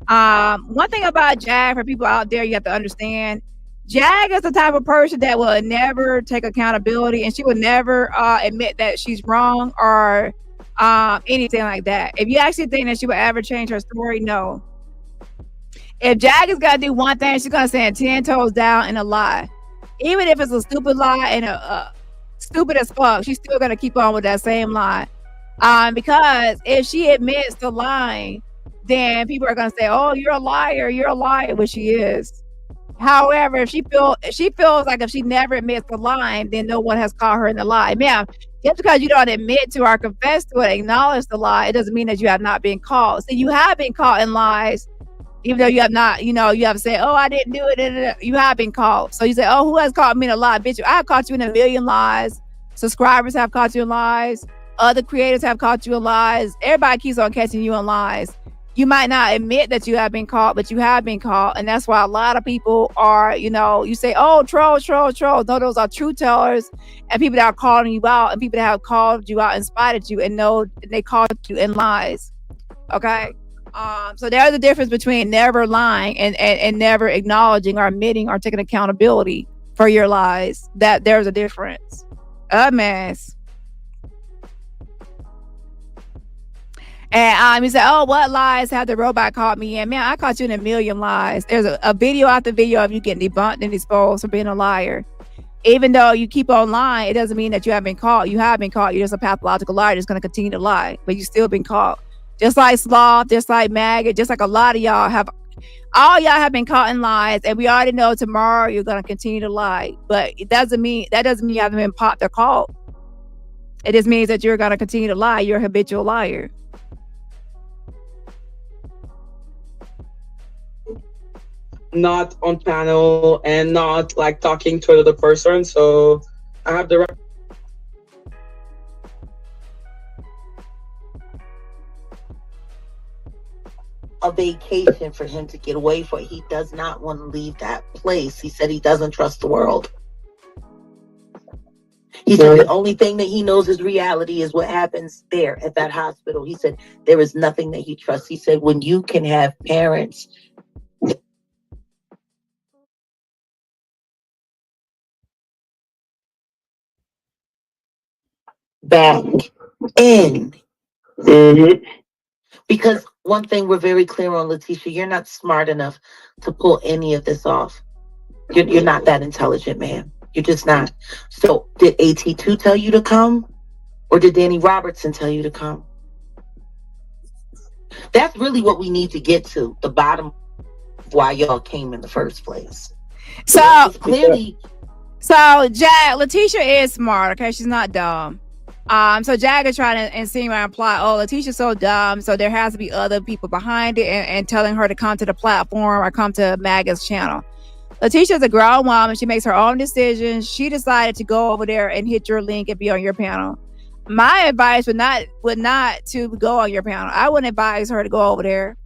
One thing about Jag, for people out there, you have to understand, Jag is the type of person that will never take accountability, and she will never admit that she's wrong or anything like that. If you actually think that she will ever change her story, no. If Jag is gonna do one thing, she's gonna stand 10 toes down in a lie. Even if it's a stupid lie and a stupid as fuck, she's still gonna keep on with that same lie. Because if she admits to lying, then people are gonna say, "Oh, you're a liar, which she is. However, if she feels like if she never admits to lying, then no one has caught her in the lie. Man, just because you don't admit to or confess to it, acknowledge the lie, it doesn't mean that you have not been caught. So you have been caught in lies. Even though you have not, you have to say, "Oh, I didn't do it." You have been caught. So you say, "Oh, who has caught me in a lie?" Bitch, I have caught you in a million lies. Subscribers have caught you in lies. Other creators have caught you in lies. Everybody keeps on catching you in lies. You might not admit that you have been caught, but you have been caught. And that's why a lot of people are, you say, "Oh, trolls." No, those are truth tellers and people that are calling you out and people that have called you out and spotted you and know they called you in lies. Okay? So there's a difference between never lying and never acknowledging or admitting or taking accountability for your lies. That there's a difference. A mess. And you say, "Oh, what lies have the robot caught me in?" Man, I caught you in a million lies. There's a video after video of you getting debunked and exposed for being a liar. Even though you keep on lying, it doesn't mean that you haven't been caught. You have been caught. You're just a pathological liar that's going to continue to lie, but you still been caught. Just like Sloth, just like Maggot, just like a lot of y'all have, all y'all have been caught in lies, and we already know tomorrow you're gonna continue to lie. But that doesn't mean you haven't been popped or caught. It just means that you're gonna continue to lie. You're a habitual liar. Not on panel and not like talking to another person, so I have the right. a vacation for him to get away from. He does not want to leave that place. He said he doesn't trust the world. He said the only thing that he knows is reality is what happens there at that hospital. He said there is nothing that he trusts. He said when you can have parents back in. Because one thing we're very clear on, Letitia, you're not smart enough to pull any of this off. You're not that intelligent, man. You're just not. So did AT2 tell you to come? Or did DaniRobertson tell you to come? That's really what we need to get to, the bottom of why y'all came in the first place. So clearly, Letitia is smart, okay? She's not dumb. So Jag is trying to insinuate and imply, oh, Letitia's so dumb, so there has to be other people behind it and telling her to come to the platform or come to Maga's channel. Letitia's a grown woman. She makes her own decisions. She decided to go over there and hit your link and be on your panel. My advice would not to go on your panel. I wouldn't advise her to go over there.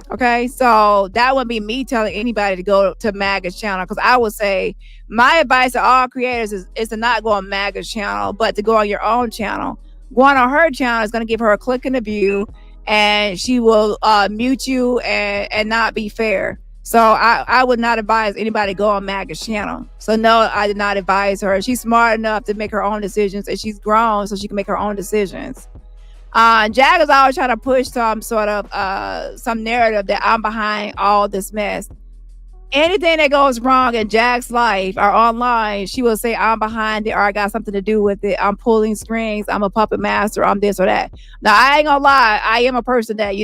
Okay, so that wouldn't be me telling anybody to go to Maga's channel, because I would say my advice to all creators is to not go on Maga's channel, but to go on your own channel. Going on her channel is going to give her a click in the view, and she will mute you and not be fair. So I would not advise anybody to go on Maga's channel. So no, I did not advise her. She's smart enough to make her own decisions, and she's grown so she can make her own decisions. Jag is always trying to push some sort of some narrative that I'm behind all this mess. Anything that goes wrong in Jag's life or online, she will say I'm behind it or I got something to do with it. I'm pulling strings. I'm a puppet master. I'm this or that. Now, I ain't gonna lie. I am a person that,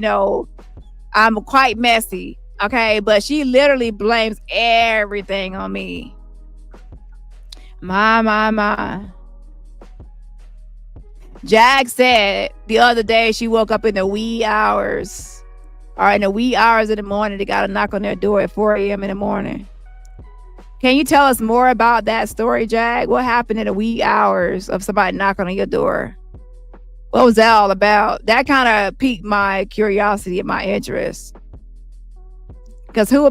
I'm quite messy. Okay, but she literally blames everything on me. My. Jag said the other day she woke up in the wee hours. Or in the wee hours of the morning, they got a knock on their door at 4 a.m. in the morning. Can you tell us more about that story, Jag? What happened in the wee hours of somebody knocking on your door? What was that all about? That kind of piqued my curiosity and my interest. Because how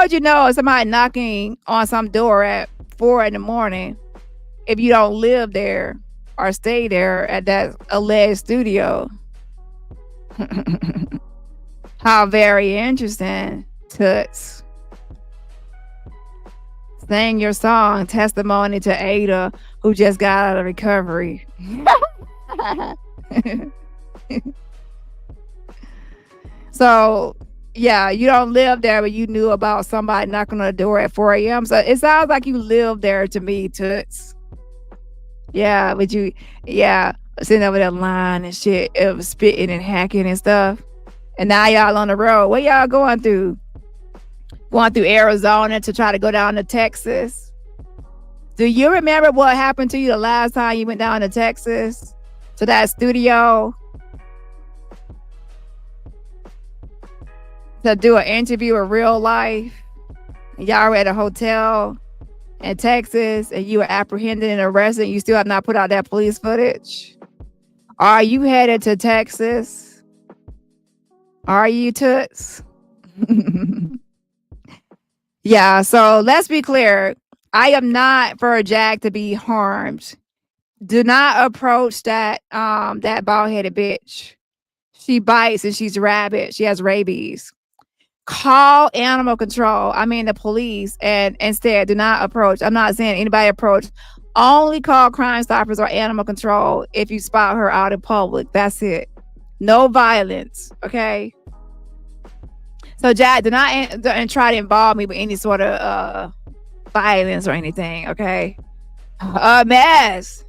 would you know if somebody knocking on some door at 4 in the morning if you don't live there or stay there at that alleged studio? How very interesting, Toots. Sing your song, testimony to Ada, who just got out of recovery. So, yeah, you don't live there, but you knew about somebody knocking on the door at 4 a.m. So it sounds like you live there to me, Toots. Yeah, but sitting over that line and shit, it was spitting and hacking and stuff. And now y'all on the road. What y'all going through? Going through Arizona to try to go down to Texas. Do you remember what happened to you the last time you went down to Texas? To that studio? To do an interview in real life? Y'all were at a hotel in Texas and you were apprehended and arrested and you still have not put out that police footage? Are you headed to Texas? Are you, Toots? Yeah, so let's be clear. I am not for Jag to be harmed. Do not approach that bald-headed bitch. She bites and she's rabid. She has rabies. Call animal control. I mean the police, and instead do not approach. I'm not saying anybody approach. Only call Crime Stoppers or animal control if you spot her out in public. That's it. No violence. Okay. So Jag, do not try to involve me with any sort of violence or anything. Okay. A mess.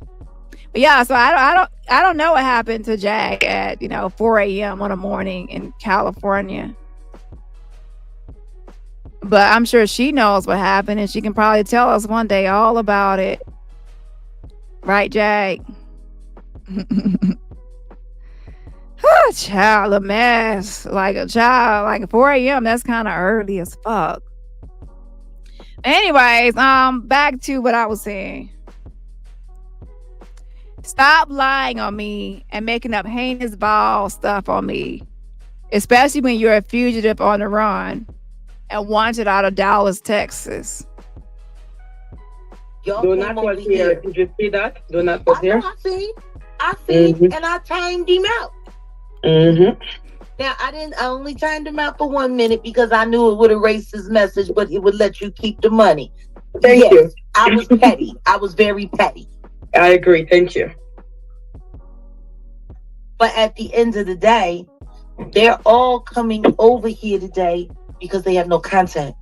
But yeah, so I don't know what happened to Jag at 4 a.m. on a morning in California. But I'm sure she knows what happened and she can probably tell us one day all about it. Right, Jag? Child, a mess. Like a child, like 4 a.m. That's kind of early as fuck. Anyways, back to what I was saying. Stop lying on me and making up heinous ball stuff on me. especially when you're a fugitive on the run and wanted out of Dallas, Texas. Y'all Do came not over was here. Did you see that? Do not was I here. know, I see, Mhm. and I timed him out. Mm-hmm. Now I only timed him out for 1 minute because I knew it would erase his message, but it would let you keep the money. Thank you. I was petty. I was very petty. I agree. Thank you. But at the end of the day, they're all coming over here today because they have no content.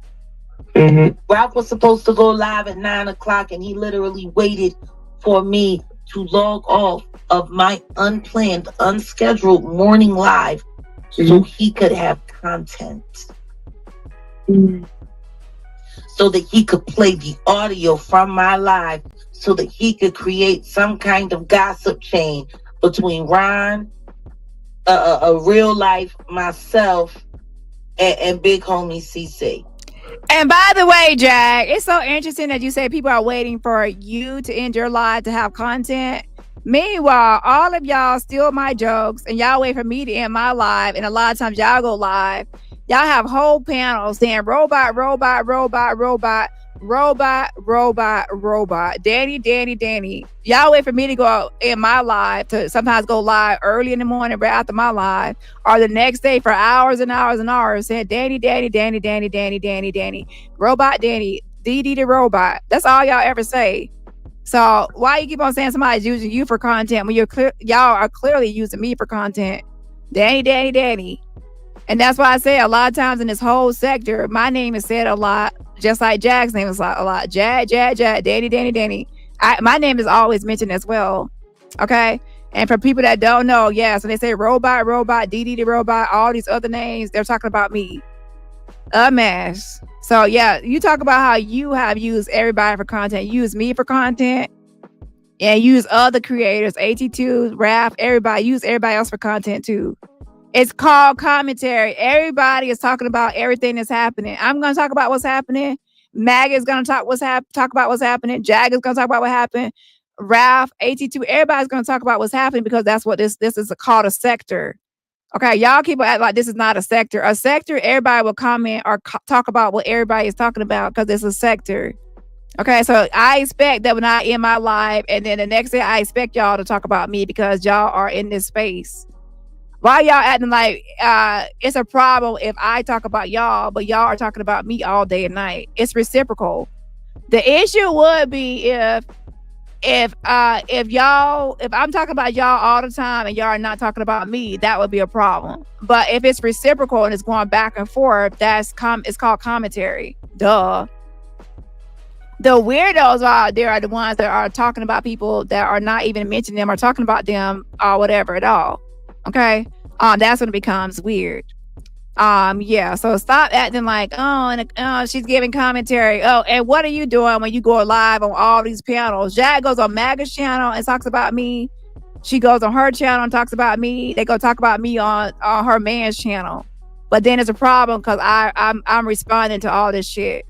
Mm-hmm. Ralph was supposed to go live at 9 o'clock, and he literally waited for me to log off of my unplanned, unscheduled morning live so he could have content. So that he could play the audio from my live so that he could create some kind of gossip chain between Ron, a real life myself, and big homie CC. And by the way, Jack, it's so interesting that you say people are waiting for you to end your live to have content. Meanwhile, all of y'all steal my jokes and y'all wait for me to end my live. And a lot of times y'all go live. Y'all have whole panels saying robot, robot, robot, robot, robot, robot, robot. Dani. Y'all wait for me to go in my live to sometimes go live early in the morning right after my live, or the next day for hours and hours and hours saying Dani. Robot Dani. DD the robot. That's all y'all ever say. So why you keep on saying somebody's using you for content when y'all are clearly using me for content? Dani. And that's why I say a lot of times in this whole sector, my name is said a lot, just like Jack's name is a lot. Jag, Dani. My name is always mentioned as well. Okay? And for people that don't know, yeah, so they say robot, DD the robot, all these other names, they're talking about me. A mess. So yeah, you talk about how you have used everybody for content. You use me for content and use other creators, AT2, Raph, everybody. Use everybody else for content too. It's called commentary. Everybody is talking about everything that's happening. I'm going to talk about what's happening. Mag is going to talk about what's happening. Jag is going to talk about what happened. Ralph, AT2, everybody's going to talk about what's happening because that's what this is called a sector. Okay, y'all keep act like this is not a sector. A sector, everybody will comment or talk about what everybody is talking about because it's a sector. Okay, so I expect that when I end my live and then the next day I expect y'all to talk about me because y'all are in this space. Why y'all acting like it's a problem if I talk about y'all, but y'all are talking about me all day and night? It's reciprocal. The issue would be if I'm talking about y'all all the time and y'all are not talking about me, that would be a problem. But if it's reciprocal and it's going back and forth, it's called commentary. Duh. The weirdos out there are the ones that are talking about people that are not even mentioning them or talking about them or whatever at all. Okay, that's when it becomes weird. Yeah, so stop acting like she's giving commentary. Oh, and what are you doing when you go live on all these panels? Jag goes on Maga's channel and talks about me. She goes on her channel and talks about me. They go talk about me on her man's channel. But then it's a problem because I'm responding to all this shit.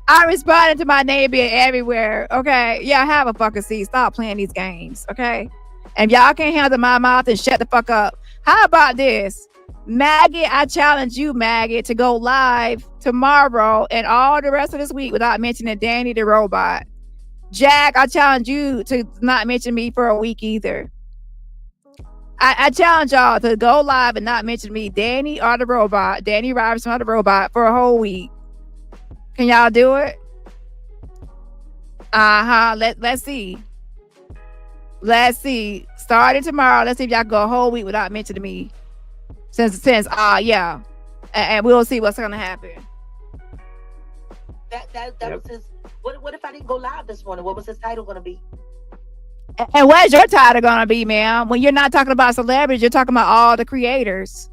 I'm responding to my name being everywhere. Okay. Yeah, have a fucking seat. Stop playing these games. Okay. And y'all can't handle my mouth and shut the fuck up. How about this? Maggie, I challenge you, Maggie, to go live tomorrow and all the rest of this week without mentioning Dani the robot. Jack, I challenge you to not mention me for a week either. I challenge y'all to go live and not mention me, Dani or the robot, DaniRobertson or the robot, for a whole week. Can y'all do it? Let's see. Let's see. Starting tomorrow, let's see if y'all can go a whole week without mentioning me. Yeah. And we'll see what's gonna happen. That was his. What if I didn't go live this morning? What was his title gonna be? And what's your title gonna be, ma'am? When you're not talking about celebrities, you're talking about all the creators.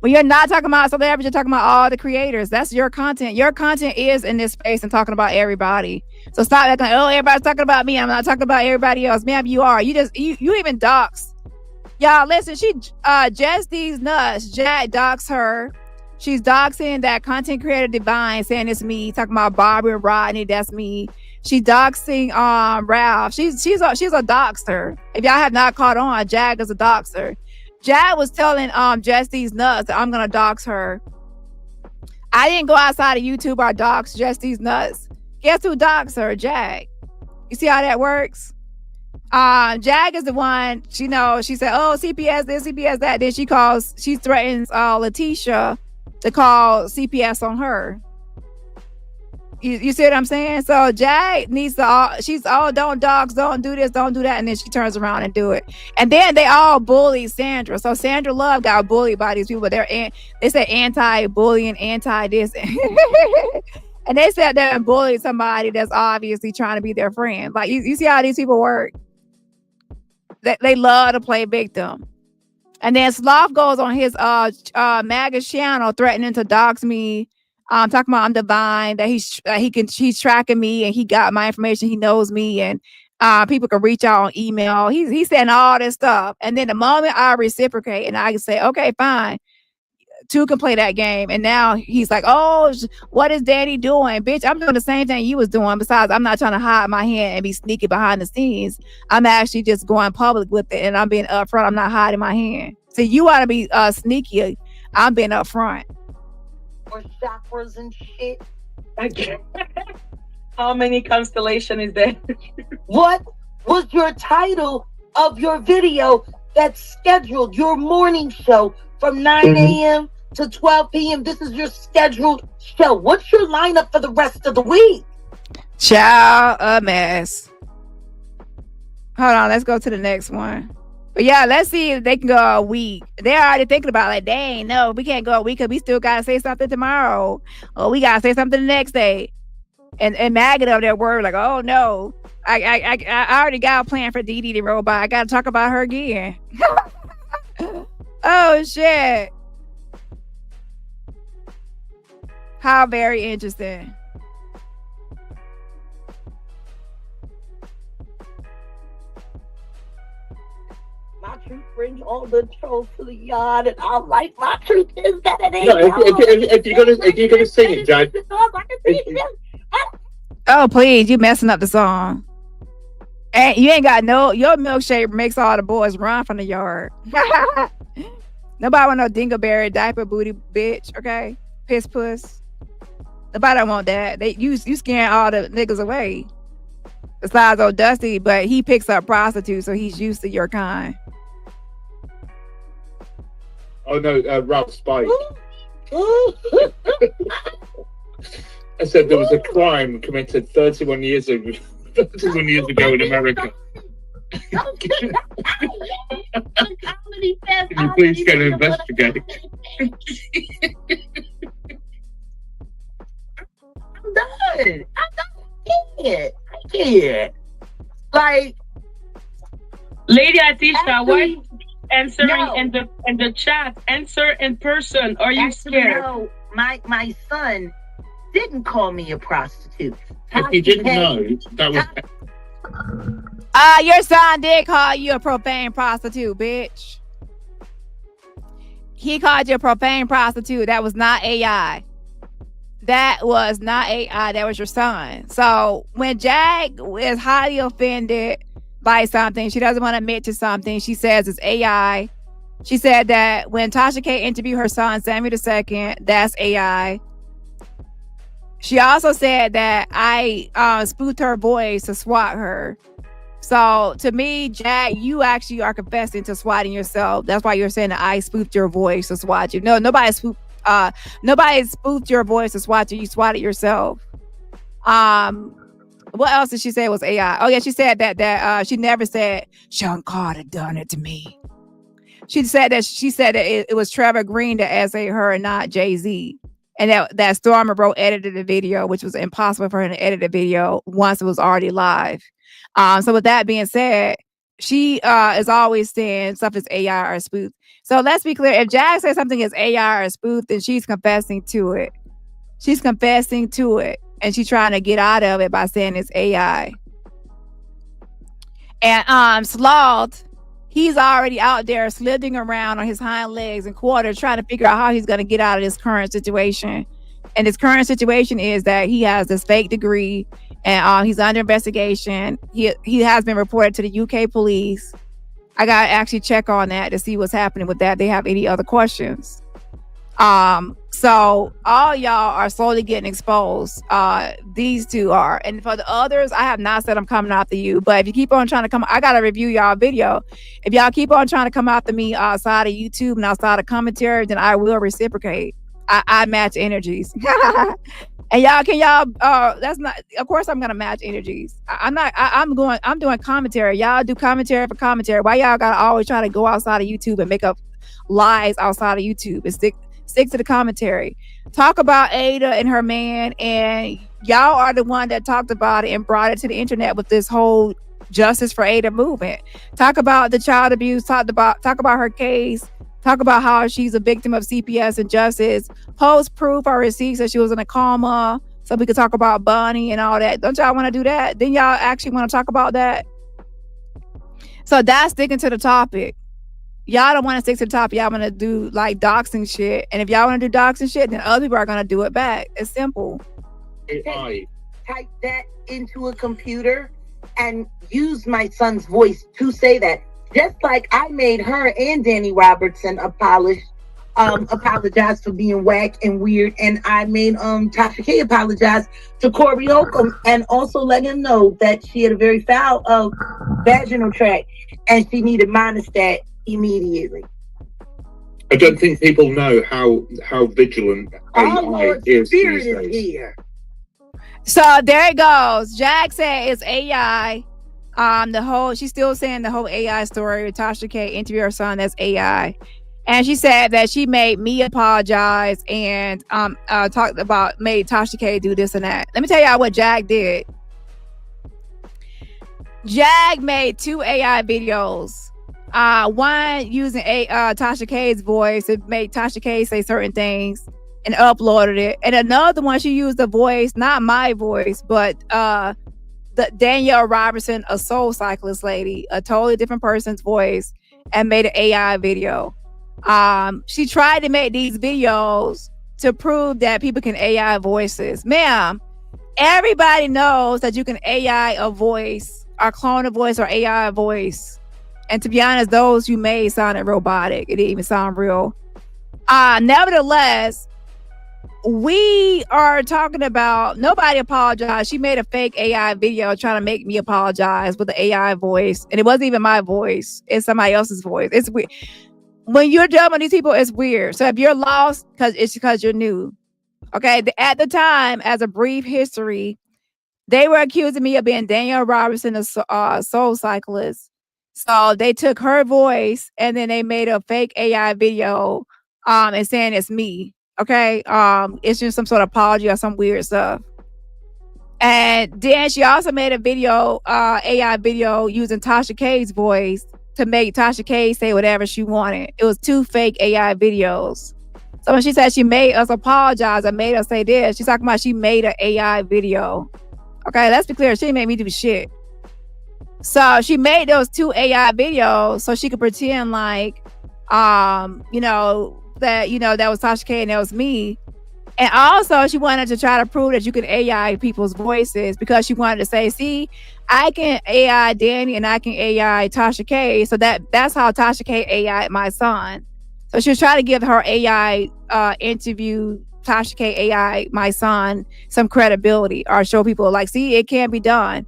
When you're not talking about celebrities, you're talking about all the creators. That's your content. Your content is in this space and talking about everybody. So stop acting like, oh, everybody's talking about me. I'm not talking about everybody else. Ma'am, you are. You even dox. Y'all, listen, she just these nuts. Jack dox her. She's doxing that content creator Divine, saying it's me. Talking about Barbara and Rodney, that's me. She doxing Ralph. She's a doxer. If y'all have not caught on, Jag is a doxer. Jag was telling Just These Nuts that I'm gonna dox her. I didn't go outside of YouTube or dox Just These Nuts. Guess who doxed her? Jag. You see how that works? Jag is the one, she said, oh, CPS this, CPS that. Then she threatens Letitia to call CPS on her. You see what I'm saying? So Jag needs to, don't dox, don't do this, don't do that. And then she turns around and do it. And then they all bully Sandra. So Sandra Love got bullied by these people. They said anti-bullying, anti-this. And they said they're bullying somebody that's obviously trying to be their friend. Like, you see how these people work? They love to play victim. And then Sloth goes on his MAGA channel threatening to dox me. Talking about I'm divine, that he's tracking me and he got my information, he knows me, and people can reach out on email. He's saying all this stuff. And then the moment I reciprocate and I can say, okay, fine, two can play that game. And now he's like, oh, what is Dani doing? Bitch, I'm doing the same thing you was doing. Besides, I'm not trying to hide my hand and be sneaky behind the scenes. I'm actually just going public with it and I'm being upfront. I'm not hiding my hand. So you want to be sneaky. I'm being upfront. Or chakras and shit. Okay. How many constellation is there? What was your title of your video that's scheduled, your morning show from 9 a.m. to 12 p.m.? This is your scheduled show. What's your lineup for the rest of the week? Child, a mess. Hold on, let's go to the next one. But yeah, let's see if they can go a week. They're already thinking about, like, dang, no, we can't go a week because we still got to say something tomorrow. Or we got to say something the next day. And Maggot of their word, like, oh, no. I already got a plan for Dee Dee the robot. I got to talk about her again. Oh, shit. How very interesting. My truth brings all the trolls to the yard, and I'm like, my truth is that it ain't. No, if you're gonna sing it, Judge. Oh, please, you messing up the song. And you ain't got your milkshake makes all the boys run from the yard. Nobody want no dingleberry diaper booty bitch, okay? Piss puss. Nobody don't want that. You scaring all the niggas away. Besides old Dusty, but he picks up prostitutes, so he's used to your kind. Oh no, Ralph Spike. I said there was a crime committed 31 years ago in America. Can you please get an investigate? I'm done. I can't. Like, Lady Atisha, why are you answering in the chat? Answer in person. Are you scared? No, my son didn't call me a prostitute. If you didn't know, that was. Your son did call you a profane prostitute, bitch. He called you a profane prostitute. That was not AI. That was not AI. That was your son. So when Jag is highly offended by something, she doesn't want to admit to something, she says it's AI. She said that when Tasha K interviewed her son, Samuel II, that's AI. She also said that I spoofed her voice to swat her. So to me, Jag, you actually are confessing to swatting yourself. That's why you're saying that I spoofed your voice to swat you. No, nobody spoofed your voice to swat you. You swatted yourself. What else did she say was AI? Oh yeah, she said that she never said Sean Carter done it to me. She said that it was Trevor Green that essayed her and not Jay-Z. And that Stormer Bro edited the video, which was impossible for her to edit the video once it was already live. So with that being said, she is always saying stuff is AI or spoof. So let's be clear. If Jag says something is AI or spoof, then she's confessing to it. She's confessing to it. And she's trying to get out of it by saying it's AI. And Sloth, he's already out there slithering around on his hind legs and quarters trying to figure out how he's going to get out of this current situation. And his current situation is that he has this fake degree, and he's under investigation. He has been reported to the UK police. I gotta actually check on that to see what's happening with that. They have any other questions? So all y'all are slowly getting exposed. These two are, and for the others, I have not said I'm coming after you. But if you keep on trying to come, I gotta review y'all video. If y'all keep on trying to come after me outside of YouTube and outside of commentary, then I will reciprocate. I match energies. And that's not, of course I'm gonna match energies. I'm doing commentary. Y'all do commentary for commentary. Why y'all gotta always try to go outside of YouTube and make up lies outside of YouTube and stick to the commentary? Talk about Ada and her man, and y'all are the one that talked about it and brought it to the internet with this whole Justice for Ada movement. Talk about the child abuse, talk about her case. Talk about how she's a victim of CPS injustice. Post proof or receipts that she was in a coma, so we could talk about Bunny and all that. Don't y'all want to do that? Then y'all actually want to talk about that? So that's sticking to the topic. Y'all don't want to stick to the topic. Y'all want to do like doxing shit. And if y'all want to do doxing shit, then other people are going to do it back. It's simple. AI. Type that into a computer and use my son's voice to say that. Just like I made her and DaniRobertson apologize for being whack and weird, and I made Tasha K apologize to Corey Oakham and also let him know that she had a very foul vaginal tract and she needed monostat immediately. I don't think people know how vigilant AI is these days. Here. So there it goes. Jack said it's AI. She's still saying the whole AI story with Tasha K interview her son, that's AI. And she said that she made me apologize and made Tasha K do this and that. Let me tell y'all what Jag did. Jag made 2 AI videos. One using Tasha K's voice to make Tasha K say certain things and uploaded it. And another one, she used the voice, not my voice, but the DaniRobertson, a soul cyclist lady, a totally different person's voice, and made an AI video. She tried to make these videos to prove that people can AI voices. Ma'am, everybody knows that you can AI a voice, or clone a voice, or AI a voice. And to be honest, those you made sounded robotic. It didn't even sound real. Nevertheless, we are talking about nobody apologized. She made a fake AI video trying to make me apologize with the AI voice, and it wasn't even my voice. It's somebody else's voice. It's weird. When you're dealing with these people, it's weird. So if you're lost, because you're new. Okay, at the time, as a brief history, they were accusing me of being DaniRobertson, a soul cyclist. So they took her voice and then they made a fake AI video and saying it's me. Okay, it's just some sort of apology or some weird stuff. And then she also made a video, AI video using Tasha K's voice to make Tasha K say whatever she wanted. It was 2 fake AI videos. So when she said she made us apologize and made us say this, she's talking about she made an AI video. Okay, let's be clear. She didn't make me do shit. So she made those 2 AI videos so she could pretend like, that was Tasha K and that was me. And also she wanted to try to prove that you can AI people's voices, because she wanted to say, see, I can AI Dani and I can AI Tasha K. So that's how Tasha K AI my son. So she was trying to give her AI interview Tasha K AI my son some credibility, or show people like, see, it can be done.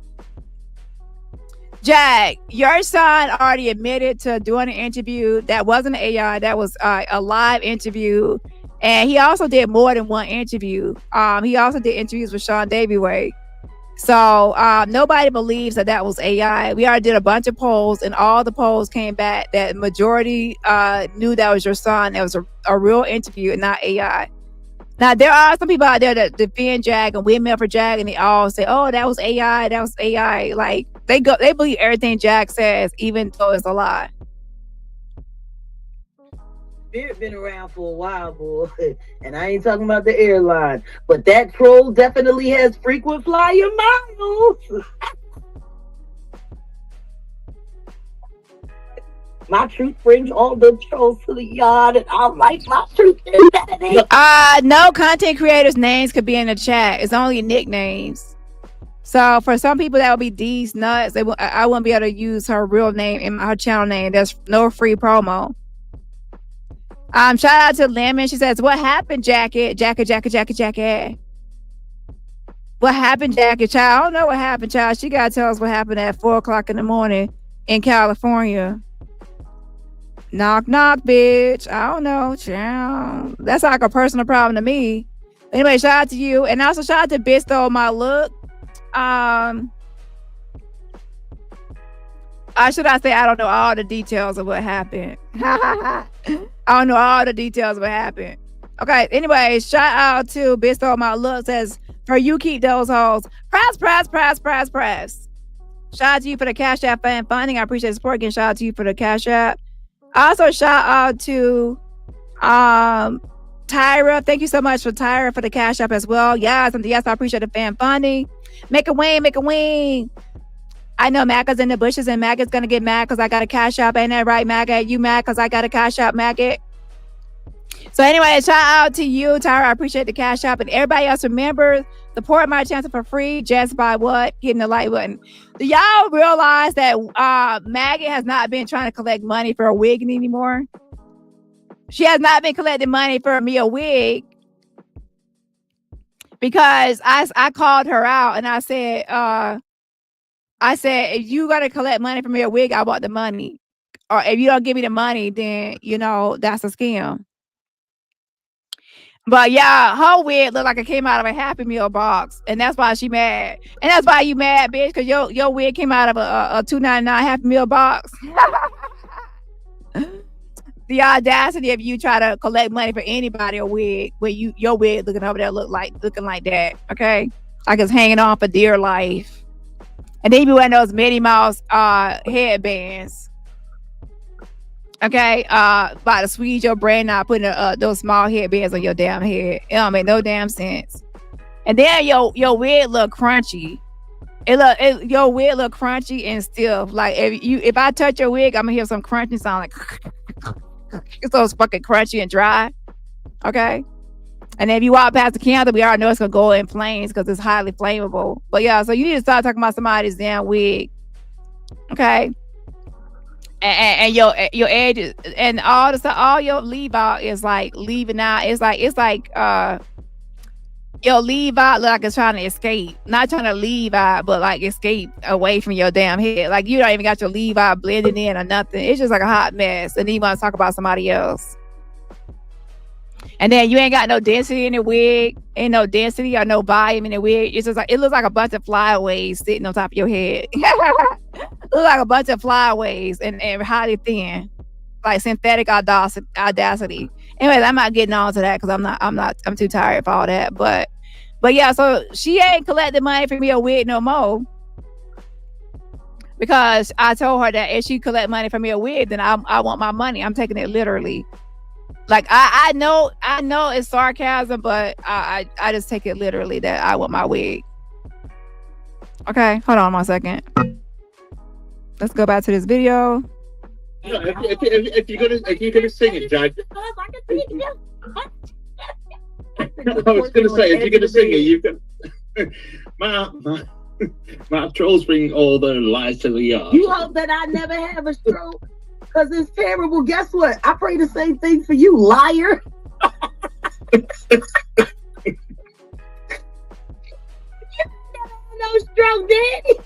Jag, your son already admitted to doing an interview that wasn't an AI, that was a live interview. And he also did more than one interview. He also did interviews with Sean Davieway. So nobody believes that was AI. We already did a bunch of polls, and all the polls came back that majority knew that was your son. That was a real interview and not AI. Now, there are some people out there that defend Jag and windmill for Jag, and they all say, oh, that was AI, that was AI. Like, they believe everything Jag says, even though it's a lie. Spirit been around for a while, boy, and I ain't talking about the airline, but that troll definitely has frequent flyer miles. My truth brings all the trolls to the yard, and I'm like, my truth is that. No content creators' names could be in the chat. It's only nicknames. So for some people that would be D's nuts. I wouldn't be able to use her real name in her channel name. There's no free promo. Shout out to Lemon. She says, "What happened, Jacket? Jacket. What happened, Jacket? Child, I don't know what happened, child. She gotta tell us what happened at 4:00 in the morning in California. Knock, knock, bitch. I don't know, child. That's like a personal problem to me. Anyway, shout out to you, and also shout out to Bitch Stole My Look. Should I say I don't know all the details of what happened? I don't know all the details of what happened. Okay, anyway, shout out to Bitch Stole My Look. Says, for you keep those hoes. Press. Shout out to you for the Cash App fan funding. I appreciate the support. Again, shout out to you for the Cash App. Also, shout out to Tyra. Thank you so much for Tyra for the Cash App as well. Yes, I appreciate the fan funding. Make a wing. I know Magga's in the bushes, and Magga's gonna get mad because I got a Cash App. Ain't that right, Magga? You mad because I got a Cash App, Maggot? So anyway, shout out to you, Tyra. I appreciate the Cash App. And everybody else, remember, support my channel for free just by what? Hitting the like button. Do y'all realize that Maggot has not been trying to collect money for a wig anymore? She has not been collecting money for me a wig because I called her out and I said, if you got to collect money for me a wig, I want the money. Or if you don't give me the money, then, that's a scam. But yeah, her wig looked like it came out of a Happy Meal box, and that's why she mad. And that's why you mad, bitch, because your wig came out of a $2.99 Happy Meal box. The audacity of you try to collect money for anybody a wig when your wig looking over there looking like that, okay? Like it's hanging on for dear life. And then you be wearing those Minnie Mouse headbands. Okay, about to squeeze your brain out, putting those small headbands on your damn head. It don't make no damn sense. And then your wig look crunchy. Your wig look crunchy and stiff. Like if I touch your wig, I'm gonna hear some crunchy sound like it's so fucking crunchy and dry. Okay. And if you walk past the candle, we already know it's gonna go in flames because it's highly flammable. But yeah, so you need to start talking about somebody's damn wig. Okay. And your edges and all your leave out is like leaving out. It's like your leave out look like it's trying to escape. Not trying to leave out, but like escape away from your damn head. Like you don't even got your leave out blended in or nothing. It's just like a hot mess. And then you want to talk about somebody else. And then you ain't got no density in the wig. Ain't no density or no volume in the wig. It's just like it looks like a bunch of flyaways sitting on top of your head. Looks like a bunch of flyaways and highly thin, like synthetic audacity. Anyways, I'm not getting on to that because I'm too tired for all that. But yeah, so she ain't collecting money for me a wig no more. Because I told her that if she collect money from me a wig, then I want my money. I'm taking it literally. Like I know it's sarcasm, but I just take it literally that I want my wig. Okay, hold on 1 second. Let's go back to this video. No, if you're gonna sing it, Jag. I was gonna say if you're gonna sing it, you can. My trolls bring all the lies to the yard. You hope that I never have a stroke. Because it's terrible. Guess what? I pray the same thing for you, liar. No stroke, Daddy.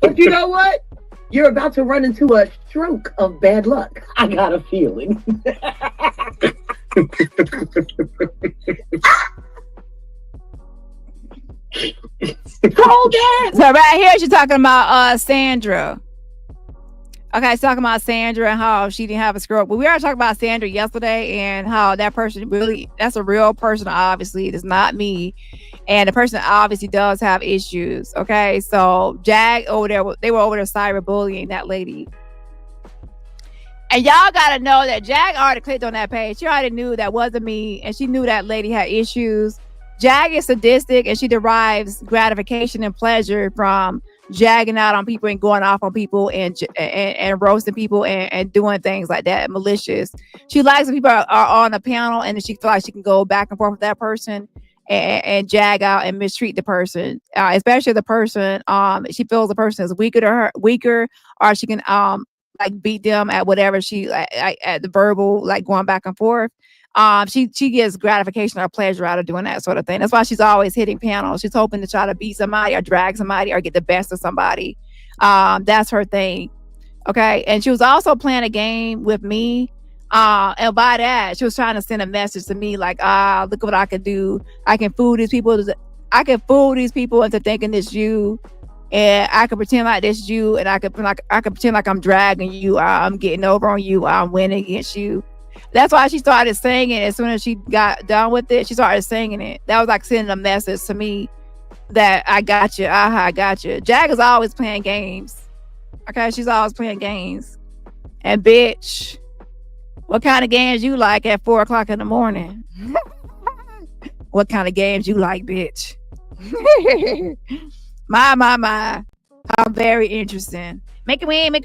But you know what? You're about to run into a stroke of bad luck. I got a feeling. Hold that. So right here, she's talking about Sandra. Okay, she's talking about Sandra and how she didn't have a stroke. But we already talked about Sandra yesterday and how that person that's a real person, obviously. It's not me. And the person obviously does have issues. Okay, so Jag over there, they were over there cyberbullying that lady. And y'all got to know that Jag already clicked on that page. She already knew that wasn't me. And she knew that lady had issues. Jag is sadistic, and she derives gratification and pleasure from jagging out on people and going off on people and roasting people and doing things like that, malicious. She likes when people are on a panel and she feels like she can go back and forth with that person and jag out and mistreat the person, especially the person she feels the person is weaker, or she can like beat them at whatever she at the verbal, like going back and forth. She gets gratification or pleasure out of doing that sort of thing. That's why she's always hitting panels. She's hoping to try to beat somebody or drag somebody or get the best of somebody. That's her thing. Okay. And she was also playing a game with me. And by that, she was trying to send a message to me like, look what I can do. I can fool these people into thinking it's you. And I can pretend like this you, and I can pretend like I'm dragging you. I'm getting over on you. I'm winning against you. That's why she started singing. As soon as she got done with it, she started singing it. That was like sending a message to me that I got you. I got you. Jag is always playing games. Okay, she's always playing games. And bitch, what kind of games you like at 4:00 in the morning? What kind of games you like, bitch? My. How very interesting. Make it win.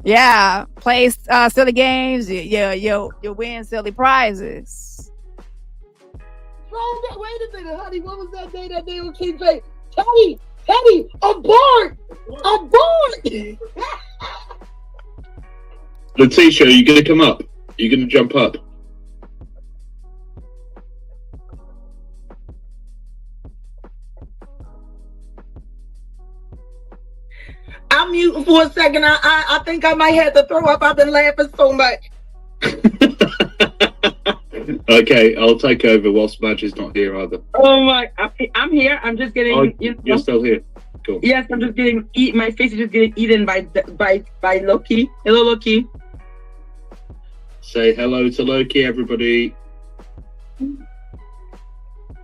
Yeah, play silly games. You win silly prizes. Wait a minute, honey. What was that day that they would keep saying? Teddy, abort! Letitia, are you gonna come up? Are you gonna jump up? I'm muting for a second. I think I might have to throw up. I've been laughing so much. Okay, I'll take over whilst Madge is not here either. Oh my! I'm here. I'm just getting. Oh, you're still here. Cool. Yes, I'm just getting my face is just getting eaten by Loki. Hello, Loki. Say hello to Loki, everybody.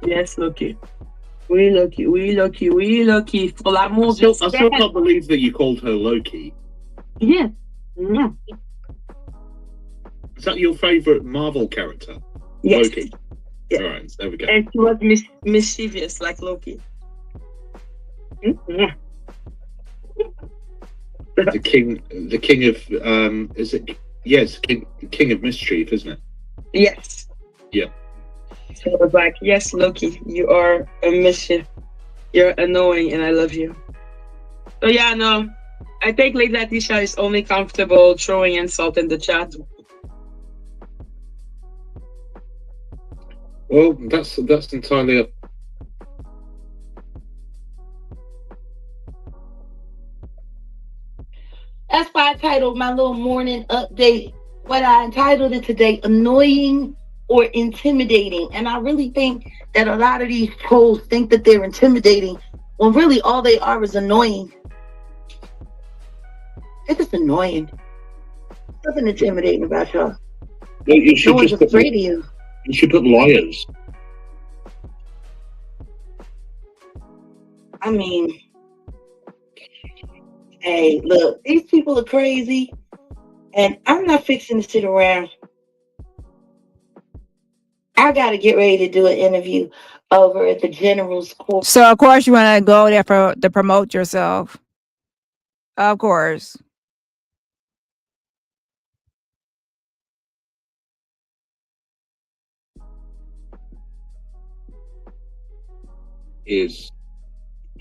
Yes, Loki. We Loki. For l'amour I still can't believe that you called her Loki. Yes. Yeah. Is that your favourite Marvel character? Yes. Loki. Yes. All right, there we go. And she was mischievous like Loki. Mm-hmm. The king of is it? Yes, king of mischief, isn't it? Yes. Yeah. So I was like, yes, Loki, you are a mischief. You're annoying, and I love you. So yeah, no, I think Lady Latisha is only comfortable throwing insult in the chat. Well, that's entirely up. That's why I titled my little morning update, what I entitled it today, Annoying or Intimidating. And I really think that a lot of these trolls think that they're intimidating when really all they are is annoying. They're just annoying. Nothing intimidating about y'all. No one's afraid of you. You should put liars. I mean, hey, look, these people are crazy, and I'm not fixing to sit around. I got to get ready to do an interview over at the General's Court. So, of course, you want to go there to promote yourself. Of course. Is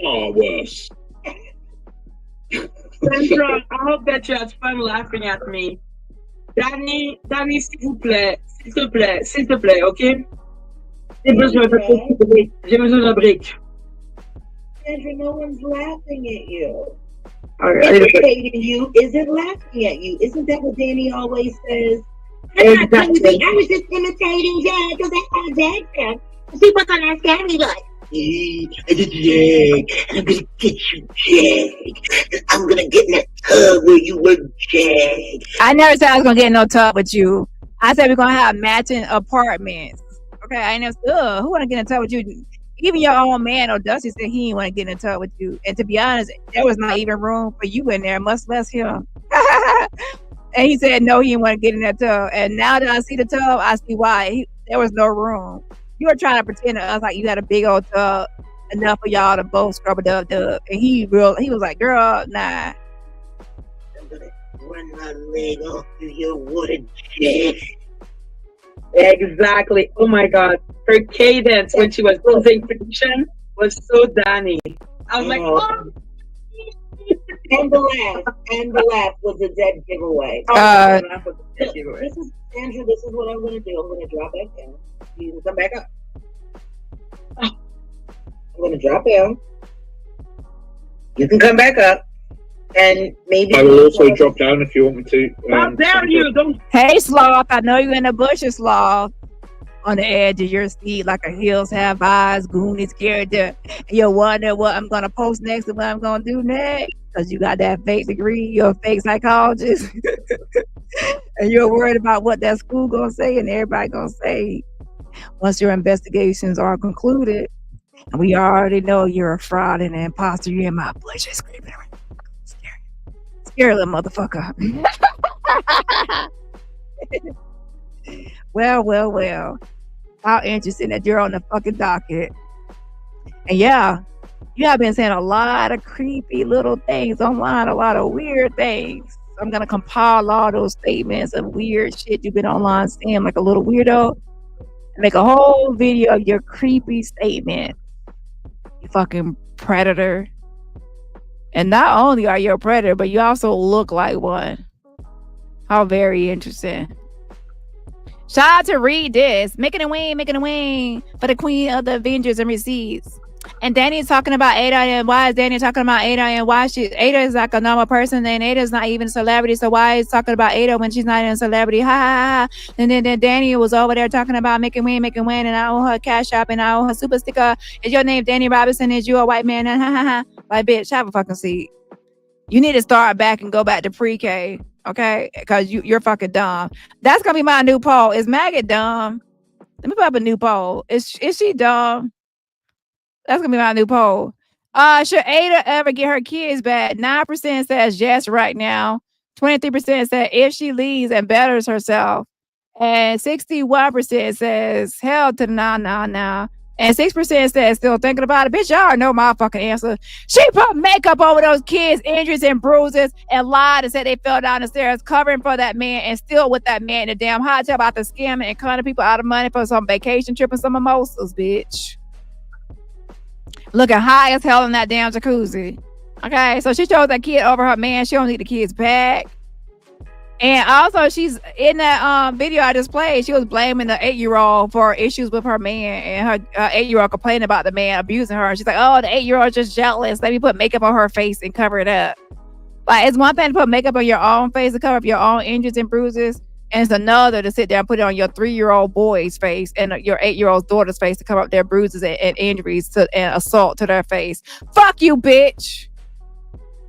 far worse. Sandra, I hope that you had fun laughing at me. Dani, s'il vous plaît, ok? J'ai besoin d'un break. Sandra, no one's laughing at you. Right. Imitating you isn't laughing at you. Isn't that what Dani always says? Exactly. I was just imitating Jag because that's how Jag sounds. See what's on that Sandy like? Jag, I'm gonna get you, Jag. I'm gonna get in that tub where you were, Jag. I never said I was gonna get in no tub with you. I said we're gonna have matching apartments. Okay, I never said, who wanna get in a tub with you? Even your own man or Dusty said he didn't want to get in a tub with you. And to be honest, there was not even room for you in there, much less him. And he said no, he didn't want to get in that tub. And now that I see the tub, I see why. There was no room. You were trying to pretend to us like you had a big old tub enough for y'all to both scrub a dub. And he was like, girl, nah. I'm gonna run my leg off through your wooden chest. Exactly. Oh my God. Her cadence when she was losing fiction was so Dani. I was like, oh. And the laugh was a dead giveaway. This is Andrew. This is what I'm gonna do. I'm gonna drop back down. You can come back up. I'm gonna drop down. You can come back up, and maybe I will also drop down if you want me to. How dare you? Don't. Hey, Sloth. I know you're in the bushes, Sloth. On the edge of your seat, like a hills have eyes, Goonies character. And you wonder what I'm gonna post next and what I'm gonna do next. Because you got that fake degree, you're a fake psychologist. And you're worried about what that school gonna say, and everybody gonna say once your investigations are concluded. And we already know you're a fraud and an imposter. You're in my bushes screaming. Scary little motherfucker. Well. How interesting that you're on the fucking docket. And yeah, you have been saying a lot of creepy little things online, a lot of weird things. I'm going to compile all those statements of weird shit you've been online saying like a little weirdo and make a whole video of your creepy statement. You fucking predator. And not only are you a predator, but you also look like one. How very interesting. Shout out to Read This. Making a wing for the queen of the Avengers and receipts. And Dani is talking about Ada, and why is Dani talking about Ada, and why Ada is like a normal person, and Ada is not even a celebrity, so why is talking about Ada when she's not even a celebrity? Ha ha ha. And then Dani was over there talking about making win, and I own her cash shop, and I own her super sticker. Is your name DaniRobertson? Is you a white man? And ha ha ha. Like, bitch, have a fucking seat. You need to start back and go back to pre-K, okay? Because you're fucking dumb. That's gonna be my new poll. Is Maggot dumb? Let me put up a new poll. Is she dumb? That's gonna be my new poll. Should Ada ever get her kids back? 9% says yes right now. 23% said if she leaves and betters herself. And 61% says hell to the nah. And 6% says still thinking about it. Bitch, y'all know my fucking answer. She put makeup over those kids' injuries and bruises and lied and said they fell down the stairs covering for that man and still with that man in the damn hotel about the scamming and cutting people out of money for some vacation trip and some mimosas, bitch. Looking high as hell in that damn jacuzzi. Okay, so she chose that kid over her man. She don't need the kids back. And also, she's in that video I just played. She was blaming the 8-year-old for issues with her man, and her 8-year-old complaining about the man abusing her. She's like, "Oh, the 8-year-old just jealous. Let me put makeup on her face and cover it up." Like, it's one thing to put makeup on your own face to cover up your own injuries and bruises, and it's another to sit there and put it on your 3-year-old boy's face and your 8-year-old daughter's face to cover up their bruises and injuries and assault to their face. Fuck you, bitch.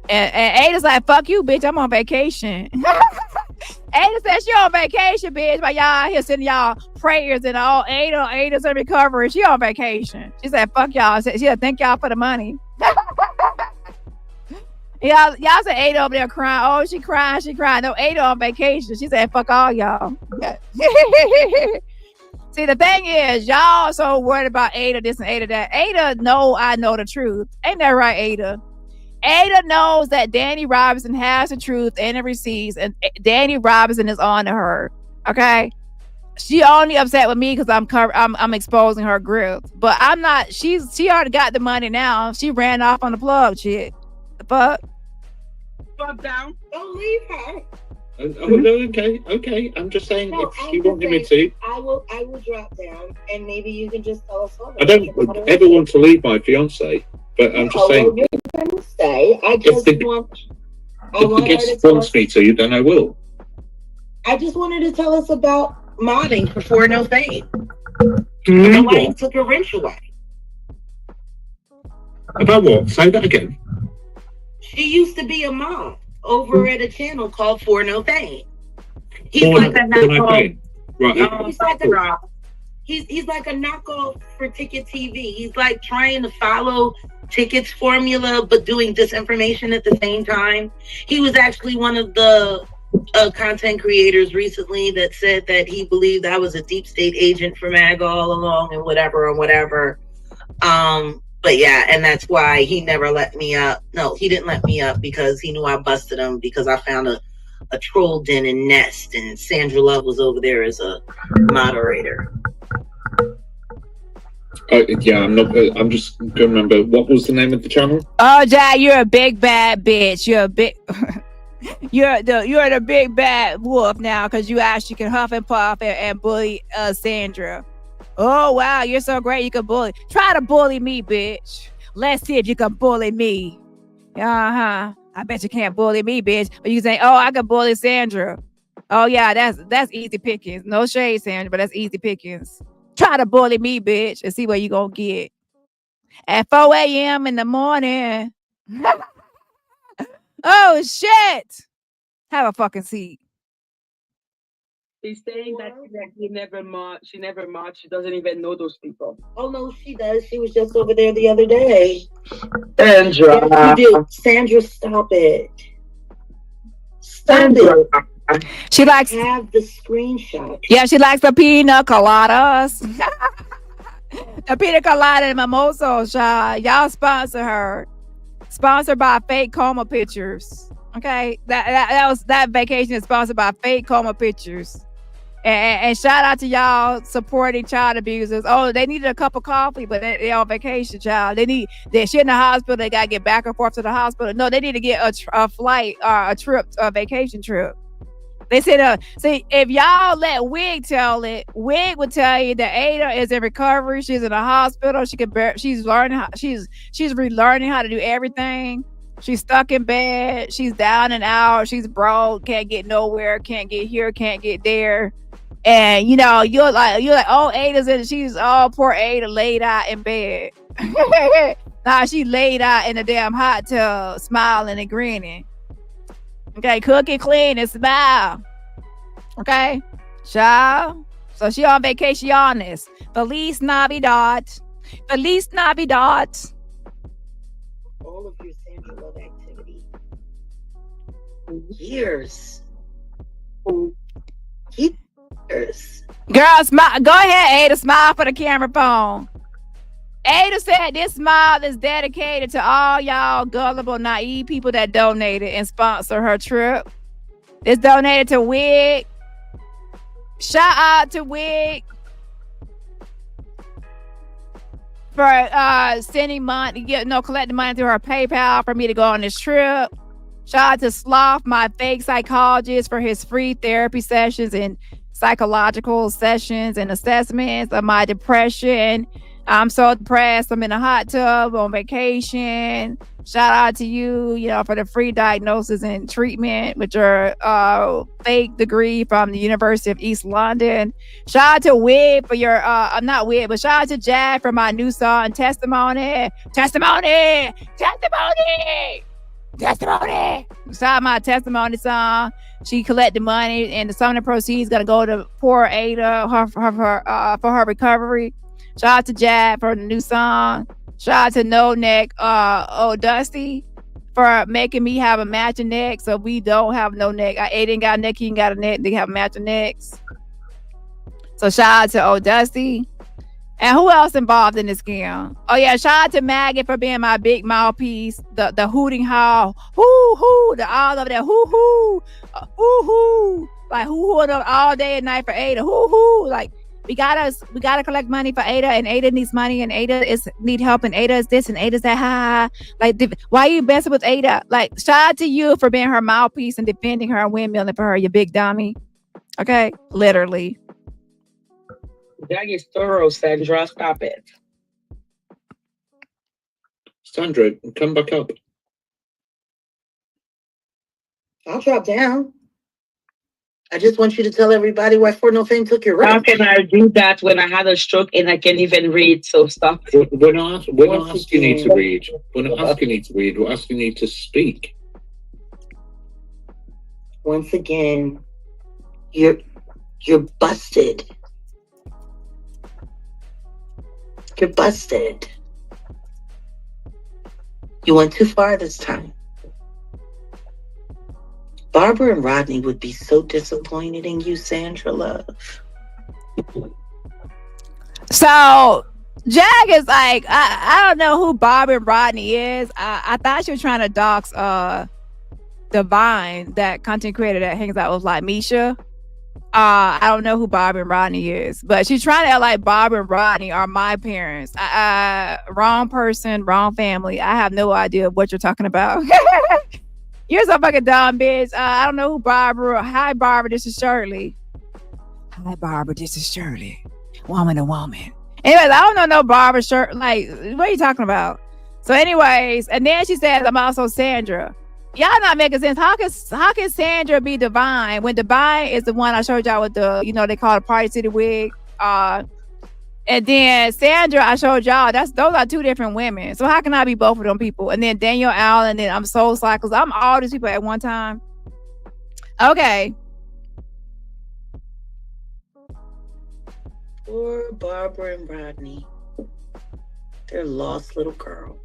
And Ada's like, fuck you, bitch. I'm on vacation. Ada said she on vacation, bitch. But y'all out here sending y'all prayers and all. Ada's in recovery. She on vacation. She said, fuck y'all. She said, thank y'all for the money. y'all said Ada over there crying. Oh, she crying. No, Ada on vacation. She said, fuck all y'all. See, the thing is, y'all so worried about Ada this and Ada that. Ada I know the truth. Ain't that right, Ada? Ada knows that DaniRobertson has the truth and the receipts, and DaniRobertson is on to her. Okay, she only upset with me because I'm exposing her grift, but I'm not. She already got the money now. She ran off on the plug shit. The fuck? Fuck down. Don't leave her. Oh no, okay. I'm just saying, No, if you want me to, I will drop down, and maybe you can just tell us all. I don't ever want to leave my fiance, but I'm just saying. Well, you're gonna stay. I just want. If the guest wants me to, then I will. I just wanted to tell us about modding for no fame. Nobody took a wrench away. About what? Say that again. She used to be a mod over at a channel called For No Fame. He's For like a knockoff. Right. He's like a knockoff for Ticket TV. He's like trying to follow Ticket's formula, but doing disinformation at the same time. He was actually one of the content creators recently that said that he believed I was a deep state agent for MAGA all along and whatever and whatever. But yeah, and that's why he never let me up. No, he didn't let me up because he knew I busted him because I found a troll den and nest, and Sandra Love was over there as a moderator. Yeah, I'm just gonna remember what was the name of the channel. Oh, Jack, you're a big bad bitch. You're a big. You're the big bad wolf now because you actually can huff and puff and bully Sandra. Oh wow, you're so great. You can bully. Try to bully me, bitch. Let's see if you can bully me. I bet you can't bully me, bitch. But you can say, oh, I can bully Sandra. Oh yeah, that's easy pickings. No shade, Sandra, but that's easy pickings. Try to bully me, bitch, and see what you gonna get. At 4 a.m. in the morning. Oh shit! Have a fucking seat. She's saying that she never marched. She never marched. She doesn't even know those people. Oh no, she does. She was just over there the other day. Sandra. Yes, you do. Sandra, stop it. Stop it. She likes have the screenshot. Yeah, she likes the pina coladas. The pina colada and mimosa shot. Y'all sponsor her. Sponsored by fake coma pictures. Okay, that vacation is sponsored by fake coma pictures. And shout out to y'all supporting child abusers. Oh, they needed a cup of coffee, but they on vacation, child. They're shit in the hospital. They gotta get back and forth to the hospital. No, they need to get a flight or a vacation trip. They said, see, if y'all let Wig tell it, Wig would tell you that Ada is in recovery. She's in a hospital. She's learning. She's relearning how to do everything. She's stuck in bed. She's down and out. She's broke. Can't get nowhere. Can't get here. Can't get there. And you're like, oh, Ada's in. Poor Ada laid out in bed. Nah, she laid out in a damn hot tub, smiling and grinning. Okay, cook and clean and smile. Okay, child. So she on vacation on this. Feliz Navidad. Feliz Navidad. All of your Sandra Love activity. Years. Years. Girl, smile. Go ahead, Ada. Smile for the camera phone. Ada said this smile is dedicated to all y'all gullible, naive people that donated and sponsor her trip. It's donated to Wig. Shout out to Wig for sending money, collecting money through her PayPal for me to go on this trip. Shout out to Sloth, my fake psychologist, for his free therapy sessions and psychological sessions and assessments of my depression. I'm so depressed. I'm in a hot tub on vacation. Shout out to you, for the free diagnosis and treatment with your fake degree from the University of East London. Shout out to Wig for your, not Wig, but shout out to Jack for my new song, Testimony. Testimony! Testimony! Testimony! Shout out my Testimony song. She collected money, and some of the proceeds gonna go to poor Ada for her recovery. Shout out to Jad for the new song. Shout out to No Neck, Dusty for making me have a matching neck, so we don't have no neck. Ada ain't got a neck, he ain't got a neck. They have matching necks. So shout out to Dusty. And who else involved in this scam? Oh yeah, shout out to Maggie for being my big mouthpiece. The hooting howl, hoo hoo, all of that hoo hoo, hoo hoo, like hoo hoo all day and night for Ada, hoo hoo, like. We gotta collect money for Ada, and Ada needs money, and Ada need help, and Ada is this, and Ada's that. Ha. Like, why are you messing with Ada? Like, shout out to you for being her mouthpiece and defending her and windmilling for her, you big dummy. Okay, literally. That is thorough, Sandra. Stop it. Sandra, come back up. I'll drop down. I just want you to tell everybody why For No Fame took your right. How can I do that when I had a stroke and I can't even read? So stop. We're not asking you to read. We're not asking you to read. We're asking you to speak. Once again, you're busted. You're busted. You went too far this time. Barbara and Rodney would be so disappointed in you, Sandra Love. So Jag is like, I don't know who Barbara and Rodney is. I thought she was trying to dox Divine, that content creator that hangs out with like Misha. I don't know who Barbara and Rodney is, but she's trying to act like Barbara and Rodney are my parents. Wrong person, wrong family. I have no idea what you're talking about. You're so fucking dumb, bitch. I don't know who Barbara. Hi, Barbara. This is Shirley. Hi, Barbara. This is Shirley. Woman to woman. Anyways, I don't know no Barbara Shirley. Like, what are you talking about? So, anyways, and then she says, I'm also Sandra. Y'all not making sense. How can Sandra be Divine when Divine is the one I showed y'all with the, you know, they call it Party City wig. And then Sandra, I showed y'all, those are two different women. So how can I be both of them people? And then Daniel Allen, and then I'm Soul Cycles. I'm all these people at one time. Okay. Poor Barbara and Rodney. They're lost little girl.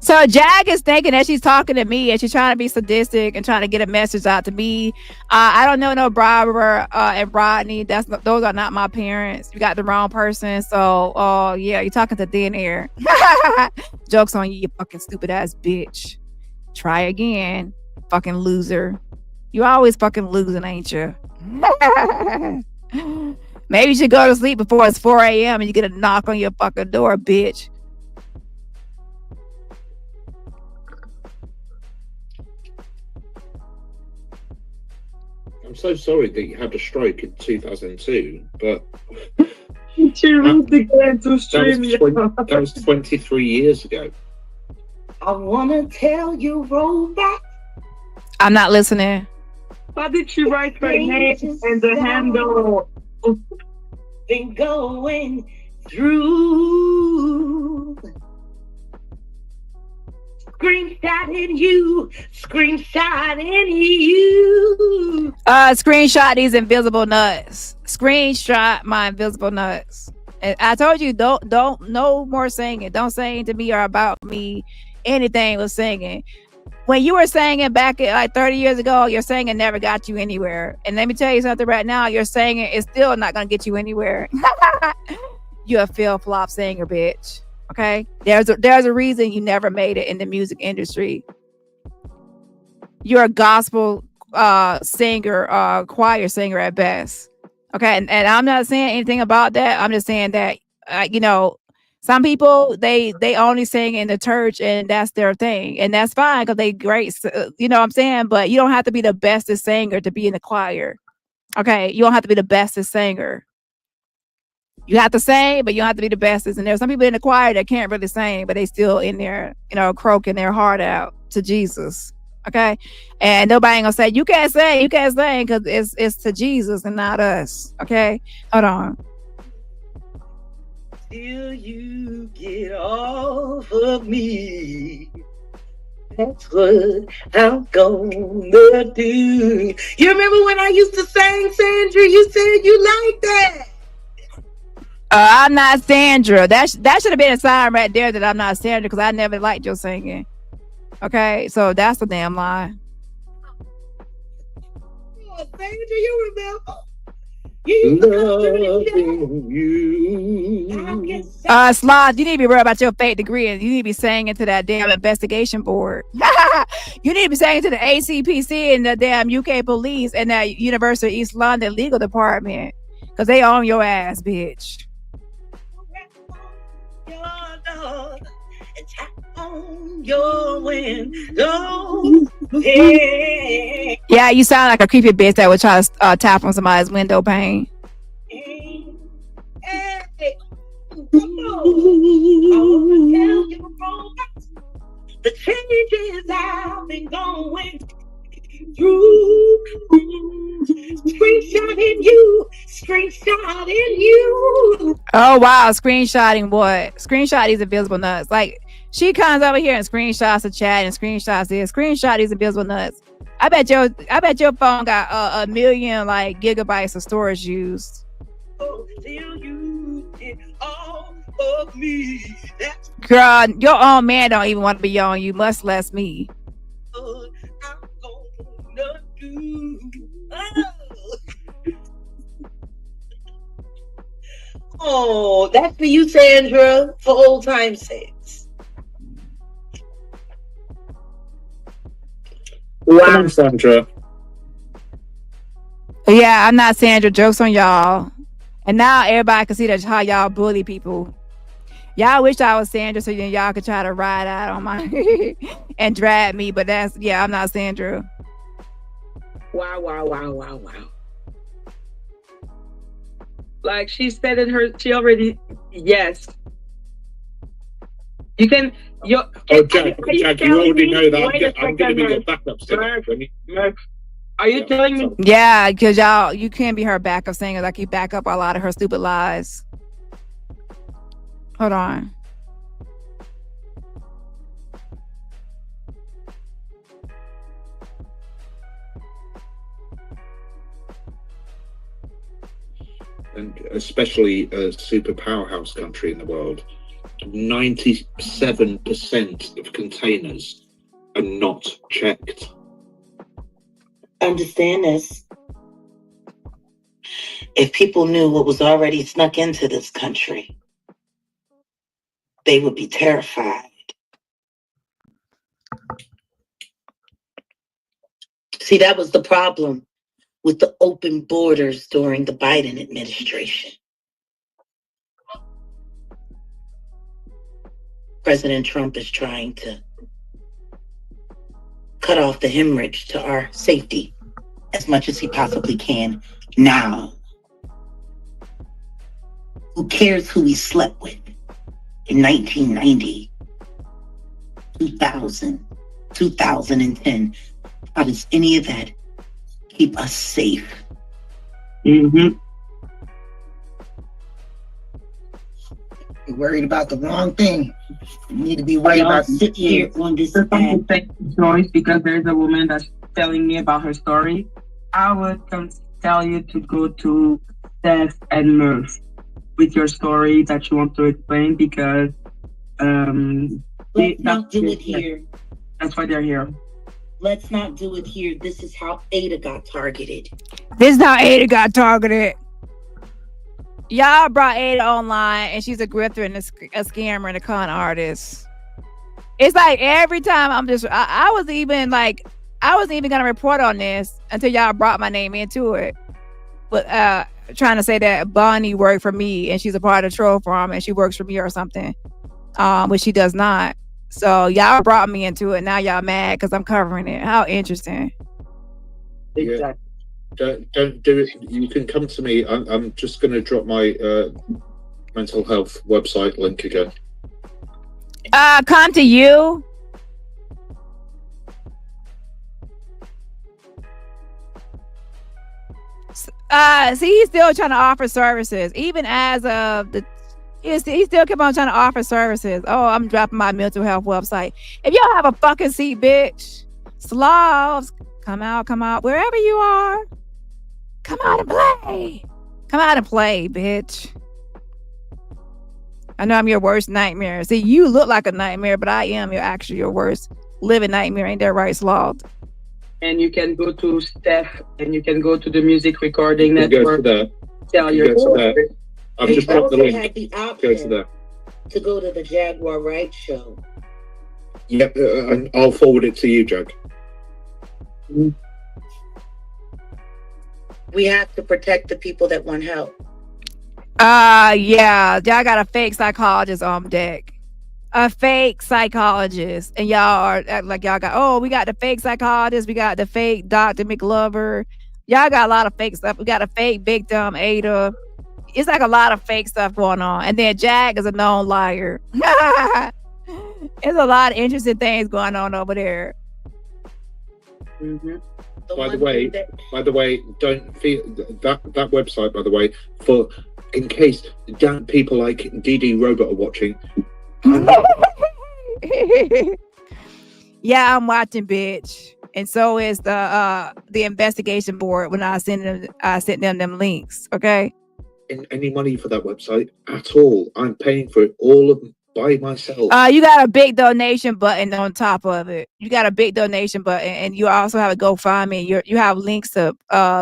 So Jag is thinking that she's talking to me and she's trying to be sadistic and trying to get a message out to me. I don't know no Barbara and Rodney. Those are not my parents. You got the wrong person. So, yeah, you're talking to thin air. Joke's on you, you fucking stupid ass bitch. Try again, fucking loser. You always fucking losing, ain't you? Maybe you should go to sleep before it's 4 a.m. and you get a knock on your fucking door, bitch. I'm so sorry that you had a stroke in 2002, but that was 23 years ago. I wanna tell you, roll back. I'm not listening. How did she write her name and the handle? Been going through. Screenshotting you. Screenshot these invisible nuts. Screenshot my invisible nuts. And I told you, don't no more singing. Don't sing to me or about me anything with singing. When you were singing back at like 30 years ago, your singing never got you anywhere. And let me tell you something right now, your singing is still not gonna get you anywhere. You're a flop singer, bitch. Okay, there's a reason you never made it in the music industry. You're a gospel singer, choir singer at best. Okay, and I'm not saying anything about that. I'm just saying that you know, some people they only sing in the church and that's their thing, and that's fine because they great. You know what I'm saying? But you don't have to be the bestest singer to be in the choir. Okay, you don't have to be the bestest singer. You have to sing, but you don't have to be the bestest. And there's some people in the choir that can't really sing, but they still in there, you know, croaking their heart out to Jesus. Okay. And nobody ain't gonna say, you can't sing, because it's to Jesus and not us. Okay. Hold on. Till you get off of me. That's what I'm gonna do. You remember when I used to sing, Sandra? You said you liked that. I'm not Sandra. That should have been a sign right there that I'm not Sandra, because I never liked your singing. Okay, so that's a damn lie. Oh, Sandra, you remember? Loving you. Sloth, you need to be worried about your fake degree, and you need to be singing to that damn investigation board. You need to be singing to the ACPC and the damn UK police and that University of East London legal department, because they own your ass, bitch. Your window. Yeah, you sound like a creepy bitch that would try to tap on somebody's window pane. Hey, come on. The changes I've been going through. Screenshotting you. Oh wow, screenshotting what? Screenshot these invisible nuts. Like, she comes over here and screenshots the chat and screenshots this. Screenshot these invisible nuts. I bet your phone got a million like gigabytes of storage used. Girl, your own man don't even want to be on you, much less me. what I'm gonna do. Oh, that's for you, Sandra, for old time's sakes. Come on, Sandra. Yeah, I'm not Sandra. Jokes on y'all. And now everybody can see that's how y'all bully people. Y'all wish I was Sandra so then y'all could try to ride out on my and drag me, but that's I'm not Sandra. Wow. Like she said in her, she already, yes. You can, Jack, you already know that I'm going to be your backup singer. Are you telling me? Yeah, because you can't be her backup singer. Like you back up a lot of her stupid lies. Hold on. And especially a super powerhouse country in the world, 97% of containers are not checked. Understand this. If people knew what was already snuck into this country, they would be terrified. See, that was the problem with the open borders during the Biden administration. President Trump is trying to cut off the hemorrhage to our safety as much as he possibly can now. Who cares who he slept with in 1990, 2000, 2010? How does any of that keep us safe? You're worried about the wrong thing. You need to be worried about sit here on this choice because there's a woman that's telling me about her story. I would tell you to go to Steph and Murph with your story that you want to explain because let's not do it here. That's why they're here. Let's not do it here. This is how Ada got targeted. This is how Ada got targeted. Y'all brought Ada online and she's a grifter and a scammer and a con artist. It's like every time I wasn't even gonna report on this until y'all brought my name into it. But trying to say that Bonnie worked for me and she's a part of the troll farm and she works for me or something. Which she does not. So y'all brought me into it. Now y'all mad because I'm covering it. How interesting. Exactly. Don't do it. You can come to me. I'm just going to drop my mental health website link again. Come to you. See, he's still trying to offer services, even as of the. He still kept on trying to offer services. Oh, I'm dropping my mental health website. If y'all have a fucking seat, bitch, Slavs, come out, wherever you are. Come out and play. Come out and play, bitch. I know I'm your worst nightmare. See, you look like a nightmare, but I am your worst living nightmare. Ain't that right, Slav? And you can go to Steph and you can go to the music recording network. Tell your story. I've just dropped the link. Had the option to go to the Jaguar Wright show. Yep, and I'll forward it to you, Jack. We have to protect the people that want help. Yeah, y'all got a fake psychologist on deck. A fake psychologist, and y'all are like y'all got. We got the fake psychologist. We got the fake Dr. McLover. Y'all got a lot of fake stuff. We got a fake victim Ada. It's like a lot of fake stuff going on. And then Jack is a known liar. There's a lot of interesting things going on over there. By the way, don't feel that website. By the way, for in case damn people like DaniRobertson are watching. Yeah, I'm watching, bitch, and so is the investigation board. When I sent them links. Okay. In any money for that website at all. I'm paying for it. All of by myself. You got a big donation button on top of it. You got a big donation button, and you also have a GoFundMe. You have links to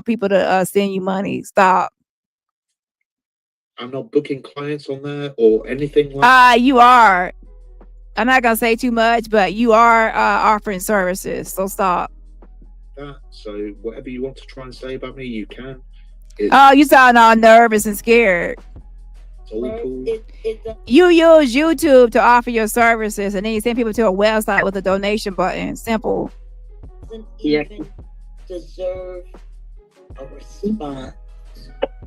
people to send you money. Stop. I'm not booking clients on there or anything like You are. I'm not gonna say too much, but you are offering services, so stop. that. So whatever you want to try and say about me, you can. You sound all nervous and scared. It's all cool. You use YouTube to offer your services, and then you send people to a website with a donation button. Simple. Doesn't Yeah. even deserve a response.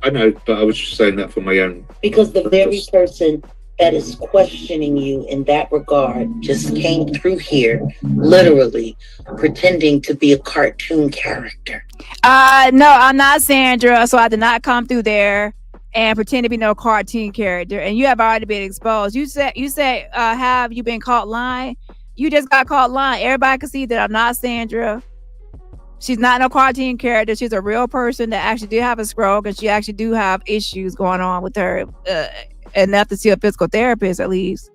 I know, but I was just saying that for my own. Because the very person that is questioning you in that regard just came through here, literally pretending to be a cartoon character. No, I'm not Sandra, so I did not come through there and pretend to be no cartoon character. And you have already been exposed. You said, have you been caught lying? You just got caught lying. Everybody can see that I'm not Sandra. She's not no cartoon character. She's a real person that actually did have a stroke, and she actually do have issues going on with her, enough to see a physical therapist at least.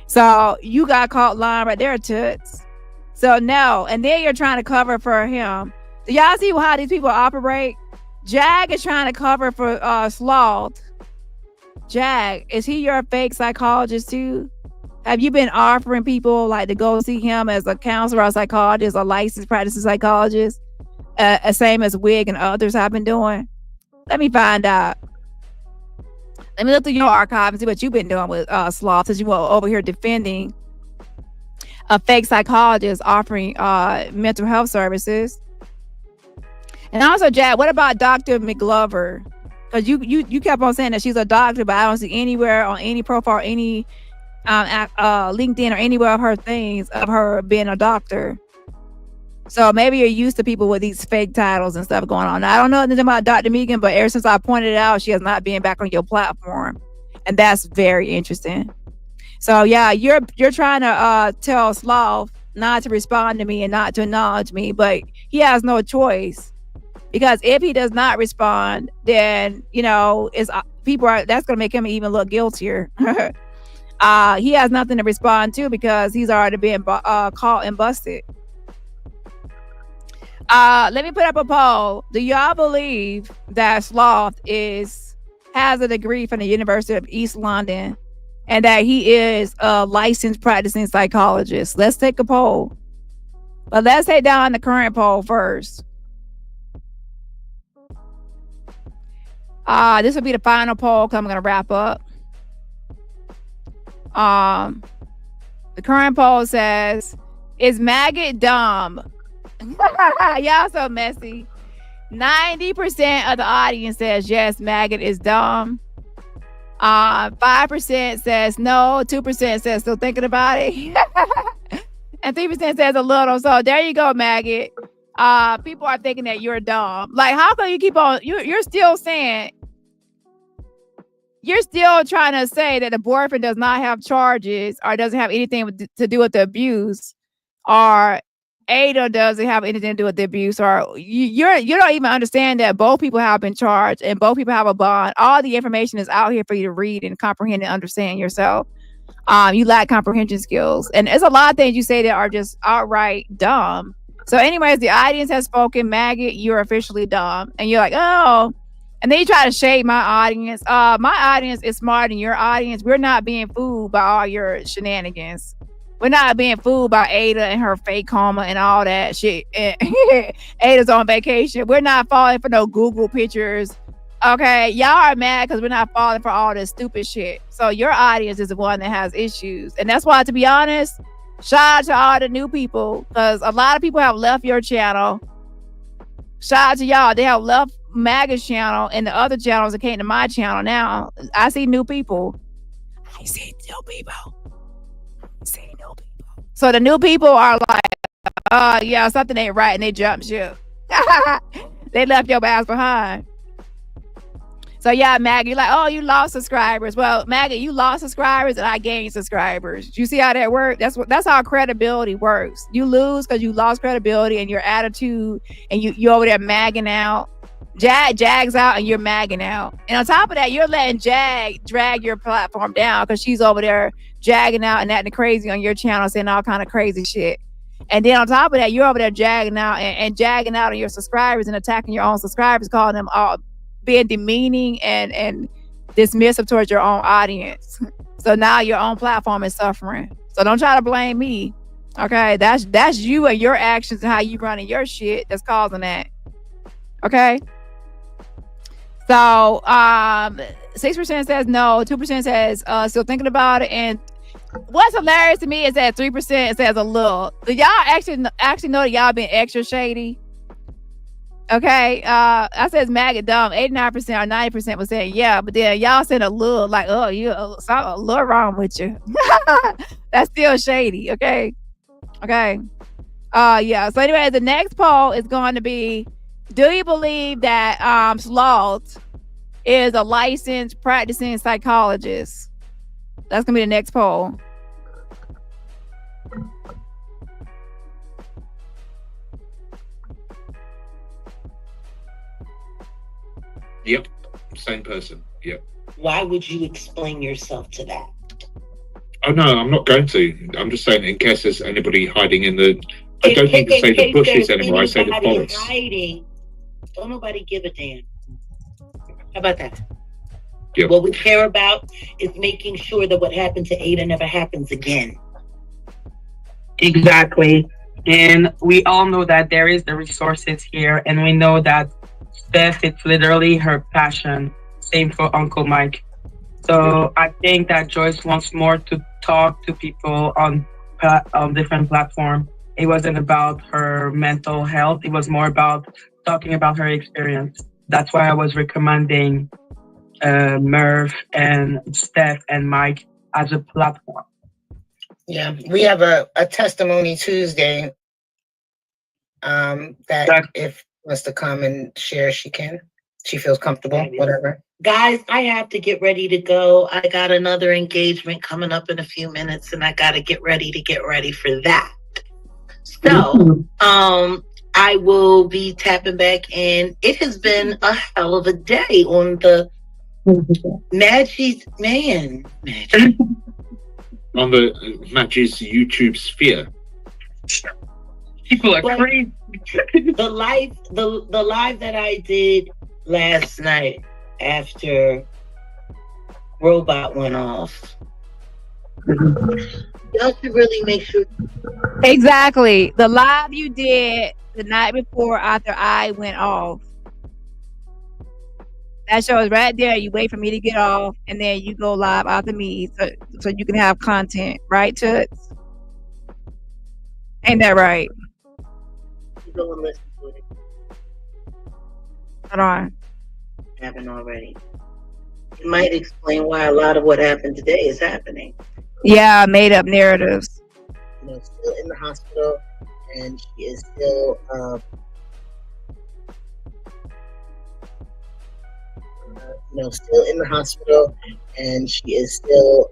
So you got caught lying right there, Toots. So no, and then you're trying to cover for him. Do y'all see how these people operate? Jag is trying to cover for Sloth. Jag, is he your fake psychologist too? Have you been offering people like to go see him as a counselor or psychologist or licensed practicing psychologist? Same as Wig and others have been doing? Let me find out. Let me look through your archive and see what you've been doing with Sloth, since you were over here defending a fake psychologist offering mental health services. And also, Jack, what about Dr. McGlover? Because you kept on saying that she's a doctor, but I don't see anywhere on any profile, any LinkedIn or anywhere of her things of her being a doctor. So maybe you're used to people with these fake titles and stuff going on. Now, I don't know anything about Dr. Megan, but ever since I pointed it out, she has not been back on your platform, and that's very interesting. So yeah, you're trying to tell Sloth not to respond to me and not to acknowledge me, but he has no choice, because if he does not respond, then that's gonna make him even look guiltier. He has nothing to respond to because he's already been caught and busted. Let me put up a poll. Do y'all believe that Sloth has a degree from the University of East London and that he is a licensed practicing psychologist? Let's take a poll. But let's take down the current poll first. This will be the final poll because I'm going to wrap up. The current poll says, is maggot dumb? Y'all so messy. 90% of the audience says yes, maggot is dumb. 5% says no. 2% says still thinking about it. And 3% says a little. So there you go, maggot. People are thinking that you're dumb. Like, how come you keep on? You're still saying. You're still trying to say that the boyfriend does not have charges or doesn't have anything to do with the abuse, or Ada doesn't have anything to do with the abuse, or you don't even understand that both people have been charged and both people have a bond. All the information is out here for you to read and comprehend and understand yourself. You lack comprehension skills, and there's a lot of things you say that are just outright dumb. So anyways, the audience has spoken. Maggot, you're officially dumb. And you're like, oh. And then you try to shade my audience. My audience is smarter than your audience. We're not being fooled by all your shenanigans. We're not being fooled by Ada and her fake coma and all that shit. Ada's on vacation. We're not falling for no Google pictures. Okay, y'all are mad because we're not falling for all this stupid shit. So your audience is the one that has issues. And that's why, to be honest, shout out to all the new people, because a lot of people have left your channel. Shout out to y'all. They have left MAGA's channel and the other channels that came to my channel. Now I see new people. So the new people are like, yeah, something ain't right, and they jump ship. They left your ass behind. So yeah, Maggie, you're like, oh, you lost subscribers. Well, Maggie, you lost subscribers and I gained subscribers. You see how that works? That's how credibility works. You lose because you lost credibility and your attitude, and you over there magging out. Jag's out and you're magging out. And on top of that, you're letting Jag drag your platform down because she's over there jagging out and acting crazy on your channel, saying all kind of crazy shit. And then on top of that, you're over there jagging out and jagging out on your subscribers and attacking your own subscribers, calling them all being demeaning and dismissive towards your own audience. So now your own platform is suffering. So don't try to blame me. Okay, that's you and your actions and how you running your shit that's causing that. Okay. So 6% says no, 2% says still thinking about it, and what's hilarious to me is that 3% says a little. Do y'all actually know that y'all been extra shady? Okay, I says maggot dumb. 89% or 90% was saying yeah, but then y'all said a little, like, oh, you something a little wrong with you. That's still shady. Okay. Yeah. So anyway, the next poll is going to be: do you believe that Sloth is a licensed practicing psychologist? That's gonna be the next poll. Yep, same person. Yep. Why would you explain yourself to that? Oh no, I'm not going to. I'm just saying, in case there's anybody hiding in the. I don't even say the bushes anymore. I say the forest. Hiding. Don't nobody give a damn. How about that? Yep. What we care about is making sure that what happened to Ada never happens again. Exactly. And we all know that there is the resources here, and we know that Steph, it's literally her passion. Same for Uncle Mike. So I think that Joyce wants more to talk to people on different platforms. It wasn't about her mental health. It was more about talking about her experience. That's why I was recommending Merv and Steph and Mike as a platform. Yeah, we have a testimony Tuesday that if wants to come and share, she can. She feels comfortable, whatever. Guys, I have to get ready to go. I got another engagement coming up in a few minutes, and I got to get ready for that. So, I will be tapping back in. It has been a hell of a day on the Magie's on the Magie's YouTube sphere. People are crazy. The live that I did last night after Robot went off. Y'all should really make sure. Exactly. The live you did the night before after I went off. That show is right there. You wait for me to get off, and then you go live after me, so you can have content, right, Toots? Ain't that right? Go and listen to it. Hold on. Haven't already. It might explain why a lot of what happened today is happening. Yeah, made up narratives. You know, still in the hospital, and she is still still in the hospital, and she is still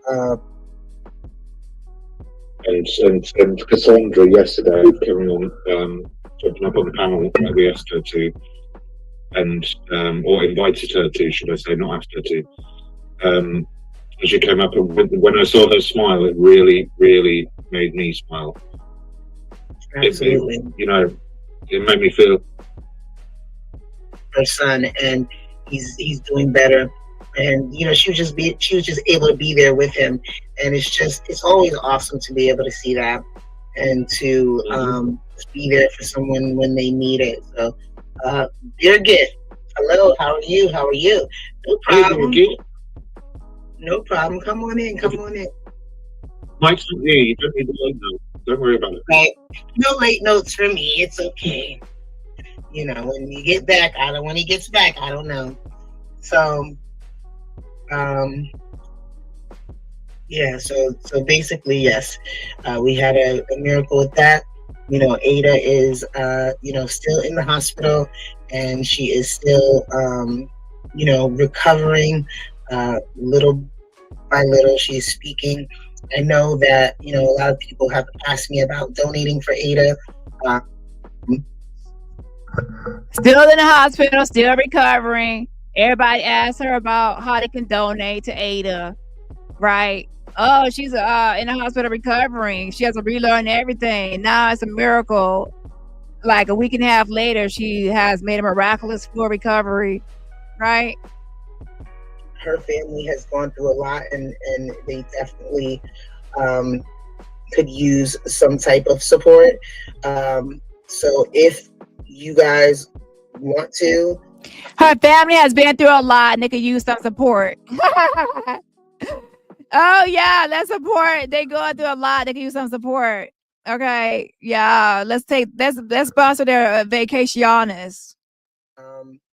and Cassandra yesterday coming on jumping up on the panel that we asked her to, and or invited her to, should I say, not asked her to. And she came up, and when I saw her smile, it really made me smile. absolutely It made me feel her son, and he's doing better. And she was just able to be there with him, and it's always awesome to be able to see that and to just be there for someone when they need it. So dear gift, hello, how are you? No problem. No problem. Come on in. Mike's not here. You don't need the late note. Don't worry about it. Right. No late notes for me. It's okay. When you get back, when he gets back, I don't know. So yeah, so basically, yes, we had a miracle with that. Ada is still in the hospital, and she is still recovering little by little. She's speaking. I know that a lot of people have asked me about donating for Ada. Still in the hospital, still recovering. Everybody asks her about how they can donate to Ada. right? Oh, she's in the hospital recovering. She has to relearn everything. Now it's a miracle. Like a week and a half later, she has made a miraculous full recovery, right? Her family has gone through a lot, and they definitely could use some type of support. So if you guys want to, her family has been through a lot, and they could use some support. Oh yeah, let's support. They go through a lot. They can use some support. Okay, yeah. Let's sponsor their vacationers.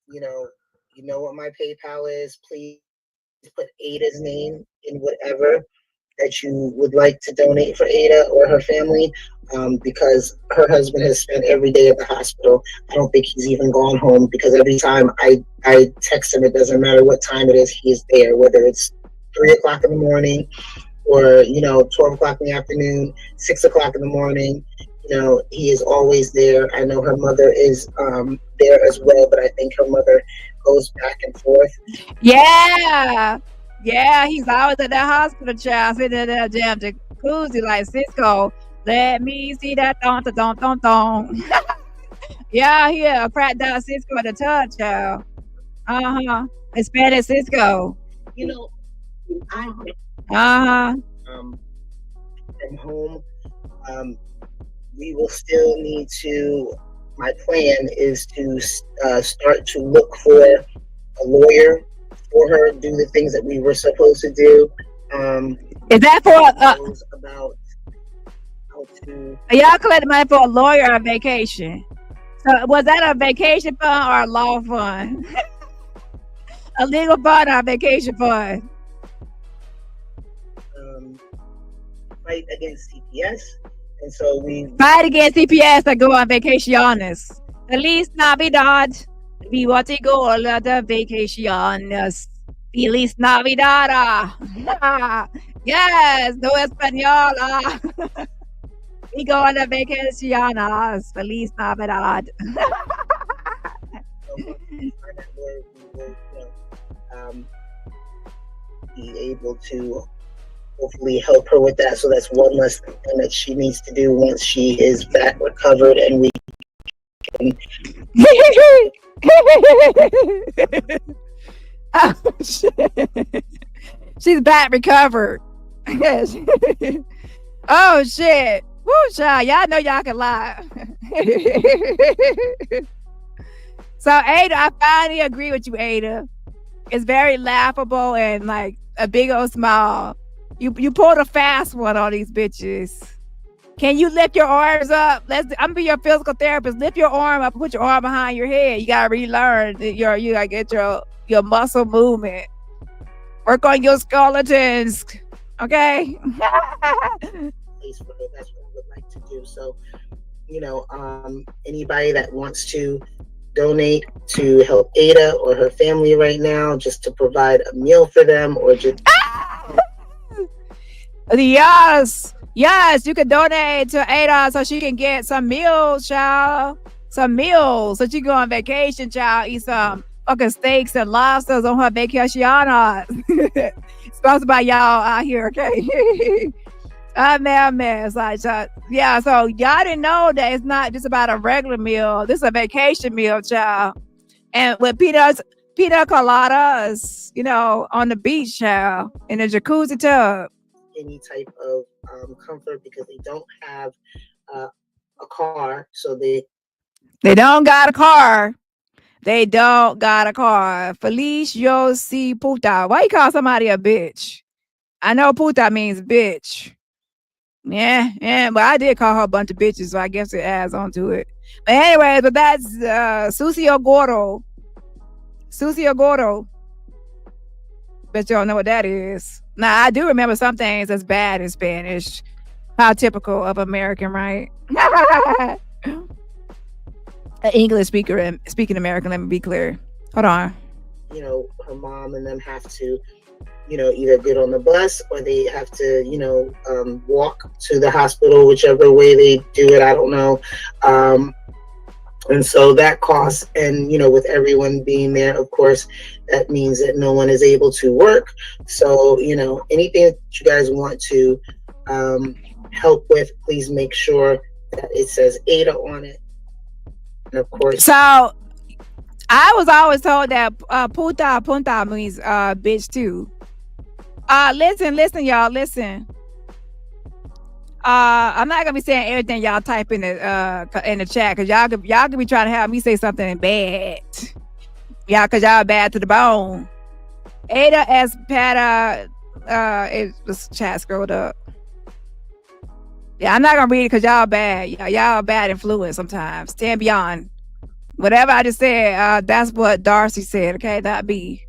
You know what my PayPal is. Please put Ada's name in whatever that you would like to donate for Ada or her family, because her husband has spent every day at the hospital. I don't think he's even gone home, because every time I text him, it doesn't matter what time it is, he is there, whether it's 3 o'clock in the morning or 12 o'clock in the afternoon, 6 o'clock in the morning. He is always there. I know her mother is there as well, but I think her mother goes back and forth. Yeah, he's always at that hospital, child, sitting in that damn jacuzzi like Cisco. Let me see that thong. Yeah, cracked down Cisco at the tub, child. Hispanic Cisco. From home, we will still need to. My plan is to start to look for a lawyer for her, do the things that we were supposed to do. Is that for about how to? Y'all collected money for a lawyer on vacation? So was that a vacation fund or a law fund? A legal fund or a vacation fund? Fight against CPS, and so we fight against CPS to go on vacaciones. Feliz Navidad. Viva go de vacaciones. Feliz Navidad. Yes, no española. We go on the vacaciones. Feliz Navidad. Be able to hopefully help her with that. So that's one less thing that she needs to do once she is back recovered, and we can. Oh, shit. She's back recovered. Yes. Oh shit. Woo, child. Y'all know y'all can lie. So Ada, I finally agree with you, Ada. It's very laughable and like a big old smile. You pulled a fast one on these bitches. Can you lift your arms up? I'm gonna be your physical therapist. Lift your arm up, put your arm behind your head. You gotta relearn you gotta get your muscle movement. Work on your skeletons. Okay? That's what I would like to do. So, anybody that wants to donate to help Ada or her family right now, just to provide a meal for them, or just Yes, you can donate to Ada so she can get some meals, child. Some meals so she can go on vacation, child. Eat some fucking steaks and lobsters on her vacation. Sponsored by y'all out here, okay? Man. It's like, yeah, so y'all didn't know that it's not just about a regular meal. This is a vacation meal, child. And with pina coladas, on the beach, child, in a jacuzzi tub. Any type of comfort, because they don't have a car, so they don't got a car. They don't got a car. Feliz yo si puta. Why you call somebody a bitch? I know puta means bitch. Yeah, but I did call her a bunch of bitches, so I guess it adds on to it. But anyway, that's Sucio Gordo. Bet you don't know what that is. Now, I do remember some things that's bad in Spanish. How typical of American, right? An English speaker and speaking American, let me be clear. Hold on. Her mom and them have to, either get on the bus or they have to, walk to the hospital, whichever way they do it. I don't know. And so that costs, and with everyone being there, of course, that means that no one is able to work. So anything that you guys want to help with, please make sure that it says Ada on it. And of course, So I was always told that punta means bitch too. Listen, y'all, listen. I'm not gonna be saying everything y'all type in the chat, because y'all could be trying to have me say something bad. Yeah, because y'all bad to the bone. Ada Espada, this chat scrolled up. Yeah, I'm not gonna read it because y'all bad. Y'all bad influence sometimes. Stand beyond. Whatever I just said, that's what Darcy said, okay? That be.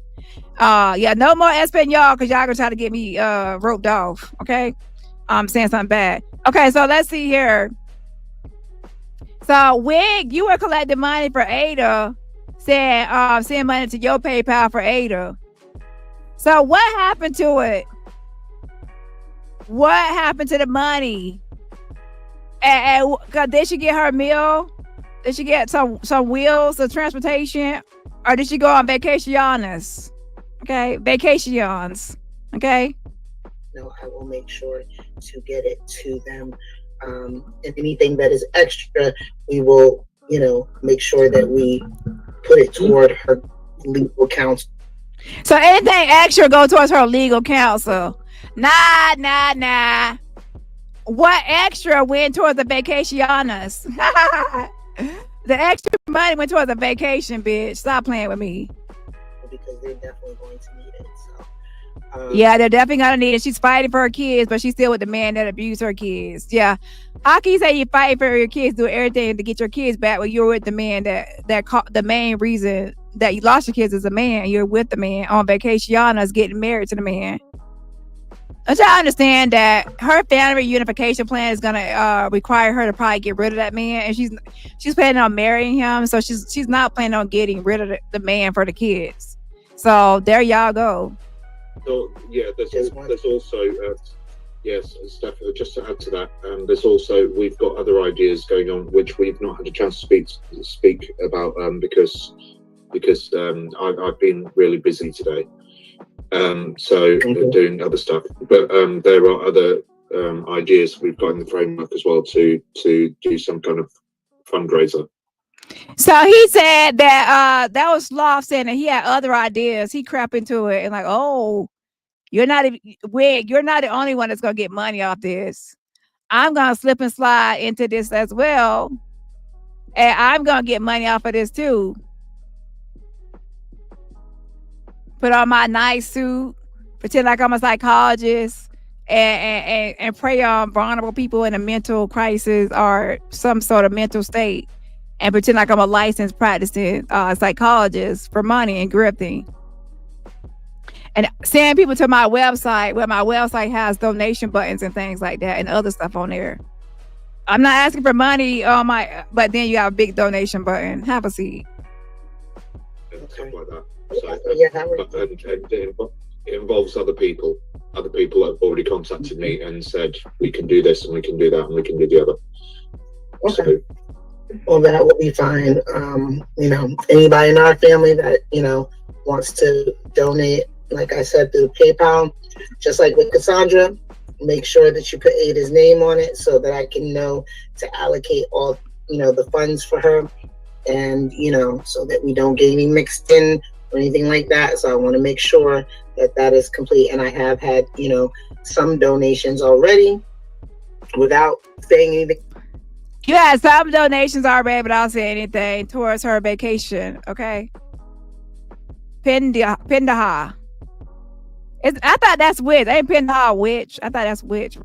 Yeah, no more Espanol, because y'all gonna try to get me roped off, okay? I'm saying something bad. Okay, so let's see here. So Wig, you were collecting money for Ada, saying send money to your PayPal for Ada. So what happened to it? What happened to the money? And did she get her meal? Did she get some wheels of transportation? Or did she go on vacations? Okay, vacations. Okay. No, I will make sure to get it to them. And anything that is extra, we will, make sure that we put it toward her legal counsel. So anything extra go towards her legal counsel. Nah. What extra went towards the vacationers? The extra money went towards the vacation, bitch. Stop playing with me. Because they're definitely going to need it. So, yeah, they're definitely gonna need it. She's fighting for her kids, but she's still with the man that abused her kids. Yeah. How can you say you fight for your kids, do everything to get your kids back when you're with the man that the main reason that you lost your kids is a man? You're with the man on vacation, getting married to the man. Don't y'all understand that her family reunification plan is gonna require her to probably get rid of that man, and she's planning on marrying him, so she's not planning on getting rid of the man for the kids. So there y'all go. So yeah, there's also yes, Steph, just to add to that, there's also, we've got other ideas going on which we've not had a chance to speak about because I've been really busy today. Doing other stuff, but there are other ideas we've got in the framework as well to do some kind of fundraiser. So he said that that was Sloth saying that he had other ideas. He crept into it and like, oh, you're not the only one that's gonna get money off this. I'm gonna slip and slide into this as well, and I'm gonna get money off of this too. Put on my nice suit, pretend like I'm a psychologist, and prey on vulnerable people in a mental crisis or some sort of mental state, and pretend like I'm a licensed practicing psychologist for money and grifting. And send people to my website, where my website has donation buttons and things like that and other stuff on there. I'm not asking for money on but then you have a big donation button. Have a seat. And stuff like that. So, it involves other people. Other people have already contacted me and said we can do this and we can do that and we can do the other. Okay. So, well, that will be fine. Anybody in our family that wants to donate, like I said, through PayPal, just like with Cassandra, make sure that you put Ada's name on it so that I can know to allocate all the funds for her, and so that we don't get any mixed in or anything like that. So I want to make sure that is complete. And I have had some donations already without saying anything. You had some donations already without saying anything towards her vacation. Okay. Pindaha. I thought that's witch. Ain't Pindaha witch? I thought that's witch.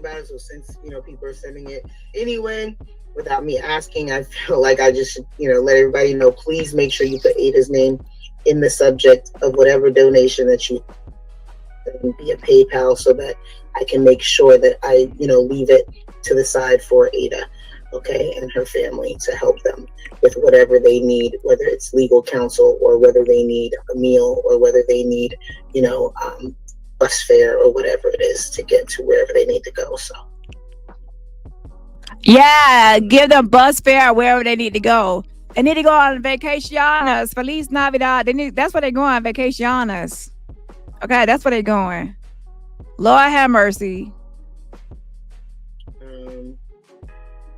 So since people are sending it anyway without me asking, I feel like I just should let everybody know. Please make sure you put Ada's name in the subject of whatever donation that you via PayPal, so that I can make sure that I leave it to the side for Ada, okay, and her family, to help them with whatever they need, whether it's legal counsel or whether they need a meal or whether they need bus fare or whatever it is to get to wherever they need to go. So Yeah, give them bus fare wherever they need to go. They need to go on vacaciones. Feliz Navidad. That's where they're going, vacaciones. Okay, that's where they're going. Lord have mercy.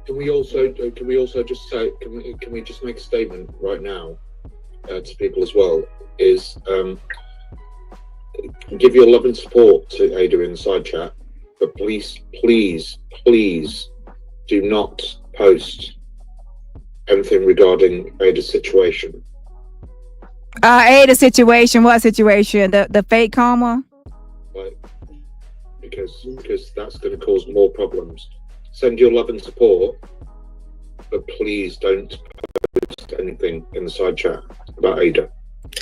Can we also just say, can we just make a statement right now to people as well? Is give your love and support to Ada in the side chat, but please do not post anything regarding Ada's situation. Ada's situation, what situation? The fake coma? Like, because that's going to cause more problems. Send your love and support, but please don't post anything in the side chat about Ada.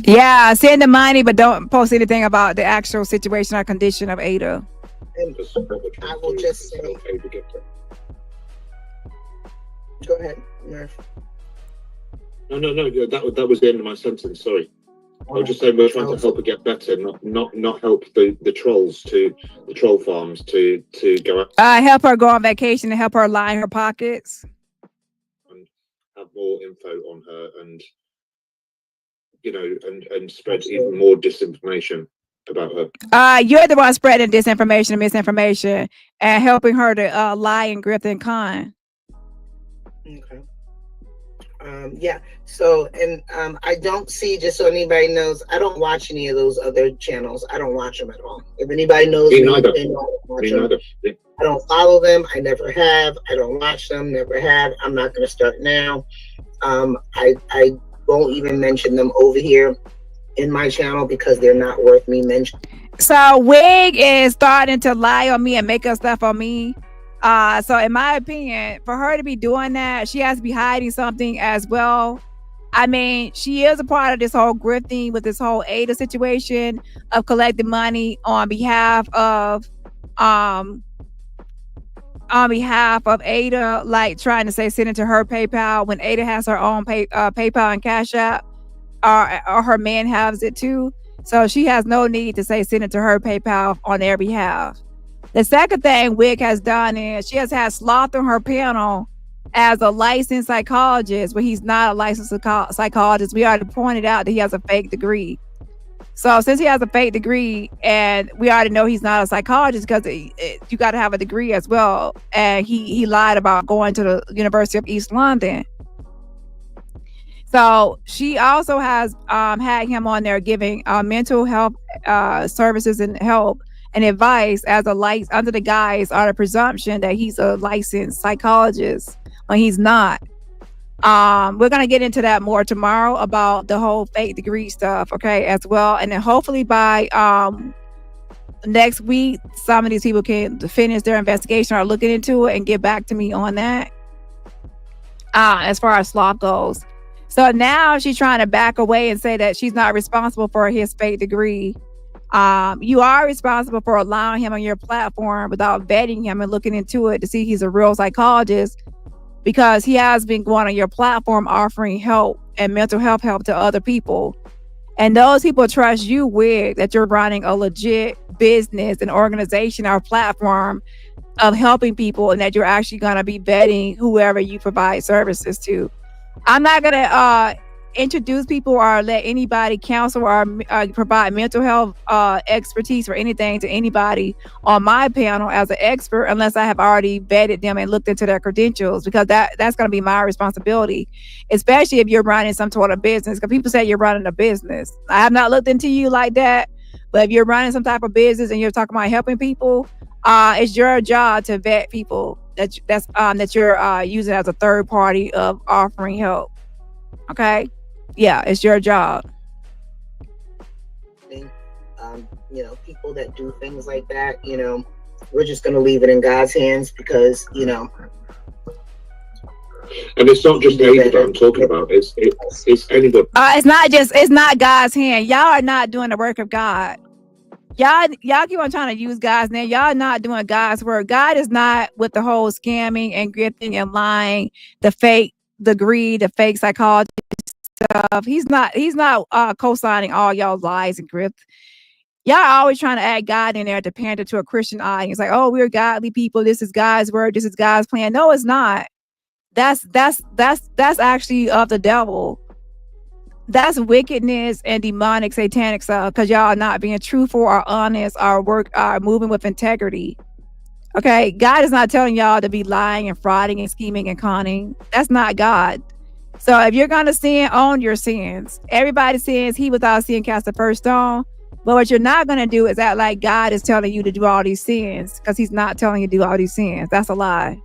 Yeah, send the money, but don't post anything about the actual situation or condition of Ada. And I will just say, go ahead, Murph. No. That was the end of my sentence. Sorry. I was just saying we're trying to help her get better, not help the trolls the troll farms to go out. Help her go on vacation and help her line her pockets. And have more info on her, and and spread even more disinformation about her. You're the one spreading disinformation and misinformation and helping her to lie and grift and con. Okay. Yeah. So, and I don't see, just so anybody knows, I don't watch any of those other channels. I don't watch them at all. If anybody knows me, I don't follow them. I never have. I don't watch them. Never have. I'm not going to start now. I won't even mention them over here in my channel because they're not worth me mentioning. So Wig is starting to lie on me and make up stuff on me. So in my opinion, for her to be doing that, she has to be hiding something as well. I mean, she is a part of this whole grifting with this whole Ada situation of collecting money on behalf of Ada, like trying to say send it to her PayPal when Ada has her own PayPal and Cash App, or her man has it too. So she has no need to say send it to her PayPal on their behalf. The second thing Wig has done is she has had Sloth on her panel as a licensed psychologist, but he's not a licensed psychologist. We already pointed out that he has a fake degree. So since he has a fake degree, and we already know he's not a psychologist because you got to have a degree as well, and he lied about going to the University of East London. So she also has had him on there giving mental health services and help and advice as under the guise or the presumption that he's a licensed psychologist when he's not. We're gonna get into that more tomorrow about the whole fake degree stuff, okay, as well. And then hopefully by next week, some of these people can finish their investigation or looking into it and get back to me on that. As far as Sloth goes. So now she's trying to back away and say that she's not responsible for his fake degree. You are responsible for allowing him on your platform without vetting him and looking into it to see he's a real psychologist, because he has been going on your platform offering help and mental health help to other people. And those people trust you with that you're running a legit business and organization or platform of helping people, and that you're actually going to be vetting whoever you provide services to. I'm not going to introduce people or let anybody counsel or provide mental health expertise or anything to anybody on my panel as an expert unless I have already vetted them and looked into their credentials, because that's going to be my responsibility, especially if you're running some sort of business, because people say you're running a business. I have not looked into you like that, but if you're running some type of business and you're talking about helping people, it's your job to vet people that you're using as a third party of offering help. Okay. Yeah, it's your job. People that do things like that, we're just going to leave it in God's hands, because, And it's not just Ada that I'm talking about. It's anybody. It's not God's hand. Y'all are not doing the work of God. Y'all keep on trying to use God's name. Y'all not doing God's work. God is not with the whole scamming and grifting and lying, the fake degree, the fake psychology stuff. He's not co-signing all y'all lies and grift. Y'all always trying to add God in there to pander to a Christian audience. Like, oh, we're godly people. This is God's word. This is God's plan. No, it's not. That's actually of the devil. That's wickedness and demonic satanic stuff, because y'all are not being truthful or honest or moving with integrity. Okay, God is not telling y'all to be lying and frauding and scheming and conning. That's not God. So if you're gonna sin, own your sins. Everybody sins. He without sin cast the first stone. But what you're not gonna do is act like God is telling you to do all these sins, because He's not telling you to do all these sins. That's a lie.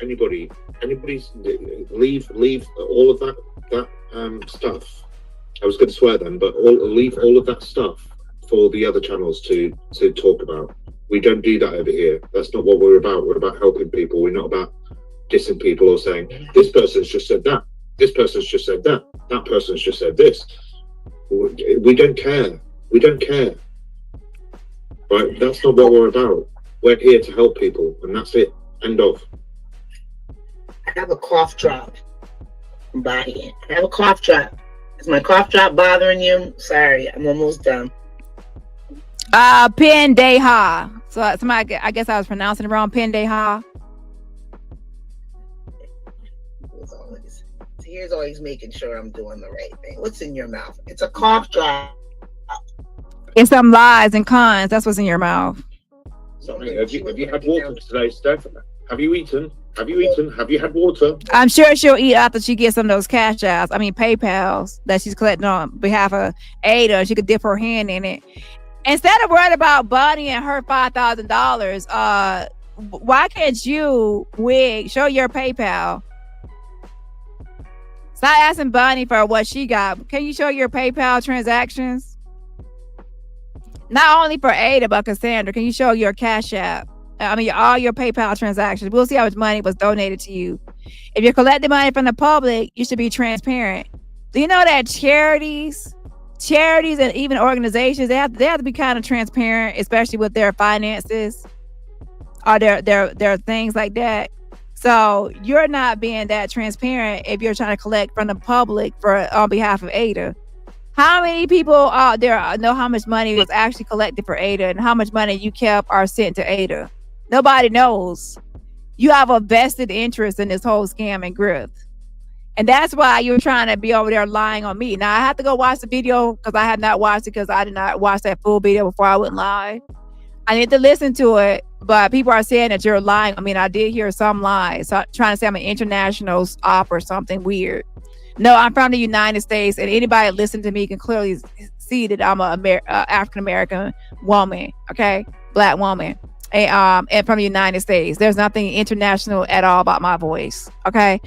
Anybody's leave all of that stuff. I was going to swear then, but leave all of that stuff for the other channels to talk about. We don't do that over here. That's not what we're about. We're about helping people. We're not about dissing people or saying this person's just said that, this person's just said that, that person's just said this. We don't care. We don't care. Right? That's not what we're about. We're here to help people, and that's it. End of. I have a cough drop. I'm buying. I have a cough drop. Is my cough drop bothering you? Sorry, I'm almost done. Pendeja. So somebody, I guess I was pronouncing it wrong. Pendeja. Here's always making sure I'm doing the right thing. What's in your mouth? It's a cough drop. It's some lies and cons. That's what's in your mouth. Have you had water today, Steph? Have you eaten? Have you eaten? Have you had water? I'm sure she'll eat after she gets some of those cash outs. I mean, PayPals that she's collecting on behalf of Ada. She could dip her hand in it. Instead of worried about Bunny and her $5,000, why can't you, Wig, show your PayPal? Stop asking Bunny for what she got. Can you show your PayPal transactions? Not only for Ada, but Cassandra. Can you show your Cash App? I mean, all your PayPal transactions. We'll see how much money was donated to you. If you're collecting money from the public, you should be transparent. Do you know that charities and even organizations, they have to be kind of transparent, especially with their finances or their things like that. So you're not being that transparent if you're trying to collect from the public on behalf of Ada. How many people out there know how much money was actually collected for Ada and how much money you kept or sent to Ada? Nobody knows. You have a vested interest in this whole scam and grift. And that's why you're trying to be over there lying on me. Now, I have to go watch the video because I have not watched it, because I did not watch that full video before I went live. I need to listen to it, but people are saying that you're lying. I mean, I did hear some lies. So trying to say I'm an international op or something weird. No, I'm from the United States, and anybody listen to me can clearly see that I'm a African-American woman, okay? Black woman. And from the United States. There's nothing international at all about my voice. Okay.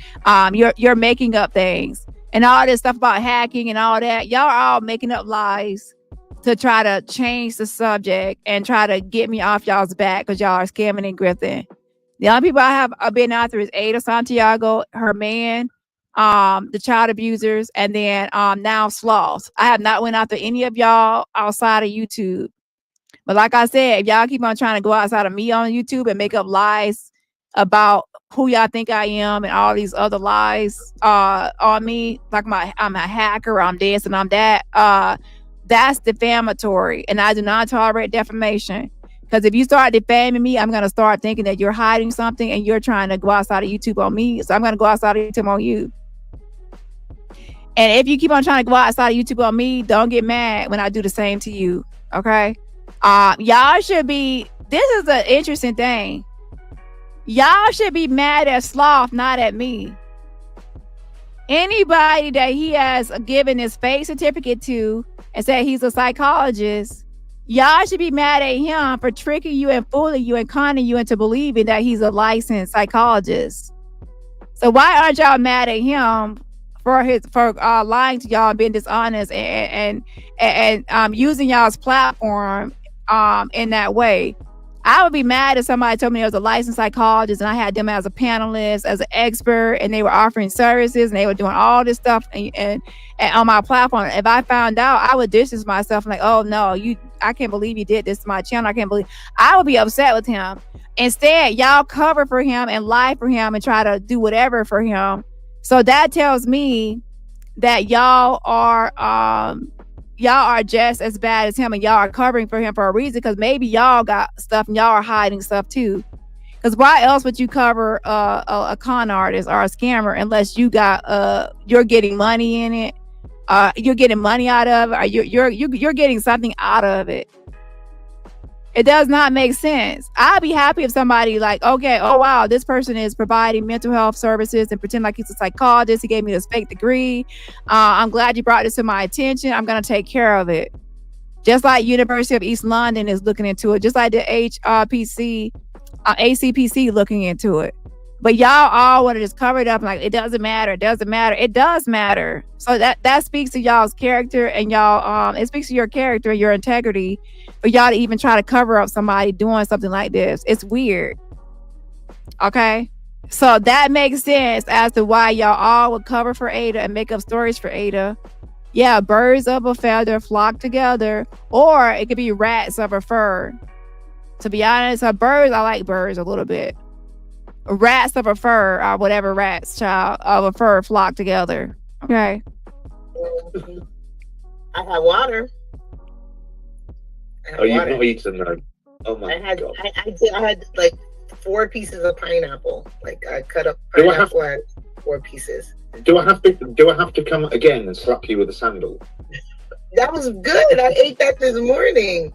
You're making up things and all this stuff about hacking and all that. Y'all are all making up lies to try to change the subject and try to get me off y'all's back, because y'all are scamming and grifting. The only people I have been after is Ada, Santiago, her man, the child abusers, and then now Sloths. I have not went after any of y'all outside of YouTube. But like I said, if y'all keep on trying to go outside of me on YouTube and make up lies about who y'all think I am and all these other lies on me, like I'm a hacker, I'm this and I'm that, that's defamatory. And I do not tolerate defamation. Because if you start defaming me, I'm going to start thinking that you're hiding something and you're trying to go outside of YouTube on me. So I'm going to go outside of YouTube on you. And if you keep on trying to go outside of YouTube on me, don't get mad when I do the same to you. Okay? Y'all should be, this is an interesting thing. Y'all should be mad at Sloth, not at me. Anybody that he has given his fake certificate to and said he's a psychologist, y'all should be mad at him for tricking you and fooling you and conning you into believing that he's a licensed psychologist. So why aren't y'all mad at him for lying to y'all and being dishonest and using y'all's platform in that way? I would be mad if somebody told me I was a licensed psychologist and I had them as a panelist, as an expert, and they were offering services and they were doing all this stuff and on my platform. If I found out, I would distance myself like, oh no, I can't believe you did this to my channel. I would be upset with him. Instead, y'all cover for him and lie for him and try to do whatever for him. So that tells me that y'all are y'all are just as bad as him, and y'all are covering for him for a reason, because maybe y'all got stuff and y'all are hiding stuff too. Because why else would you cover a con artist or a scammer unless you got you're getting money in it, you're getting money out of it, or you're getting something out of it. It does not make sense. I'd be happy if somebody like, okay, oh wow, this person is providing mental health services and pretend like he's a psychologist. He gave me this fake degree. I'm glad you brought this to my attention. I'm gonna take care of it. Just like University of East London is looking into it. Just like the ACPC looking into it. But y'all all want to just cover it up like it doesn't matter. It doesn't matter. It does matter. So that speaks to y'all's character, and y'all it speaks to your character and your integrity for y'all to even try to cover up somebody doing something like this. It's weird. Okay? So that makes sense as to why y'all all would cover for Ada and make up stories for Ada. Yeah, birds of a feather flock together, or it could be rats of a fur. To be honest, birds, I like birds a little bit. Rats of a fur, or whatever rats, child, of a fur flock together. Okay. I had water. You've not eaten though. Oh my god. I had like 4 pieces of pineapple. Like I cut up pineapple and 4 pieces. Do I have to come again and slap you with a sandal? That was good. I ate that this morning.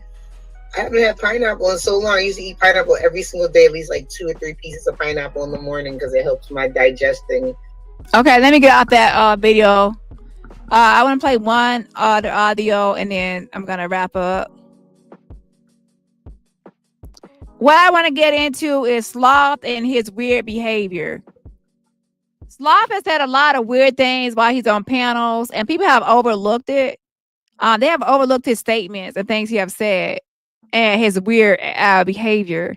I haven't had pineapple in so long. I used to eat pineapple every single day, at least like 2 or 3 pieces of pineapple in the morning because it helps my digesting. Okay, let me get out that video. I want to play one other audio, and then I'm gonna wrap up. What I want to get into is Sloth and his weird behavior. Sloth has said a lot of weird things while he's on panels, and people have overlooked it. They have overlooked his statements and things he have said and his weird behavior.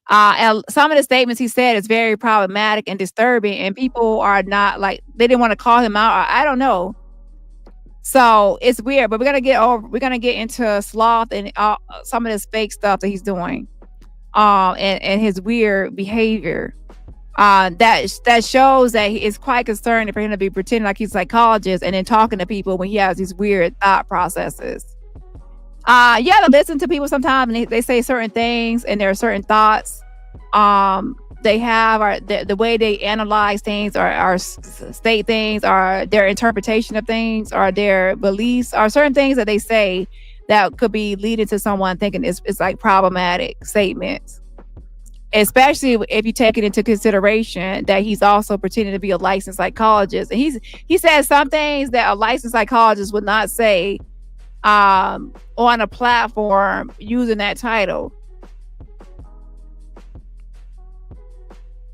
And some of the statements he said is very problematic and disturbing, and people are not like, they didn't want to call him out. I don't know. So it's weird, but we're gonna get into Sloth and some of this fake stuff that he's doing, and his weird behavior. That shows that he is quite concerned for him to be pretending like he's a psychologist and then talking to people when he has these weird thought processes. You have to listen to people sometimes, and they say certain things, and there are certain thoughts they have, or the way they analyze things, or state things, or their interpretation of things, or their beliefs, or certain things that they say that could be leading to someone thinking it's like problematic statements. Especially if you take it into consideration that he's also pretending to be a licensed psychologist, and he says some things that a licensed psychologist would not say on a platform using that title.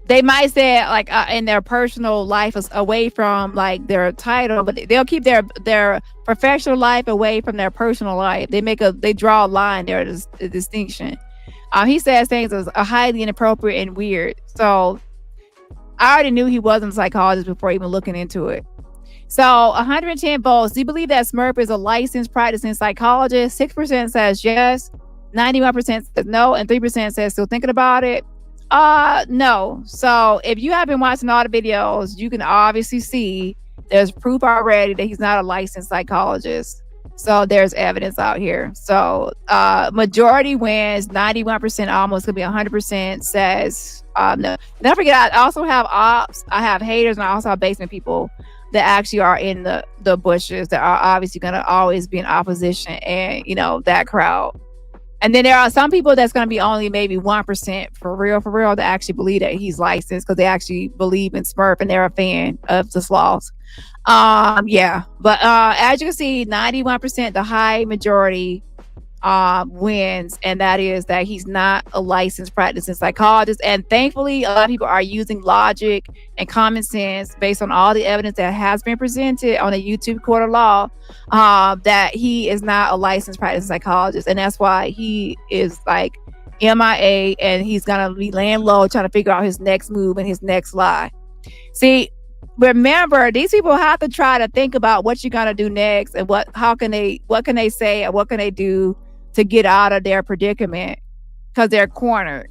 They might say it like in their personal life away from like their title, but they'll keep their professional life away from their personal life. They draw a line there, a distinction. He says things as highly inappropriate and weird. So I already knew he wasn't a psychologist before even looking into it. So 110 votes. Do you believe that Smurf is a licensed practicing psychologist? 6% says yes, 91% says no, and 3% says still thinking about it. No. So if you have been watching all the videos, you can obviously see there's proof already that he's not a licensed psychologist. So there's evidence out here. So majority wins, 91%, almost could be 100% says no. Don't forget, I also have ops, I have haters, and I also have basement people that actually are in the bushes that are obviously going to always be in opposition, and that crowd. And then there are some people that's going to be only maybe 1% for real that actually believe that he's licensed, because they actually believe in Smurf and they're a fan of the Sloths. Yeah, but as you can see, 91%, the high majority wins, and that is that he's not a licensed practicing psychologist. And thankfully, a lot of people are using logic and common sense based on all the evidence that has been presented on a YouTube court of law, that he is not a licensed practicing psychologist, and that's why he is like MIA, and he's gonna be laying low trying to figure out his next move and his next lie. See, remember, these people have to try to think about what you're gonna do next, and what can they say, and what can they do to get out of their predicament, because they're cornered.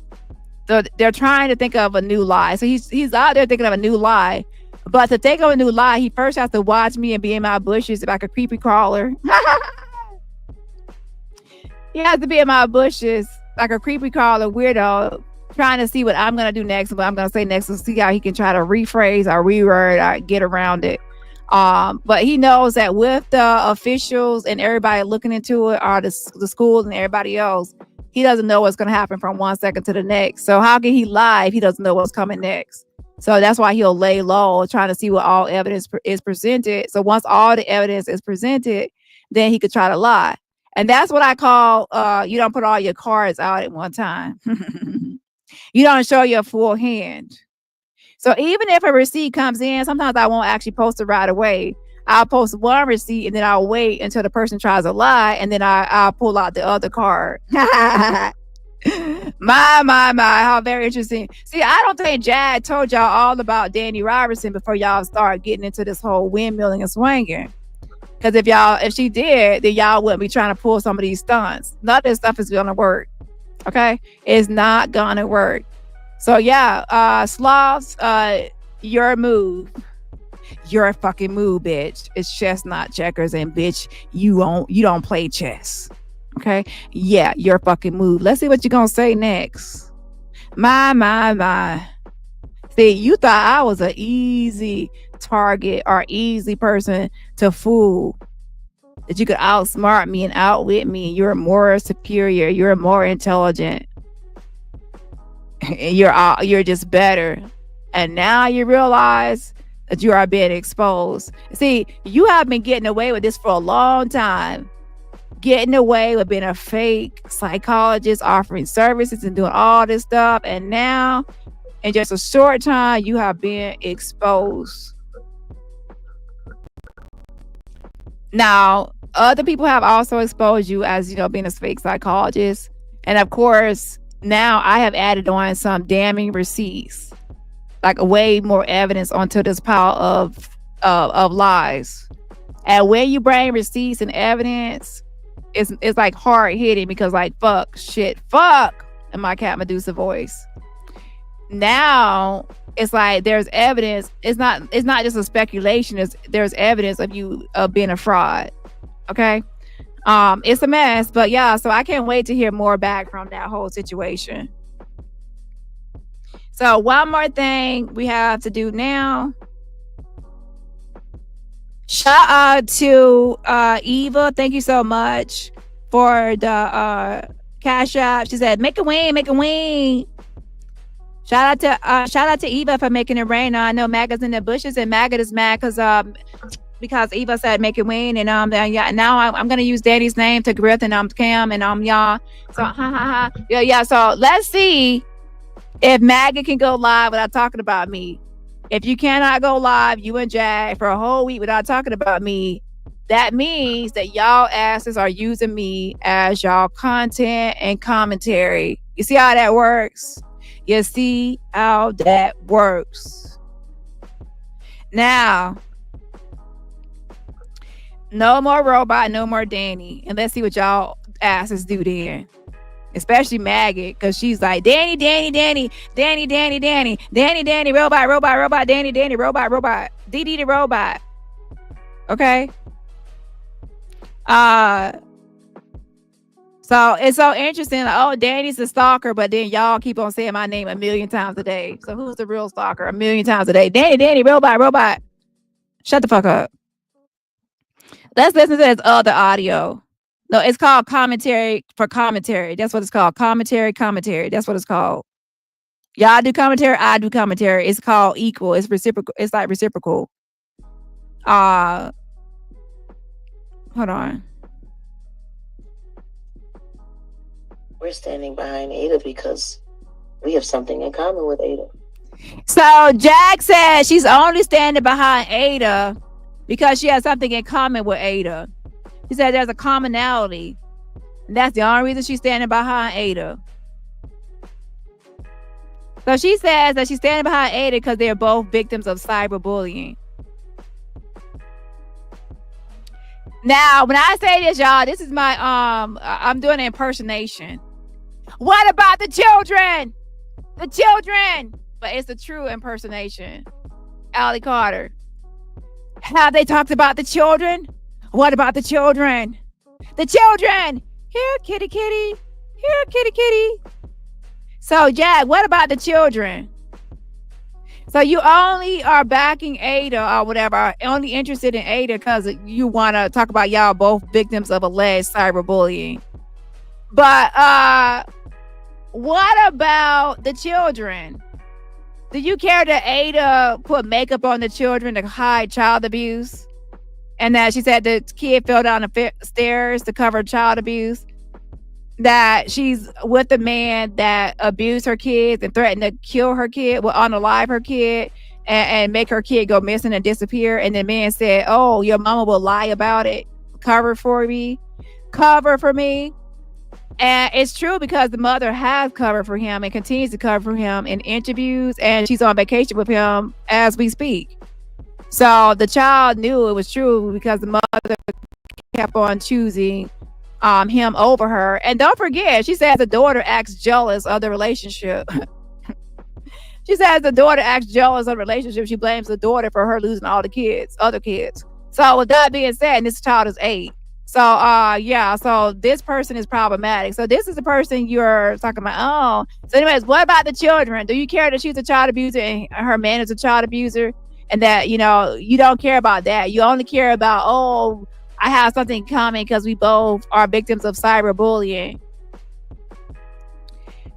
So they're trying to think of a new lie. So he's out there thinking of a new lie, but to think of a new lie, he first has to watch me and be in my bushes like a creepy crawler. He has to be in my bushes like a creepy crawler weirdo, trying to see what I'm gonna do next, what I'm gonna say next, to see how he can try to rephrase or reword or get around it. But he knows that with the officials and everybody looking into it, or the schools and everybody else, he doesn't know what's gonna happen from 1 second to the next. So how can he lie if he doesn't know what's coming next? So that's why he'll lay low, trying to see what all evidence is presented. So once all the evidence is presented, then he could try to lie. And that's what I call, you don't put all your cards out at one time. You don't show your full hand. So even if a receipt comes in, sometimes I won't actually post it right away. I'll post one receipt and then I'll wait until the person tries to lie, and then I'll pull out the other card. my, how very interesting. See, I don't think Jag told y'all all about DaniRobertson before y'all start getting into this whole windmilling and swinging. Because if she did, then y'all wouldn't be trying to pull some of these stunts. None of this stuff is gonna work. Okay, it's not gonna work. So yeah, Sloths, your move, your fucking move, bitch. It's chess, not checkers, and bitch, you don't play chess. Okay, yeah, your fucking move. Let's see what you're gonna say next. My. See, you thought I was an easy target or easy person to fool. That you could outsmart me and outwit me. You're more superior. You're more intelligent. You're just better. And now you realize that you are being exposed. See, you have been getting away with this for a long time. Getting away with being a fake psychologist, offering services and doing all this stuff. And now, in just a short time, you have been exposed. Now, other people have also exposed you as, being a fake psychologist. And of course, now I have added on some damning receipts, like way more evidence onto this pile of lies. And when you bring receipts and evidence, it's like hard hitting, because like fuck in my Cat Medusa voice. Now it's like there's evidence. It's not just a speculation. There's evidence of you being a fraud. Okay. It's a mess, but yeah, so I can't wait to hear more back from that whole situation. So one more thing we have to do now. Shout out to Eva. Thank you so much for the Cash App. She said, make a wing. Shout out to Eva for making it rain. I know Maggots in the bushes, and Maggot is mad because Eva said make it rain, and yeah. Now I'm gonna use Daddy's name to grift and Cam and y'all. So yeah. So let's see if Maggot can go live without talking about me. If you cannot go live, you and Jag, for a whole week without talking about me, that means that y'all asses are using me as y'all content and commentary. You see how that works? You see how that works. Now, no more robot, no more Dani. And let's see what y'all asses do then. Especially Maggot, because she's like, Dani, robot, Dani, robot, DD the robot. Okay. So it's so interesting. Like, oh, Dani's the stalker, but then y'all keep on saying my name 1,000,000 times a day. So who's the real stalker 1,000,000 times a day? Dani, robot. Shut the fuck up. Let's listen to this other audio. No, it's called commentary for commentary. That's what it's called. Commentary. That's what it's called. Y'all do commentary. I do commentary. It's called equal. It's reciprocal. It's like reciprocal. Hold on. We're standing behind Ada because we have something in common with Ada. So Jag says she's only standing behind Ada because she has something in common with Ada. She said there's a commonality. And that's the only reason she's standing behind Ada. So she says that she's standing behind Ada because they're both victims of cyberbullying. Now, when I say this, y'all, this is my I'm doing an impersonation. What about the children? The children! But it's a true impersonation. Allie Carter. Have they talked about the children? What about the children? The children! Here, kitty, kitty. Here, kitty, kitty. So, Jag, what about the children? So you only are backing Ada or whatever, only interested in Ada because you want to talk about y'all both victims of alleged cyberbullying. But what about the children? Do you care that Ada put makeup on the children to hide child abuse? And that she said the kid fell down the stairs to cover child abuse? That she's with a man that abused her kids and threatened to kill her kid, will unalive her kid and make her kid go missing and disappear. And the man said, oh, your mama will lie about it. Cover for me. And it's true because the mother has covered for him and continues to cover for him in interviews. And she's on vacation with him as we speak. So the child knew it was true because the mother kept on choosing him over her. And don't forget, she says the daughter acts jealous of the relationship. She says the daughter acts jealous of the relationship. She blames the daughter for her losing all the other kids. So with that being said, and this child is 8. So yeah, so this person is problematic. So this is the person you're talking about. Oh, so anyways, what about the children? Do you care that she's a child abuser and her man is a child abuser? And that, you know, you don't care about that. You only care about, oh, I have something coming because we both are victims of cyberbullying.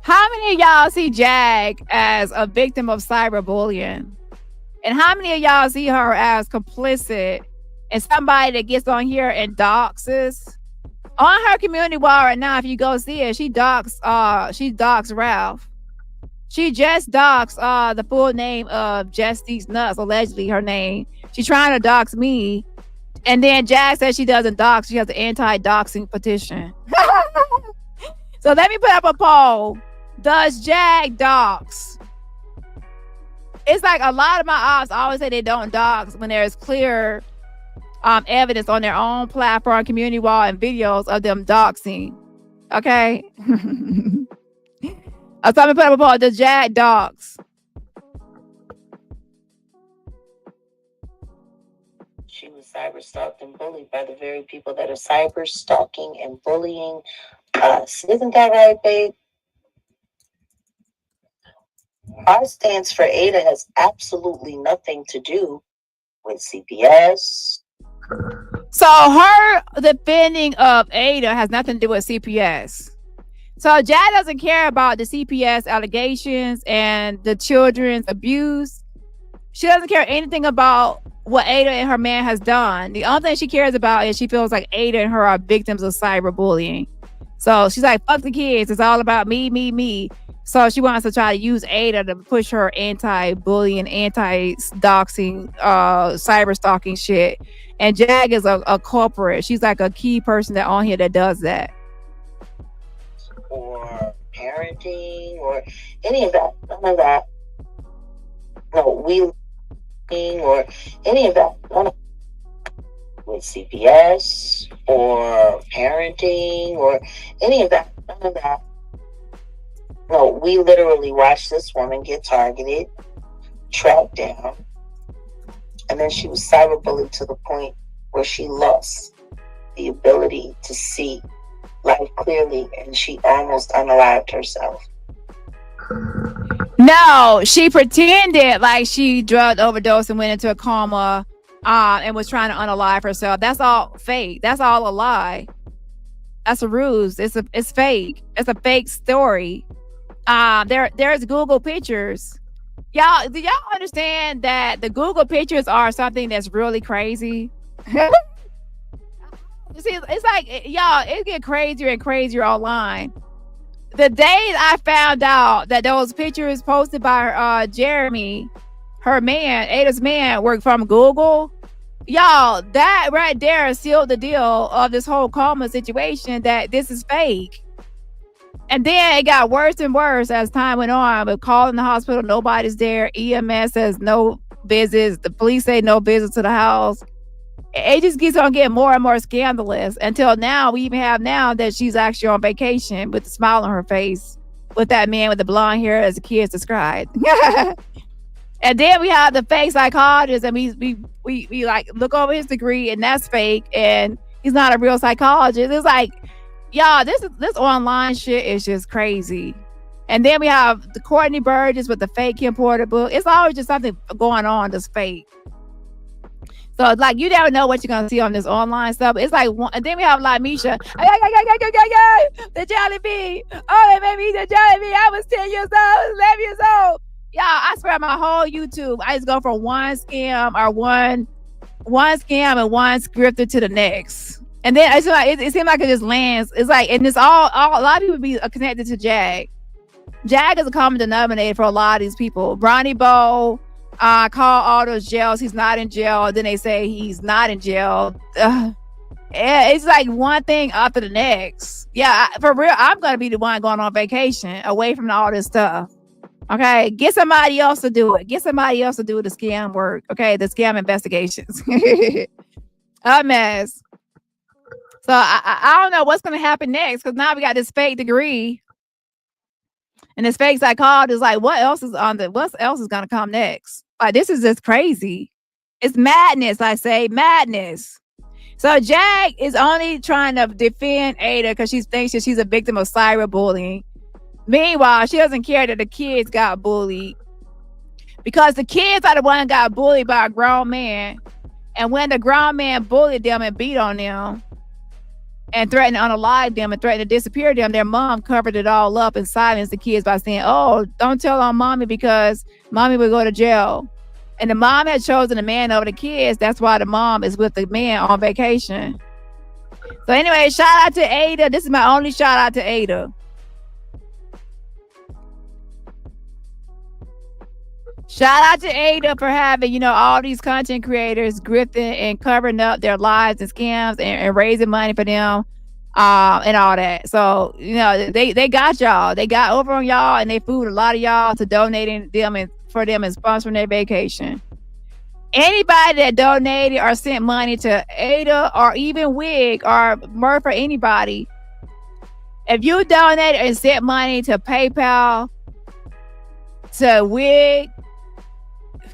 How many of y'all see Jag as a victim of cyberbullying? And how many of y'all see her as complicit and somebody that gets on here and doxes? On her community wall right now, if you go see it, she doxed Ralph. She just doxed the full name of Just These Nuts, allegedly her name. She's trying to dox me. And then Jag says she doesn't dox. She has an anti-doxing petition. So let me put up a poll. Does Jag dox? It's like a lot of my ops always say they don't dox when there's clear evidence on their own platform, community wall, and videos of them doxing. Okay? So I'm going to put up a poll. Does Jag dox? She was cyber stalked and bullied by the very people that are cyber stalking and bullying us. Isn't that right, babe? R stands for Ada has absolutely nothing to do with CPS. So her defending of Ada has nothing to do with CPS. So Jag doesn't care about the CPS allegations and the children's abuse. She doesn't care anything about what Ada and her man has done. The only thing she cares about is she feels like Ada and her are victims of cyberbullying. So she's like, fuck the kids. It's all about me, me, me. So she wants to try to use Ada to push her anti-bullying, anti-doxing, cyber stalking shit. And Jag is a culprit. She's like a key person that on here that does that. Or parenting or any of that. None of that. No, or any of that. None of with CPS or parenting or any of that. None of that. No, we literally watched this woman get targeted, tracked down, and then she was cyberbullied to the point where she lost the ability to see life clearly, and she almost unalived herself. No, she pretended like she drug overdose and went into a coma and was trying to unalive herself. That's all fake. That's all a lie. That's a ruse. It's fake. It's a fake story. There's Google pictures. Y'all, do y'all understand that the Google pictures are something that's really crazy? See, it's like, y'all, it get crazier and crazier online. The day I found out that those pictures posted by Jeremy, her man, Ada's man, worked from Google, y'all, that right there sealed the deal of this whole coma situation, that this is fake. And then it got worse and worse as time went on. But calling the hospital, nobody's there. EMS says no visits. The police say no visits to the house. It just keeps on getting more and more scandalous until now. We even have now that she's actually on vacation with a smile on her face with that man with the blonde hair, as the kids described. And then we have the fake psychologist, and we like look over his degree, and that's fake, and he's not a real psychologist. It's like Y'all, this online shit is just crazy. And then we have the Courtney Burgess with the fake Kim Porter book. It's always just something going on that's fake. So it's like you never know what you're gonna see on this online stuff. It's like, and then we have like Misha, the jelly bean. Oh, they made me eat the jelly bean. I was 10 years old, I was 11 years old. Y'all, I swear my whole YouTube, I just go from one scam or one scam and one grifter to the next. And then it seems like it just lands. It's like, and it's all a lot of people be connected to Jag. Jag is a common denominator for a lot of these people. Ronnie Bo, call all those jails. He's not in jail. Then they say he's not in jail. It's like one thing after the next. Yeah, for real, I'm going to be the one going on vacation away from all this stuff. Okay, get somebody else to do it. Get somebody else to do the scam work. Okay, the scam investigations. A mess. So I don't know what's going to happen next, because now we got this fake degree. And this fake psychologist is like, what else is going to come next? Like, this is just crazy. It's madness, I say, madness. So Jag is only trying to defend Ada because she thinks that she's a victim of cyberbullying. Meanwhile, she doesn't care that the kids got bullied, because the kids are the one that got bullied by a grown man. And when the grown man bullied them and beat on them and threatened to unalive them and threatened to disappear them, their mom covered it all up and silenced the kids by saying, oh, don't tell on mommy because mommy would go to jail. And the mom had chosen the man over the kids. That's why the mom is with the man on vacation. So anyway, shout out to Ada. This is my only shout out to Ada. Shout out to Ada for having, all these content creators grifting and covering up their lives and scams and raising money for them and all that. So, they got y'all. They got over on y'all, and they fooled a lot of y'all to donating them for them and sponsoring their vacation. Anybody that donated or sent money to Ada or even Wig or Murph or anybody, if you donated and sent money to PayPal, to Wig,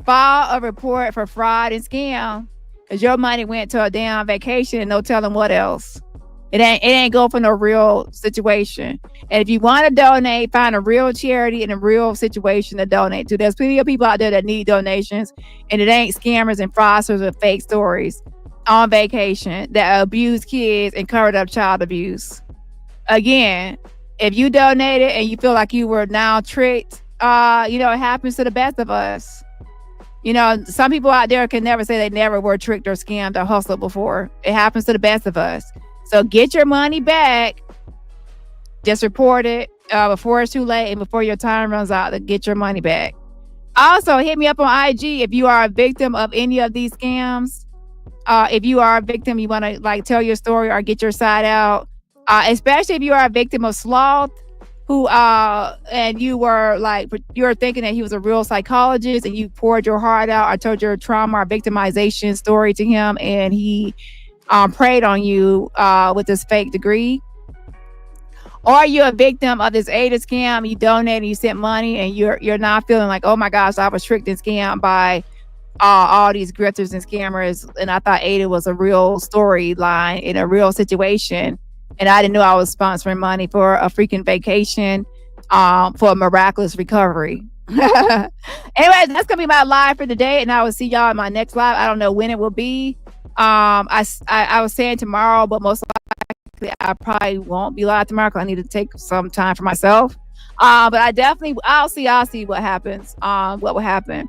file a report for fraud and scam, because your money went to a damn vacation and no telling what else. It ain't go for no real situation. And if you want to donate, find a real charity and a real situation to donate to. There's plenty of people out there that need donations, and it ain't scammers and fraudsters with fake stories on vacation that abuse kids and covered up child abuse. Again, if you donated and you feel like you were now tricked, it happens to the best of us. Some people out there can never say they never were tricked or scammed or hustled before. It happens to the best of us. So get your money back. Just report it before it's too late and before your time runs out to get your money back. Also, hit me up on IG if you are a victim of any of these scams. If you are a victim, you want to tell your story or get your side out. Especially if you are a victim of sloth, who and you were thinking that he was a real psychologist and you poured your heart out or told your trauma or victimization story to him, and he preyed on you with this fake degree. Or you're a victim of this Ada scam, you donated, you sent money, and you're not feeling like, oh my gosh, I was tricked and scammed by all these grifters and scammers, and I thought Ada was a real storyline in a real situation, and I didn't know I was sponsoring money for a freaking vacation for a miraculous recovery. Anyways, that's gonna be my live for today, and I will see y'all in my next live. I don't know when it will be. I was saying tomorrow, but most likely I probably won't be live tomorrow because I need to take some time for myself. But I'll see what happens. What will happen.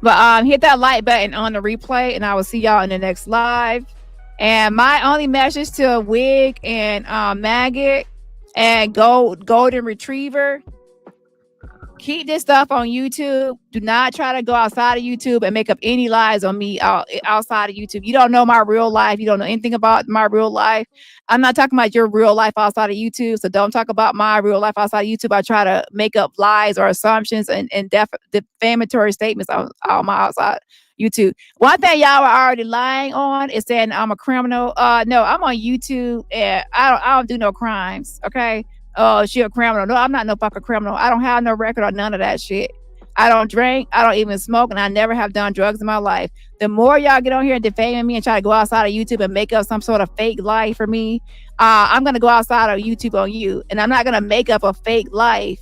But hit that like button on the replay, and I will see y'all in the next live. And my only message to Wig and Maggot and Golden Retriever: keep this stuff on YouTube. Do not try to go outside of YouTube and make up any lies on me outside of YouTube. You don't know my real life. You don't know anything about my real life. I'm not talking about your real life outside of YouTube. So don't talk about my real life outside of YouTube. I try to make up lies or assumptions and defamatory statements on my outside YouTube. One thing y'all are already lying on is saying I'm a criminal. No, I'm on YouTube and I don't do no crimes. Okay. Oh, she a criminal. No, I'm not no fucking criminal. I don't have no record or none of that shit. I don't drink. I don't even smoke, and I never have done drugs in my life. The more y'all get on here and defaming me and try to go outside of YouTube and make up some sort of fake life for me, I'm gonna go outside of YouTube on you, and I'm not gonna make up a fake life.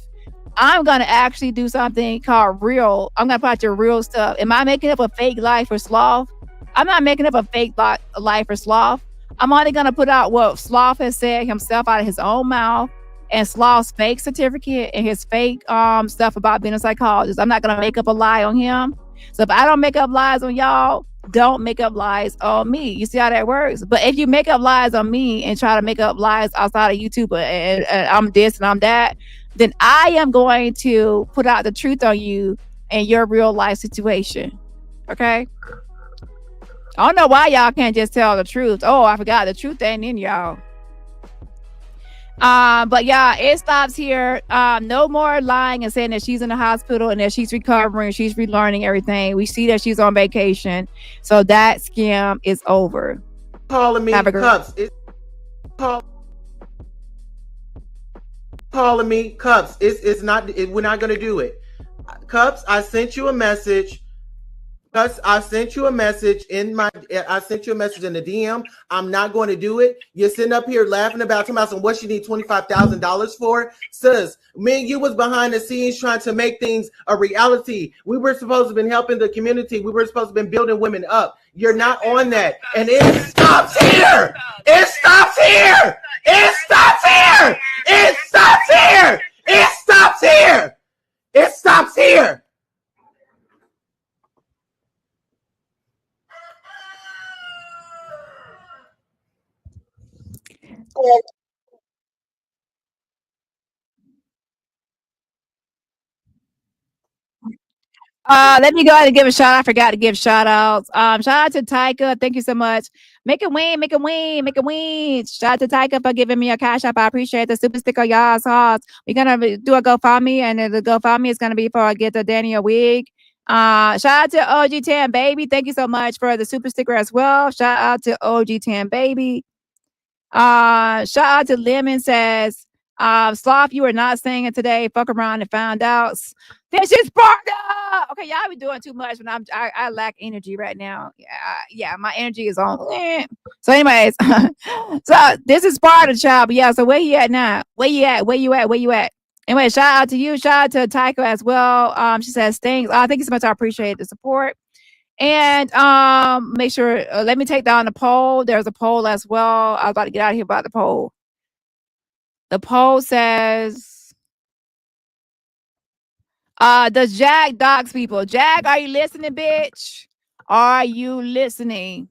I'm gonna actually do something called real. I'm gonna put out your real stuff. Am I making up a fake life for Sloth? I'm not making up a fake life for Sloth. I'm only gonna put out what Sloth has said himself out of his own mouth, and Sloth's fake certificate and his fake stuff about being a psychologist. I'm not gonna make up a lie on him. So if I don't make up lies on y'all, don't make up lies on me. You see how that works? But if you make up lies on me and try to make up lies outside of YouTube and I'm this and I'm that, then I am going to put out the truth on you and your real life situation. Okay? I don't know why y'all can't just tell the truth. Oh, I forgot, the truth ain't in y'all. But yeah, it stops here. No more lying and saying that she's in the hospital and that she's recovering, she's relearning everything. We see that she's on vacation, so that scam is over. Calling me cups. Calling me cups. It's not. We're not gonna do it. Cups, I sent you a message. I sent you a message in the DM. I'm not going to do it. You're sitting up here laughing about what you need $25,000 for. Sis, me and you was behind the scenes trying to make things a reality. We were supposed to have been helping the community. We were supposed to have been building women up. You're not on that. And it stops here. It stops here. It stops here. It stops here. It stops here. It stops here. Let me go ahead and give a shout out. I forgot to give shout outs. Shout out to Tyka. Thank you so much. Make it win, make it win, make it win. Shout out to Tyka for giving me a cash app. I appreciate the super sticker, y'all's hearts. We're gonna do a GoFundMe, and the GoFundMe is gonna be for get the Dani a wig. Shout out to OG10 Baby. Thank you so much for the super sticker as well. Shout out to OG10 Baby. Shout out to Lemon says, Sloth, you are not singing today. Fuck around and found out. This is Sparta. Okay, y'all be doing too much when I lack energy right now. Yeah, my energy is on. So, anyways, so this is Sparta, child. But yeah, so where you at now? Where you at? Where you at? Where you at? Anyway, shout out to you. Shout out to Tycho as well. She says thanks. Thank you so much. I appreciate the support. And make sure let me take down the poll. There's a poll as well. I was about to get out of here about the poll. The poll says, does Jag dox people? Jag, are you listening, bitch? Are you listening?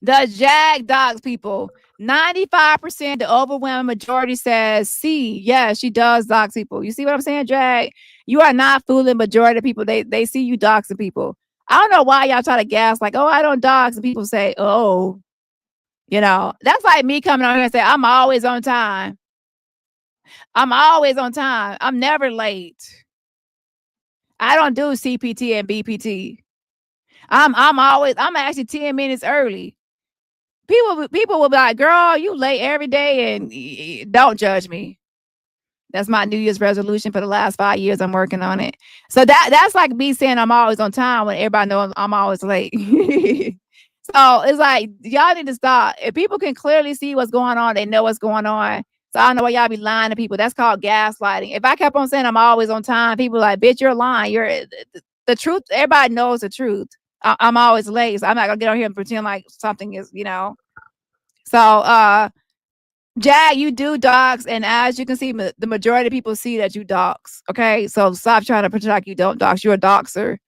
Does Jag dox people? 95%, the overwhelming majority says C. Yeah, she does dox people. You see what I'm saying, Jag? You are not fooling majority of people. They see you doxing people. I don't know why y'all try to gas like, oh, I don't dox. And people say, oh, you know, that's like me coming on here and say, I'm always on time. I'm always on time. I'm never late. I don't do CPT and BPT. I'm actually 10 minutes early. People will be like, girl, you late every day, and don't judge me. That's my New Year's resolution for the last 5 years. I'm working on it. So that's like me saying I'm always on time when everybody knows I'm always late. So it's like, y'all need to stop. If people can clearly see what's going on, they know what's going on. So I don't know why y'all be lying to people. That's called gaslighting. If I kept on saying I'm always on time, people are like, bitch, you're lying. You're the truth. Everybody knows the truth. I'm always late. So I'm not gonna get on here and pretend like something is, you know. So Jag, you do dox, and as you can see, the majority of people see that you dox. Okay, so stop trying to pretend like you don't dox. You're a doxer.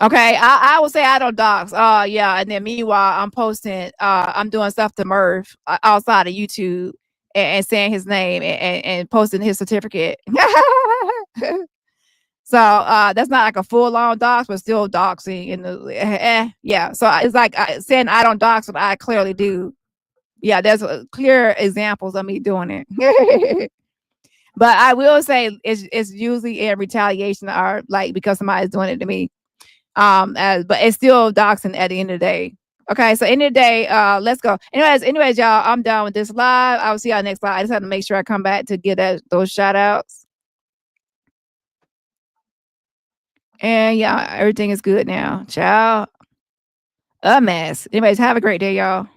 Okay, I will say I don't dox. Yeah, and then meanwhile, I'm posting. I'm doing stuff to Murph outside of YouTube and saying his name and posting his certificate. So that's not like a full-on dox, but still doxing. And yeah, so it's like saying I don't dox, but I clearly do. Yeah, there's clear examples of me doing it. But I will say it's usually in retaliation or like because somebody's doing it to me. But it's still doxing at the end of the day. Okay, so end of the day, let's go. Anyways, y'all, I'm done with this live. I will see y'all next live. I just have to make sure I come back to get those shout outs. And yeah, everything is good now. Ciao. A mess. Anyways, have a great day, y'all.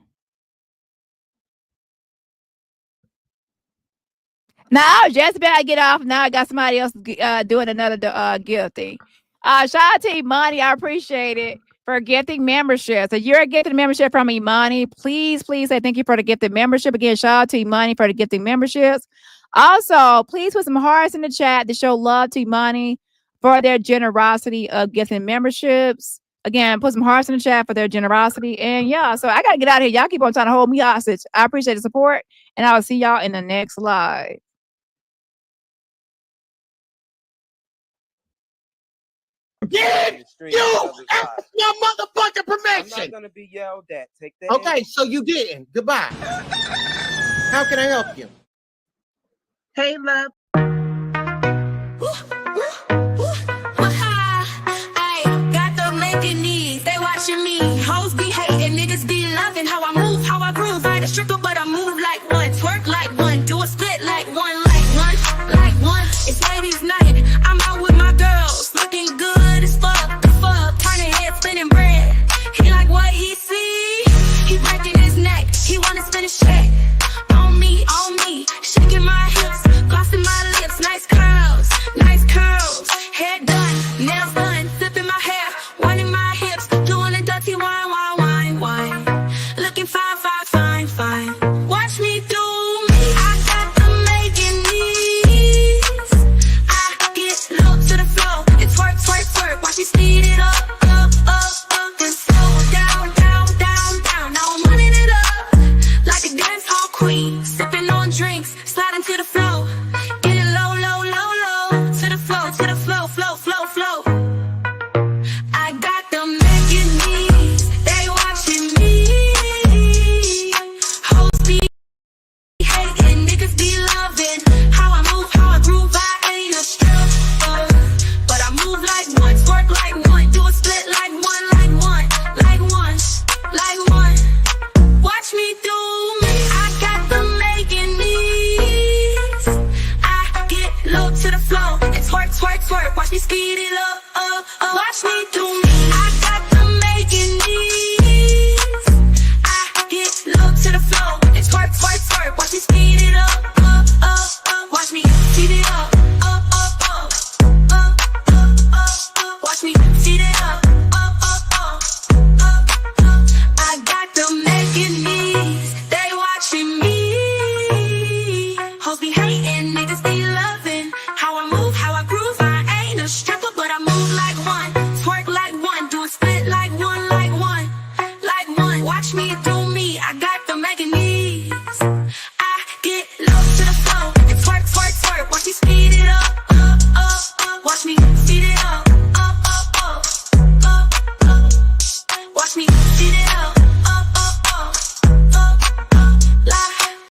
Now, just about to get off. Now I got somebody else doing another gifting. Shout out to Imani. I appreciate it for gifting membership. So you're gifting membership from Imani. Please say thank you for the gifted membership. Again, shout out to Imani for the gifting memberships. Also, please put some hearts in the chat to show love to Imani for their generosity of gifting memberships. Again, put some hearts in the chat for their generosity. And yeah, so I got to get out of here. Y'all keep on trying to hold me hostage. I appreciate the support. And I will see y'all in the next live. Give you your motherfucking permission. I'm not gonna be yelled at. Take that. Okay, so you didn't. Goodbye. How can I help you? Hey, love. I got them making knees. They watching me. Hold